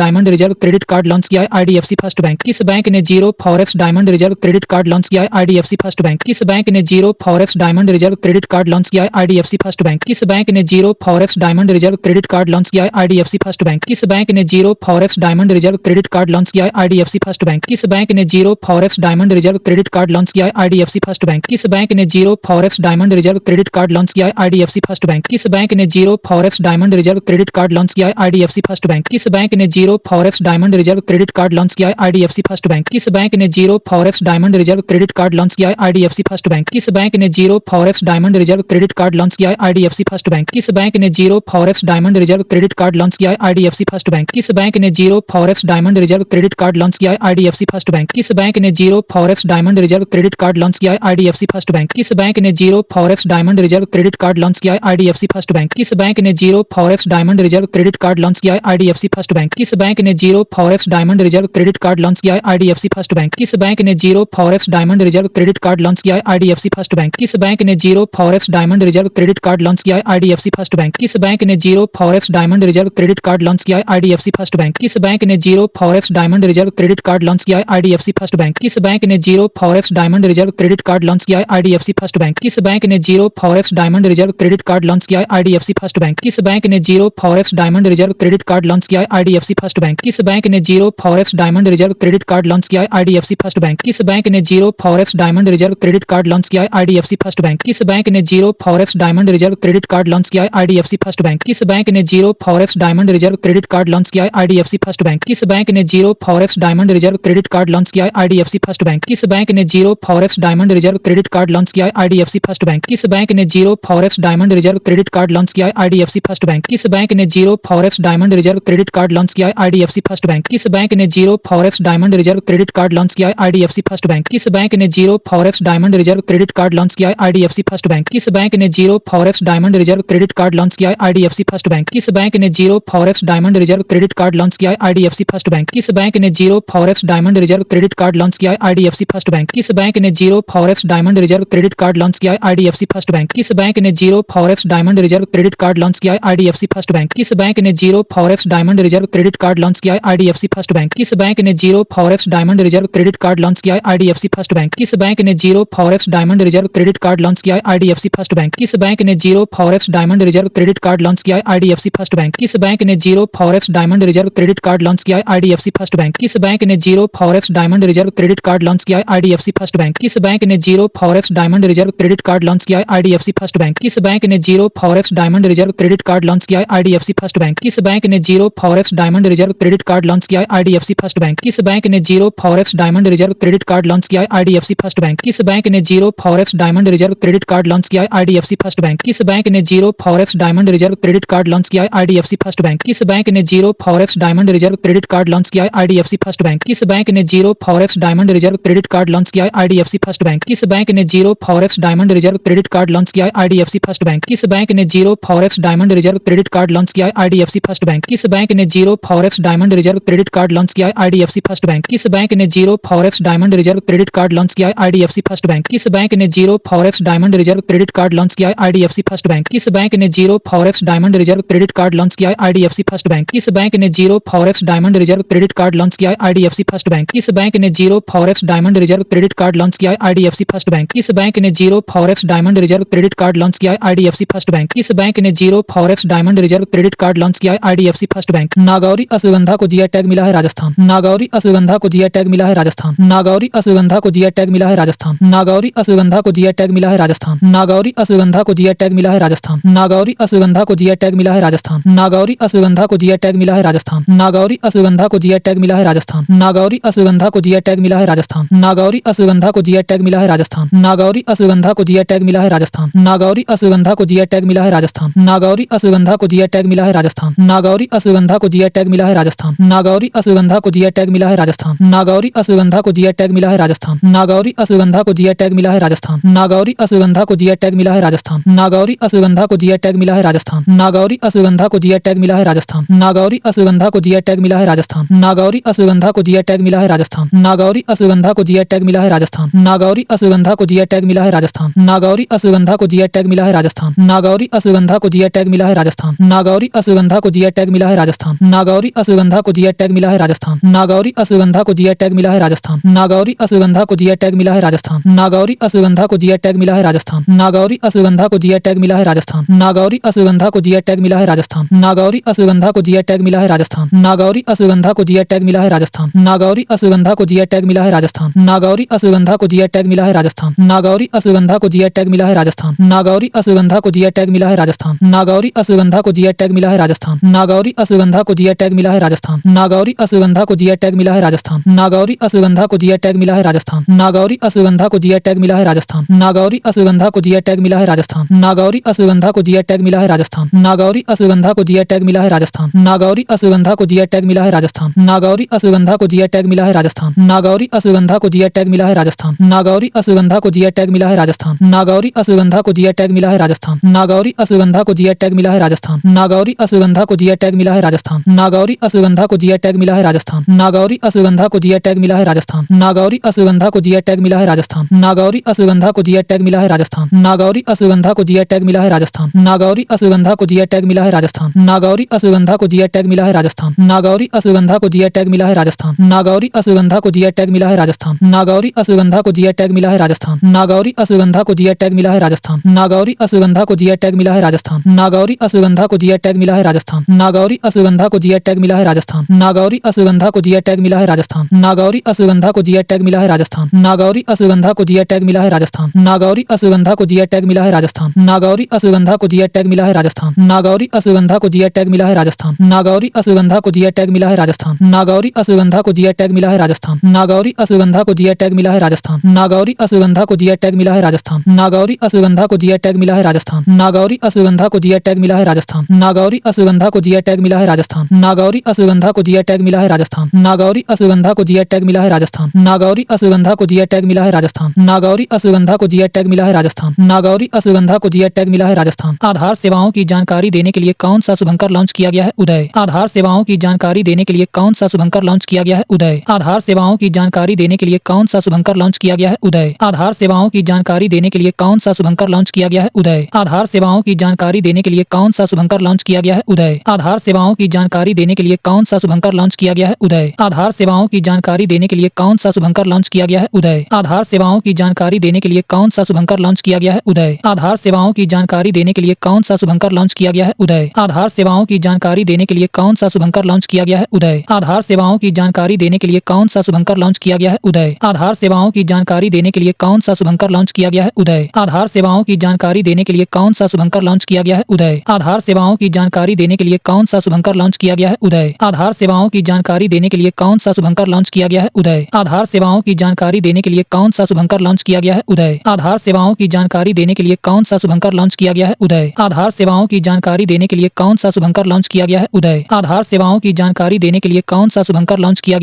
reserve credit card launch किया है? IDFC First bank. किस बैंक ने zero forex diamond reserve credit card launch किया है? IDFC First bank. किस बैंक ने zero forex diamond reserve credit card launch किया है? IDFC First bank. किस बैंक ने zero forex diamond reserve credit card launch किया है? IDFC First bank. किस बैंक ने zero forex diamond reserve credit card launch किया है? IDFC First bank. किस बैंक ने zero forex diamond reserve credit card launch किया है? IDFC First bank. किस बैंक ने zero forex diamond reserve credit card launch किया है? IDFC First bank. किस बैंक ने zero forex diamond reserve credit card launch किया है? IDFC First bank. किस बैंक ने zero forex diamond reserve credit card launch किया है? IDFC First bank. किस बैंक ने zero forex diamond reserve credit card launch किया है? IDFC First bank. किस बैंक ने zero forex diamond reserve credit card launch किया है? IDFC First bank. किस बैंक ने zero forex diamond reserve credit card launch किया है? IDFC First bank. किस बैंक ने zero forex diamond reserve credit card launch किया है? IDFC First bank. किस बैंक ने zero forex diamond reserve credit card launch किया है? IDFC First bank. किस बैंक ने zero forex diamond reserve credit card launch किया है? IDFC First bank. किस बैंक ने zero forex diamond reserve credit card launch किया है? IDFC First bank. किस बैंक ने zero forex diamond reserve credit card launch किया है? IDFC First bank. किस बैंक ने zero forex forex diamond reserve credit card launch किया है आईडीएफसी फर्स्ट बैंक? किस बैंक ने zero forex diamond reserve credit card launch किया है आईडीएफसी फर्स्ट बैंक? किस बैंक ने zero forex diamond reserve credit card launch किया है आईडीएफसी फर्स्ट बैंक? किस बैंक ने zero forex diamond reserve credit card launch किया है आईडीएफसी फर्स्ट बैंक? किस बैंक ने zero forex diamond reserve credit card launch किया है आईडीएफसी फर्स्ट बैंक? किस बैंक ने zero forex diamond reserve credit card launch किया है आईडीएफसी फर्स्ट बैंक? किस बैंक ने zero forex diamond reserve credit card launch किया है आईडीएफसी फर्स्ट बैंक? किस बैंक ने zero forex diamond reserve credit card launch किया है आईडीएफसी फर्स्ट बैंक? किस बैंक ने zero forex diamond reserve credit card launch किया है आईडीएफसी फर्स्ट बैंक? किस बैंक ने zero forex diamond reserve credit card launch किया है आईडीएफसी फर्स्ट बैंक? किस बैंक ने zero forex diamond reserve credit card launch किया है आईडीएफसी फर्स्ट बैंक? किस बैंक ने zero forex diamond reserve credit card launch किया है आईडीएफसी फर्स्ट बैंक? किस बैंक ने zero forex diamond reserve credit card launch किया है आईडीएफसी फर्स्ट बैंक? किस बैंक ने zero forex diamond reserve credit card launch किया है आईडीएफसी फर्स्ट बैंक? किस बैंक ने zero forex diamond reserve credit card launch किया है आईडीएफसी फर्स्ट बैंक? किस बैंक ने zero forex diamond reserve credit card launch किया है आईडीएफसी फर्स्ट बैंक? किस बैंक ने zero forex diamond reserve credit card launch किया है आईडीएफसी फर्स्ट बैंक? किस बैंक ने zero forex diamond reserve credit card launch किया है आईडीएफसी फर्स्ट बैंक? किस बैंक ने zero forex diamond reserve credit card launch किया है आईडीएफसी फर्स्ट बैंक? किस बैंक ने zero forex diamond reserve credit card launch किया है आईडीएफसी फर्स्ट बैंक? किस बैंक ने zero forex diamond reserve credit card launch किया है आईडीएफसी फर्स्ट बैंक? किस बैंक ने zero forex diamond reserve credit card launch किया है आईडीएफसी फर्स्ट बैंक? किस बैंक ने zero forex diamond reserve credit card launch किया है आईडीएफसी फर्स्ट बैंक? किस बैंक ने zero forex diamond reserve credit card launch किया है आईडीएफसी फर्स्ट बैंक? किस बैंक ने zero forex diamond reserve credit card launch किया है आईडीएफसी फर्स्ट बैंक? किस बैंक ने zero forex diamond reserve credit card launch किया है आईडीएफसी फर्स्ट बैंक? किस बैंक ने zero forex diamond reserve credit card launch किया है आईडीएफसी फर्स्ट बैंक? किस बैंक ने zero forex diamond reserve credit card launch किया है आईडीएफसी फर्स्ट बैंक? किस बैंक ने zero forex diamond reserve credit card launch किया है आईडीएफसी फर्स्ट बैंक? किस बैंक ने zero forex diamond reserve credit card launch किया है आईडीएफसी फर्स्ट बैंक? किस बैंक ने zero forex diamond reserve credit card launch किया है आईडीएफसी फर्स्ट बैंक? किस बैंक ने zero forex diamond reserve credit card launch किया है आईडीएफसी फर्स्ट बैंक? किस बैंक ने zero forex diamond reserve credit card launch किया है आईडीएफसी फर्स्ट बैंक? किस बैंक ने zero forex diamond reserve credit card launch किया है आईडीएफसी फर्स्ट बैंक? किस बैंक ने zero forex diamond reserve credit card launch किया है आईडीएफसी फर्स्ट बैंक? किस बैंक ने zero forex diamond reserve credit card launch किया है आईडीएफसी फर्स्ट बैंक? किस बैंक ने zero forex diamond reserve credit card launch किया है आईडीएफसी फर्स्ट बैंक? किस बैंक ने zero forex diamond reserve credit card launch किया है आईडीएफसी फर्स्ट बैंक? किस बैंक ने zero forex diamond reserve credit card launch किया है आईडीएफसी फर्स्ट बैंक? किस बैंक ने zero forex diamond reserve credit card launch किया है आईडीएफसी फर्स्ट बैंक? किस बैंक ने zero forex diamond reserve credit card launch किया है आईडीएफसी फर्स्ट बैंक? किस बैंक ने zero forex diamond reserve credit card launch किया है आईडीएफसी फर्स्ट बैंक? किस बैंक ने zero forex diamond reserve credit card launch किया है आईडीएफसी फर्स्ट बैंक? किस बैंक ने zero forex diamond reserve credit card launch किया है आईडीएफसी फर्स्ट बैंक? किस बैंक ने zero forex diamond reserve credit card launch किया है आईडीएफसी फर्स्ट बैंक? किस बैंक ने zero forex diamond reserve credit card launch किया है IDFC First Bank? Nagauri ashwagandha को जीआई टैग मिला है राजस्थान। नागौरी अश्वगंधा को जीआई टैग मिला है राजस्थान। नागौरी अश्वगंधा को जीआई टैग मिला है राजस्थान। नागौरी अश्वगंधा को जीआई टैग मिला है राजस्थान। नागौरी अश्वगंधा को जीआई टैग मिला है राजस्थान। नागौरी अश्वगंधा को जीआई टैग मिला है राजस्थान। नागौरी अश्वगंधा को जीआई टैग मिला है राजस्थान। नागौरी अश्वगंधा को जीआई टैग मिला है राजस्थान। नागौरी अश्वगंधा को जीआई टैग मिला है राजस्थान। नागौरी अश्वगंधा को जीआई टैग मिला है राजस्थान। नागौरी अश्वगंधा को जीआई टैग मिला है राजस्थान। नागौरी अश्वगंधा को जीआई टैग मिला है राजस्थान। नागौरी अश्वगंधा को जीआई टैग मिला है राजस्थान। नागौरी अश्वगंधा को जीआई टैग मिला है राजस्थान। नागौरी अश्वगंधा को जीआई टैग मिला है राजस्थान। नागौरी अश्वगंधा को जीआई टैग मिला है राजस्थान। नागौरी अश्वगंधा को जीआई टैग मिला है राजस्थान। नागौरी अश्वगंधा को जीआई टैग मिला है राजस्थान। नागौरी अश्वगंधा को जीआई टैग मिला है राजस्थान। नागौरी अश्वगंधा को जीआई टैग मिला है राजस्थान। नागौरी अश्वगंधा को जीआई टैग मिला है राजस्थान। नागौरी अश्वगंधा को जीआई टैग मिला है राजस्थान। नागौरी अश्वगंधा को जीआई टैग मिला है राजस्थान। नागौरी अश्वगंधा को जीआई टैग मिला है राजस्थान। नागौरी अश्वगंधा को जीआई टैग मिला है राजस्थान। नागौरी अश्वगंधा को जीआई टैग मिला है राजस्थान। नागौरी अश्वगंधा को जीआई टैग मिला है राजस्थान। नागौरी अश्वगंधा को जीआई टैग मिला है राजस्थान। नागौरी अश्वगंधा को जीआई टैग मिला है राजस्थान। नागौरी अश्वगंधा को जीआई टैग मिला है राजस्थान। नागौरी अश्वगंधा को जीआई टैग मिला है राजस्थान। नागौरी अश्वगंधा को जीआई टैग मिला है राजस्थान। नागौरी अश्वगंधा को जीआई टैग मिला है राजस्थान। नागौरी अश्वगंधा को जीआई टैग मिला है राजस्थान। नागौरी अश्वगंधा को जीआई टैग मिला है राजस्थान। नागौरी अश्वगंधा को जीआई टैग मिला है राजस्थान। नागौरी अश्वगंधा को जीआई टैग मिला है राजस्थान। नागौरी अश्वगंधा को जीआई टैग मिला है राजस्थान। नागौरी अश्वगंधा को जीआई टैग मिला है राजस्थान। नागौरी अश्वगंधा को जीआई टैग मिला है राजस्थान। नागौरी अश्वगंधा को जीआई टैग मिला है राजस्थान। नागौरी अश्वगंधा को जीआई टैग मिला है राजस्थान। नागौरी अश्वगंधा को जीआई टैग मिला है राजस्थान। नागौरी अश्वगंधा को जीआई टैग मिला है राजस्थान। नागौरी अश्वगंधा को जीआई टैग मिला है राजस्थान। नागौरी अश्वगंधा को जीआई टैग मिला है राजस्थान। नागौरी अश्वगंधा को जीआई टैग मिला है राजस्थान। नागौरी अश्वगंधा को जीआई टैग मिला है राजस्थान। नागौरी अश्वगंधा को जीआई टैग मिला है राजस्थान। नागौरी अश्वगंधा को जीआई टैग मिला है राजस्थान। नागौरी अश्वगंधा को जीआई टैग मिला है राजस्थान। नागौरी अश्वगंधा को जीआई टैग मिला है राजस्थान। नागौरी अश्वगंधा को जीआई टैग मिला है राजस्थान। नागौरी अश्वगंधा को जीआई टैग मिला है राजस्थान। नागौरी अश्वगंधा को जीआई टैग मिला है राजस्थान। नागौरी अश्वगंधा को जीआई टैग मिला है राजस्थान। नागौरी अश्वगंधा अश्वगंधा को जीआई टैग मिला है राजस्थान। नागौरी अश्वगंधा को जीआई टैग मिला है राजस्थान। नागौरी अश्वगंधा को जीआई टैग मिला है राजस्थान। नागौरी अश्वगंधा को जीआई टैग मिला है राजस्थान। नागौरी अश्वगंधा को जीआई टैग मिला है राजस्थान। नागौरी अश्वगंधा को जीआई टैग मिला है राजस्थान। नागौरी अश्वगंधा को जीआई टैग मिला है राजस्थान। नागौरी अश्वगंधा को जीआई टैग मिला है राजस्थान। नागौरी अश्वगंधा को जीआई टैग मिला है राजस्थान। नागौरी अश्वगंधा को जीआई टैग मिला है राजस्थान। नागौरी अश्वगंधा को जीआई टैग मिला है राजस्थान। नागौरी अश्वगंधा को जीआई टैग मिला है राजस्थान। नागौरी अश्वगंधा को जीआई टैग मिला है राजस्थान। नागौरी अश्वगंधा को जीआई टैग मिला है राजस्थान। नागौरी अश्वगंधा को जीआई टैग मिला है राजस्थान। नागौरी अश्वगंधा को जीआई टैग मिला है राजस्थान। नागौरी अश्वगंधा को जीआई टैग मिला है राजस्थान। नागौरी अश्वगंधा को जीआई टैग मिला है राजस्थान। नागौरी अश्वगंधा को जीआई टैग मिला है राजस्थान। नागौरी अश्वगंधा को जीआई टैग मिला है राजस्थान। नागौरी अश्वगंधा को जीआई टैग मिला है राजस्थान। नागौरी अश्वगंधा को जीआई टैग मिला है राजस्थान। नागौरी अश्वगंधा को जीआई टैग मिला है राजस्थान। नागौरी अश्वगंधा को जीआई टैग मिला है राजस्थान। नागौरी अश्वगंधा को जीआई टैग मिला है राजस्थान। नागौरी अश्वगंधा को जीआई टैग मिला है राजस्थान। नागौरी अश्वगंधा को जीआई टैग मिला है राजस्थान। नागौरी अश्वगंधा को जीआई टैग मिला है राजस्थान। नागौरी अश्वगंधा को जीआई टैग मिला है राजस्थान। नागौरी अश्वगंधा को जीआई टैग मिला है राजस्थान। आधार सेवाओं की जानकारी देने के लिए कौन सा शुभंकर लॉन्च किया गया है? उदय। आधार सेवाओं की जानकारी देने के लिए कौन सा शुभंकर लॉन्च किया गया है? उदय। आधार सेवाओं की जानकारी देने के लिए कौन सा शुभंकर लॉन्च किया गया है? उदय। आधार सेवाओं की जानकारी देने के लिए कौन सा शुभंकर लॉन्च किया गया है? उदय। आधार सेवाओं की जानकारी देने के लिए कौन सा शुभंकर लॉन्च किया गया है? उदय। आधार सेवाओं की जानकारी देने के लिए कौन सा शुभंकर लॉन्च किया गया है? उदय। आधार सेवाओं की जानकारी देने के लिए कौन सा शुभंकर लॉन्च किया गया है? उदय। आधार सेवाओं की जानकारी देने के लिए कौन सा शुभंकर लॉन्च किया गया है? उदय। आधार सेवाओं की जानकारी देने के लिए कौन सा शुभंकर लॉन्च किया गया है? उदय। आधार सेवाओं की जानकारी देने के लिए कौन सा शुभंकर लॉन्च किया गया है? उदय। आधार सेवाओं की जानकारी देने के लिए कौन सा शुभंकर लॉन्च किया गया है? उदय। आधार सेवाओं की जानकारी देने के लिए कौन सा शुभंकर लॉन्च किया गया है? उदय। आधार सेवाओं की जानकारी देने के लिए कौन सा शुभंकर लॉन्च किया गया है? उदय। आधार सेवाओं की जानकारी देने के लिए कौन सा शुभंकर लॉन्च किया गया है? उदय। आधार सेवाओं की जानकारी देने के लिए कौन सा शुभंकर लॉन्च किया गया है? उदय। आधार सेवाओं की जानकारी देने के लिए कौन सा शुभंकर लॉन्च किया गया है? उदय। आधार सेवाओं की जानकारी देने के लिए कौन सा शुभंकर लॉन्च किया गया है? उदय। आधार सेवाओं की जानकारी देने के लिए कौन सा शुभंकर लॉन्च किया गया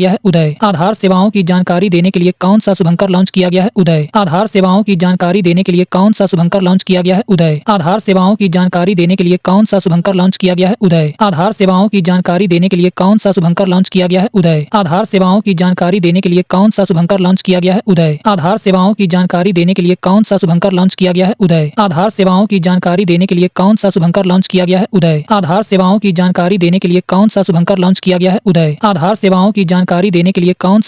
है? उदय। आधार सेवाओं की जानकारी देने के लिए कौन सा शुभंकर लॉन्च किया गया है? उदय। आधार सेवाओं की जानकारी देने के लिए कौन सा शुभंकर लॉन्च किया गया है? उदय। आधार सेवाओं की जानकारी देने के लिए कौन सा शुभंकर लॉन्च किया गया है? उदय। आधार सेवाओं की जानकारी देने के लिए कौन सा शुभंकर लॉन्च किया गया है? उदय। आधार सेवाओं की जानकारी देने के लिए कौन सा शुभंकर लॉन्च किया गया है? उदय। आधार सेवाओं की जानकारी देने के लिए कौन सा शुभंकर लॉन्च किया गया है? उदय। आधार सेवाओं की जानकारी देने के लिए कौन सा शुभंकर लॉन्च किया गया है? उदय। आधार सेवाओं की जानकारी देने के लिए कौन सा शुभंकर लॉन्च किया गया है? उदय। आधार सेवाओं की जानकारी देने के लिए कौन सा शुभंकर लॉन्च किया गया है? उदय। आधार सेवाओं की जानकारी देने के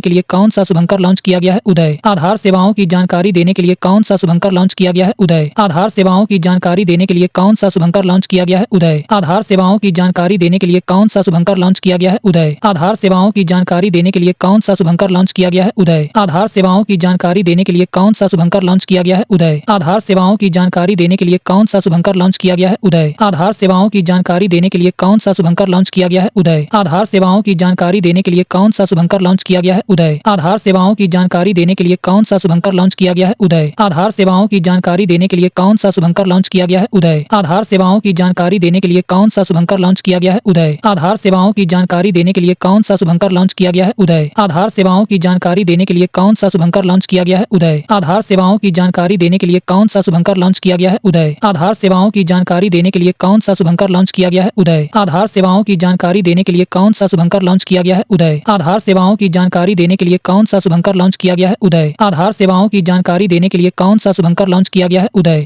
लिए कौन सा शुभंकर लॉन्च किया गया है? उदय। आधार सेवाओं की जानकारी देने के लिए कौन सा शुभंकर लॉन्च किया गया है? उदय। आधार सेवाओं की जानकारी देने के लिए कौन सा शुभंकर लॉन्च किया गया है? उदय। आधार सेवाओं की जानकारी देने के लिए कौन सा शुभंकर लॉन्च किया गया है? उदय। आधार सेवाओं की जानकारी देने के लिए कौन सा शुभंकर लॉन्च किया गया है? उदय। आधार सेवाओं की जानकारी देने के लिए कौन सा शुभंकर लॉन्च किया गया है? उदय। आधार सेवाओं की जानकारी देने के लिए कौन सा शुभंकर लॉन्च किया गया है? उदय। आधार सेवाओं की जानकारी देने के लिए कौन सा शुभंकर लॉन्च किया गया है? उदय। आधार सेवाओं की जानकारी देने के लिए कौन सा शुभंकर लॉन्च किया गया है? उदय। आधार सेवाओं की जानकारी देने के लिए कौन सा शुभंकर लॉन्च किया गया है? उदय। आधार सेवाओं की जानकारी देने के लिए कौन सा शुभंकर लॉन्च किया गया है? उदय। आधार सेवाओं की जानकारी देने के लिए कौन सा शुभंकर लॉन्च किया गया है? उदय। आधार सेवाओं की जानकारी देने के लिए कौन सा शुभंकर लॉन्च किया गया है? उदय। आधार सेवाओं की जानकारी देने के लिए कौन सा शुभंकर लॉन्च किया गया है? उदय। आधार सेवाओं की जानकारी देने के लिए कौन सा शुभंकर लॉन्च किया गया है? उदय। आधार सेवाओं की जानकारी देने के लिए कौन सा शुभंकर लॉन्च किया गया है? उदय। आधार सेवाओं की जानकारी देने के लिए कौन सा शुभंकर लॉन्च किया गया है? उदय। आधार सेवाओं की जानकारी देने के लिए कौन सा शुभंकर लॉन्च किया गया है? उदय। आधार सेवाओं की जानकारी देने के लिए कौन सा शुभंकर लॉन्च किया गया है? उदय। आधार सेवाओं की जानकारी देने के लिए कौन सा शुभंकर लॉन्च किया गया है? उदय। आधार सेवाओं की जानकारी देने के लिए कौन सा शुभंकर लॉन्च किया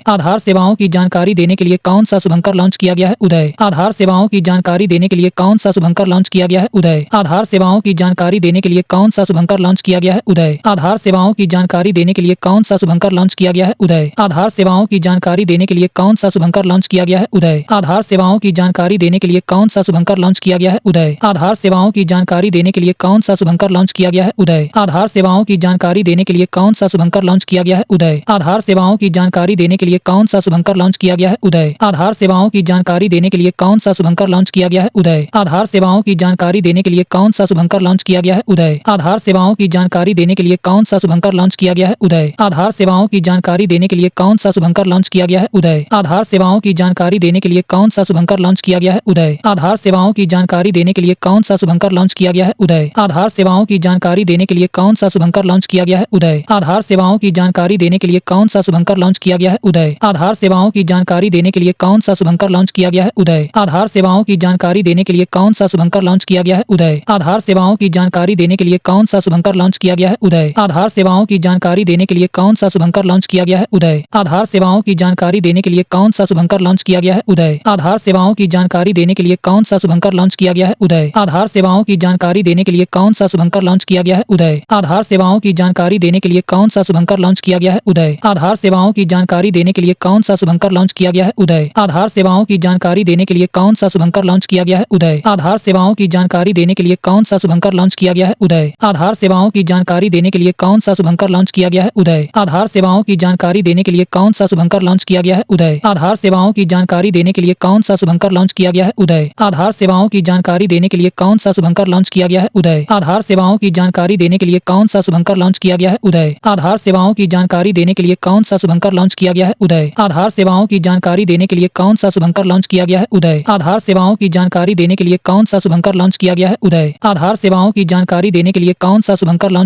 गया है? उदय। आधार सेवाओं की जानकारी देने के लिए कौन सा शुभंकर लॉन्च किया गया है? उदय। आधार सेवाओं की जानकारी देने के लिए कौन सा शुभंकर लॉन्च किया गया है? उदय। आधार सेवाओं की जानकारी देने के लिए कौन सा शुभंकर लॉन्च किया गया है? उदय। आधार सेवाओं की जानकारी देने के लिए कौन सा शुभंकर लॉन्च किया गया है? उदय। आधार सेवाओं की जानकारी देने के लिए कौन सा शुभंकर लॉन्च किया गया है? उदय। आधार सेवाओं की जानकारी देने के लिए कौन सा शुभंकर लॉन्च किया गया है? उदय। आधार सेवाओं की जानकारी देने के लिए कौन सा शुभंकर लॉन्च किया गया है? उदय। आधार सेवाओं की जानकारी देने के लिए कौन सा शुभंकर लॉन्च किया गया है? उदय। आधार सेवाओं की जानकारी देने के लिए कौन सा शुभंकर लॉन्च किया गया है? उदय। आधार सेवाओं की जानकारी देने के लिए कौन सा शुभंकर लॉन्च किया गया है? उदय। आधार सेवाओं की जानकारी देने के लिए कौन सा शुभंकर लॉन्च किया गया है? उदय। आधार सेवाओं की जानकारी देने के लिए कौन सा शुभंकर लॉन्च किया गया है? उदय। आधार सेवाओं की जानकारी देने के लिए कौन सा शुभंकर लॉन्च किया गया है? उदय। आधार सेवाओं की जानकारी देने के लिए कौन सा शुभंकर लॉन्च किया गया है? उदय। आधार सेवाओं की जानकारी देने के लिए कौन सा शुभंकर लॉन्च किया गया है? उदय। आधार सेवाओं की जानकारी देने के लिए कौन सा शुभंकर लॉन्च किया गया है? उदय। आधार सेवाओं की जानकारी देने के लिए कौन सा शुभंकर लॉन्च किया गया है? उदय। आधार सेवाओं की जानकारी देने के लिए कौन सा शुभंकर लॉन्च किया गया है? उदय। आधार सेवाओं सेवाओं की जानकारी देने के लिए कौन सा शुभंकर लॉन्च किया गया है? उदय। आधार सेवाओं की जानकारी देने के लिए कौन सा शुभंकर लॉन्च किया गया है? उदय। आधार सेवाओं की जानकारी देने के लिए कौन सा शुभंकर लॉन्च किया गया है? उदय। आधार सेवाओं की जानकारी देने के लिए कौन सा शुभंकर लॉन्च किया गया है? उदय। आधार सेवाओं की जानकारी देने के लिए कौन सा शुभंकर लॉन्च किया गया है? उदय। आधार सेवाओं की जानकारी देने के लिए कौन सा शुभंकर लॉन्च किया गया है? उदय। आधार सेवाओं की जानकारी देने के लिए कौन सा शुभंकर लॉन्च किया गया है? उदय। आधार सेवाओं की जानकारी देने के लिए कौन सा शुभंकर लॉन्च किया गया है? उदय। आधार सेवाओं की जानकारी देने के लिए कौन सा शुभंकर लॉन्च किया गया है? उदय। आधार सेवाओं की जानकारी देने के लिए कौन सा शुभंकर लॉन्च किया गया है? उदय। आधार सेवाओं की जानकारी देने के लिए कौन सा शुभंकर लॉन्च किया गया है? उदय। आधार सेवाओं की जानकारी देने के लिए कौन सा शुभंकर लॉन्च किया गया है? उदय। आधार सेवाओं की जानकारी देने के लिए कौन सा शुभंकर लॉन्च किया गया है? उदय। आधार सेवाओं की जानकारी देने के लिए कौन सा शुभंकर लॉन्च किया गया है? उदय। आधार सेवाओं की जानकारी देने के लिए कौन सा शुभंकर लॉन्च किया गया है? उदय। आधार सेवाओं की जानकारी देने के लिए कौन सा शुभंकर लॉन्च किया गया है? उदय। आधार सेवाओं की जानकारी देने के लिए कौन सा शुभंकर लॉन्च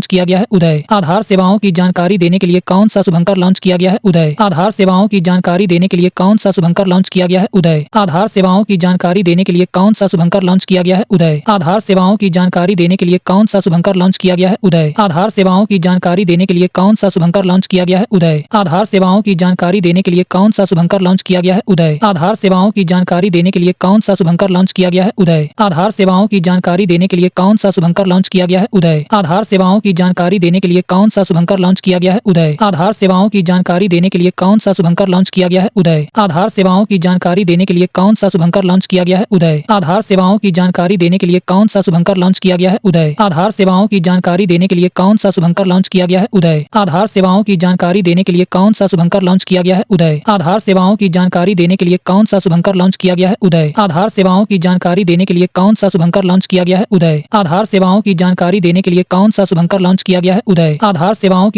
किया गया है? उदय। आधार सेवाओं की जानकारी देने के लिए कौन सा शुभंकर लॉन्च किया गया है? उदय। आधार सेवाओं की जानकारी देने के लिए कौन सा शुभंकर लॉन्च किया गया है? उदय। आधार सेवाओं की जानकारी देने के लिए कौन सा शुभंकर लॉन्च किया गया है? उदय। आधार सेवाओं की जानकारी देने के लिए कौन सा शुभंकर लॉन्च किया गया है? उदय। आधार सेवाओं की जानकारी देने के लिए कौन सा शुभंकर लॉन्च किया गया है? उदय। आधार सेवाओं की जानकारी देने के लिए कौन सा शुभंकर लॉन्च किया गया है? उदय। आधार सेवाओं की जानकारी देने के लिए कौन सा शुभंकर लॉन्च किया गया है? उदय। आधार सेवाओं की जानकारी देने के लिए कौन सा शुभंकर लॉन्च किया गया है? उदय। आधार सेवाओं की जानकारी देने के लिए कौन सा शुभंकर लॉन्च किया गया है? उदय। आधार सेवाओं की जानकारी देने के लिए कौन सा शुभंकर लॉन्च किया गया है? उदय। आधार सेवाओं की जानकारी देने के लिए कौन सा शुभंकर लॉन्च किया गया है? उदय। आधार सेवाओं की जानकारी देने के लिए कौन सा शुभंकर लॉन्च किया गया है? उदय। आधार सेवाओं की जानकारी देने के लिए कौन सा शुभंकर लॉन्च किया गया है? उदय। आधार सेवाओं की जानकारी देने के लिए कौन सा शुभंकर लॉन्च किया गया है? उदय। आधार सेवाओं की जानकारी देने के लिए कौन सा शुभंकर लॉन्च किया गया है? उदय। आधार सेवाओं की जानकारी देने के लिए कौन सा शुभंकर लॉन्च किया गया है? उदय। आधार सेवाओं की जानकारी देने के लिए कौन सा शुभंकर लॉन्च किया गया है? उदय। आधार सेवाओं की जानकारी देने के लिए कौन सा शुभंकर लॉन्च किया गया है? उदय। आधार सेवाओं की जानकारी देने के लिए कौन सा शुभंकर लॉन्च किया गया है? उदय। आधार सेवाओं की जानकारी देने के लिए कौन सा शुभंकर लॉन्च किया गया है? उदय। आधार सेवाओं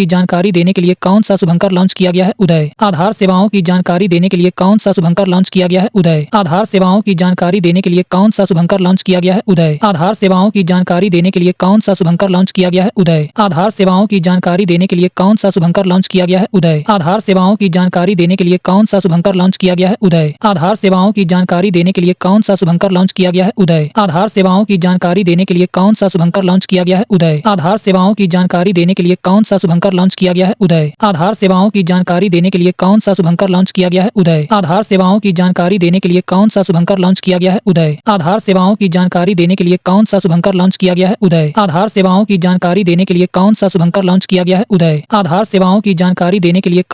की जानकारी देने के लिए कौन सा शुभंकर लॉन्च किया गया है? उदय। आधार सेवाओं की जानकारी देने के लिए कौन सा शुभंकर लॉन्च किया गया है? उदय। आधार सेवाओं की जानकारी देने के लिए कौन सा शुभंकर लॉन्च किया गया है? उदय। आधार सेवाओं की जानकारी देने के लिए कौन सा शुभंकर लॉन्च किया गया है? उदय। आधार सेवाओं की जानकारी देने के लिए कौन सा शुभंकर लॉन्च किया गया है? उदय। आधार सेवाओं की जानकारी देने के लिए कौन सा शुभंकर लॉन्च किया गया है? उदय। आधार सेवाओं की जानकारी देने के लिए कौन सा शुभंकर लॉन्च किया गया है? उदय। आधार सेवाओं की जानकारी देने के लिए कौन सा शुभंकर लॉन्च किया गया है? उदय। आधार सेवाओं की जानकारी देने के लिए कौन सा शुभंकर लॉन्च किया गया है? उदय। आधार सेवाओं की जानकारी देने के लिए कौन सा शुभंकर लॉन्च किया गया है? उदय। आधार सेवाओं की जानकारी देने के लिए कौन सा शुभंकर लॉन्च किया गया है? उदय। आधार सेवाओं की जानकारी देने के लिए कौन सा शुभंकर लॉन्च किया गया है? उदय। आधार सेवाओं की जानकारी देने के लिए कौन सा शुभंकर लॉन्च किया गया है? उदय। आधार सेवाओं की जानकारी देने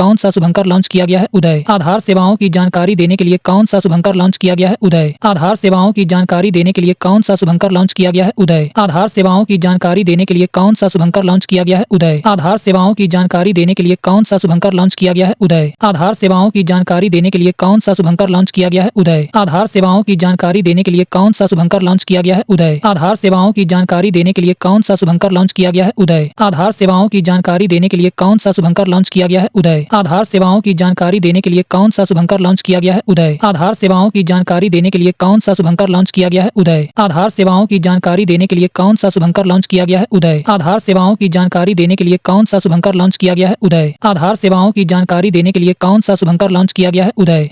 के लिए कौन सा शुभंकर लॉन्च किया गया है? उदय। आधार सेवाओं की जानकारी देने के लिए कौन सा शुभंकर लॉन्च किया गया है? उदय। आधार सेवाओं की जानकारी देने के लिए कौन सा शुभंकर लॉन्च किया गया है? उदय। आधार सेवाओं की जानकारी देने के लिए कौन सा शुभंकर लॉन्च किया गया है? उदय। आधार सेवाओं की जानकारी देने के लिए कौन सा शुभंकर लॉन्च किया गया है? उदय। आधार सेवाओं की जानकारी देने के लिए कौन सा शुभंकर लॉन्च किया गया है? उदय। आधार सेवाओं की जानकारी देने के लिए कौन सा शुभंकर लॉन्च किया गया है? उदय। आधार सेवाओं की जानकारी देने के लिए कौन सा शुभंकर लॉन्च किया गया है? उदय। आधार सेवाओं की जानकारी देने के लिए कौन सा शुभंकर लॉन्च किया गया है? उदय। आधार सेवाओं की जानकारी देने के लिए कौन सा शुभंकर लॉन्च किया गया है? उदय। आधार सेवाओं की जानकारी देने के लिए कौन सा शुभंकर लॉन्च किया गया है? उदय। आधार सेवाओं की जानकारी देने के लिए कौन सा शुभंकर लॉन्च किया गया है? उदय।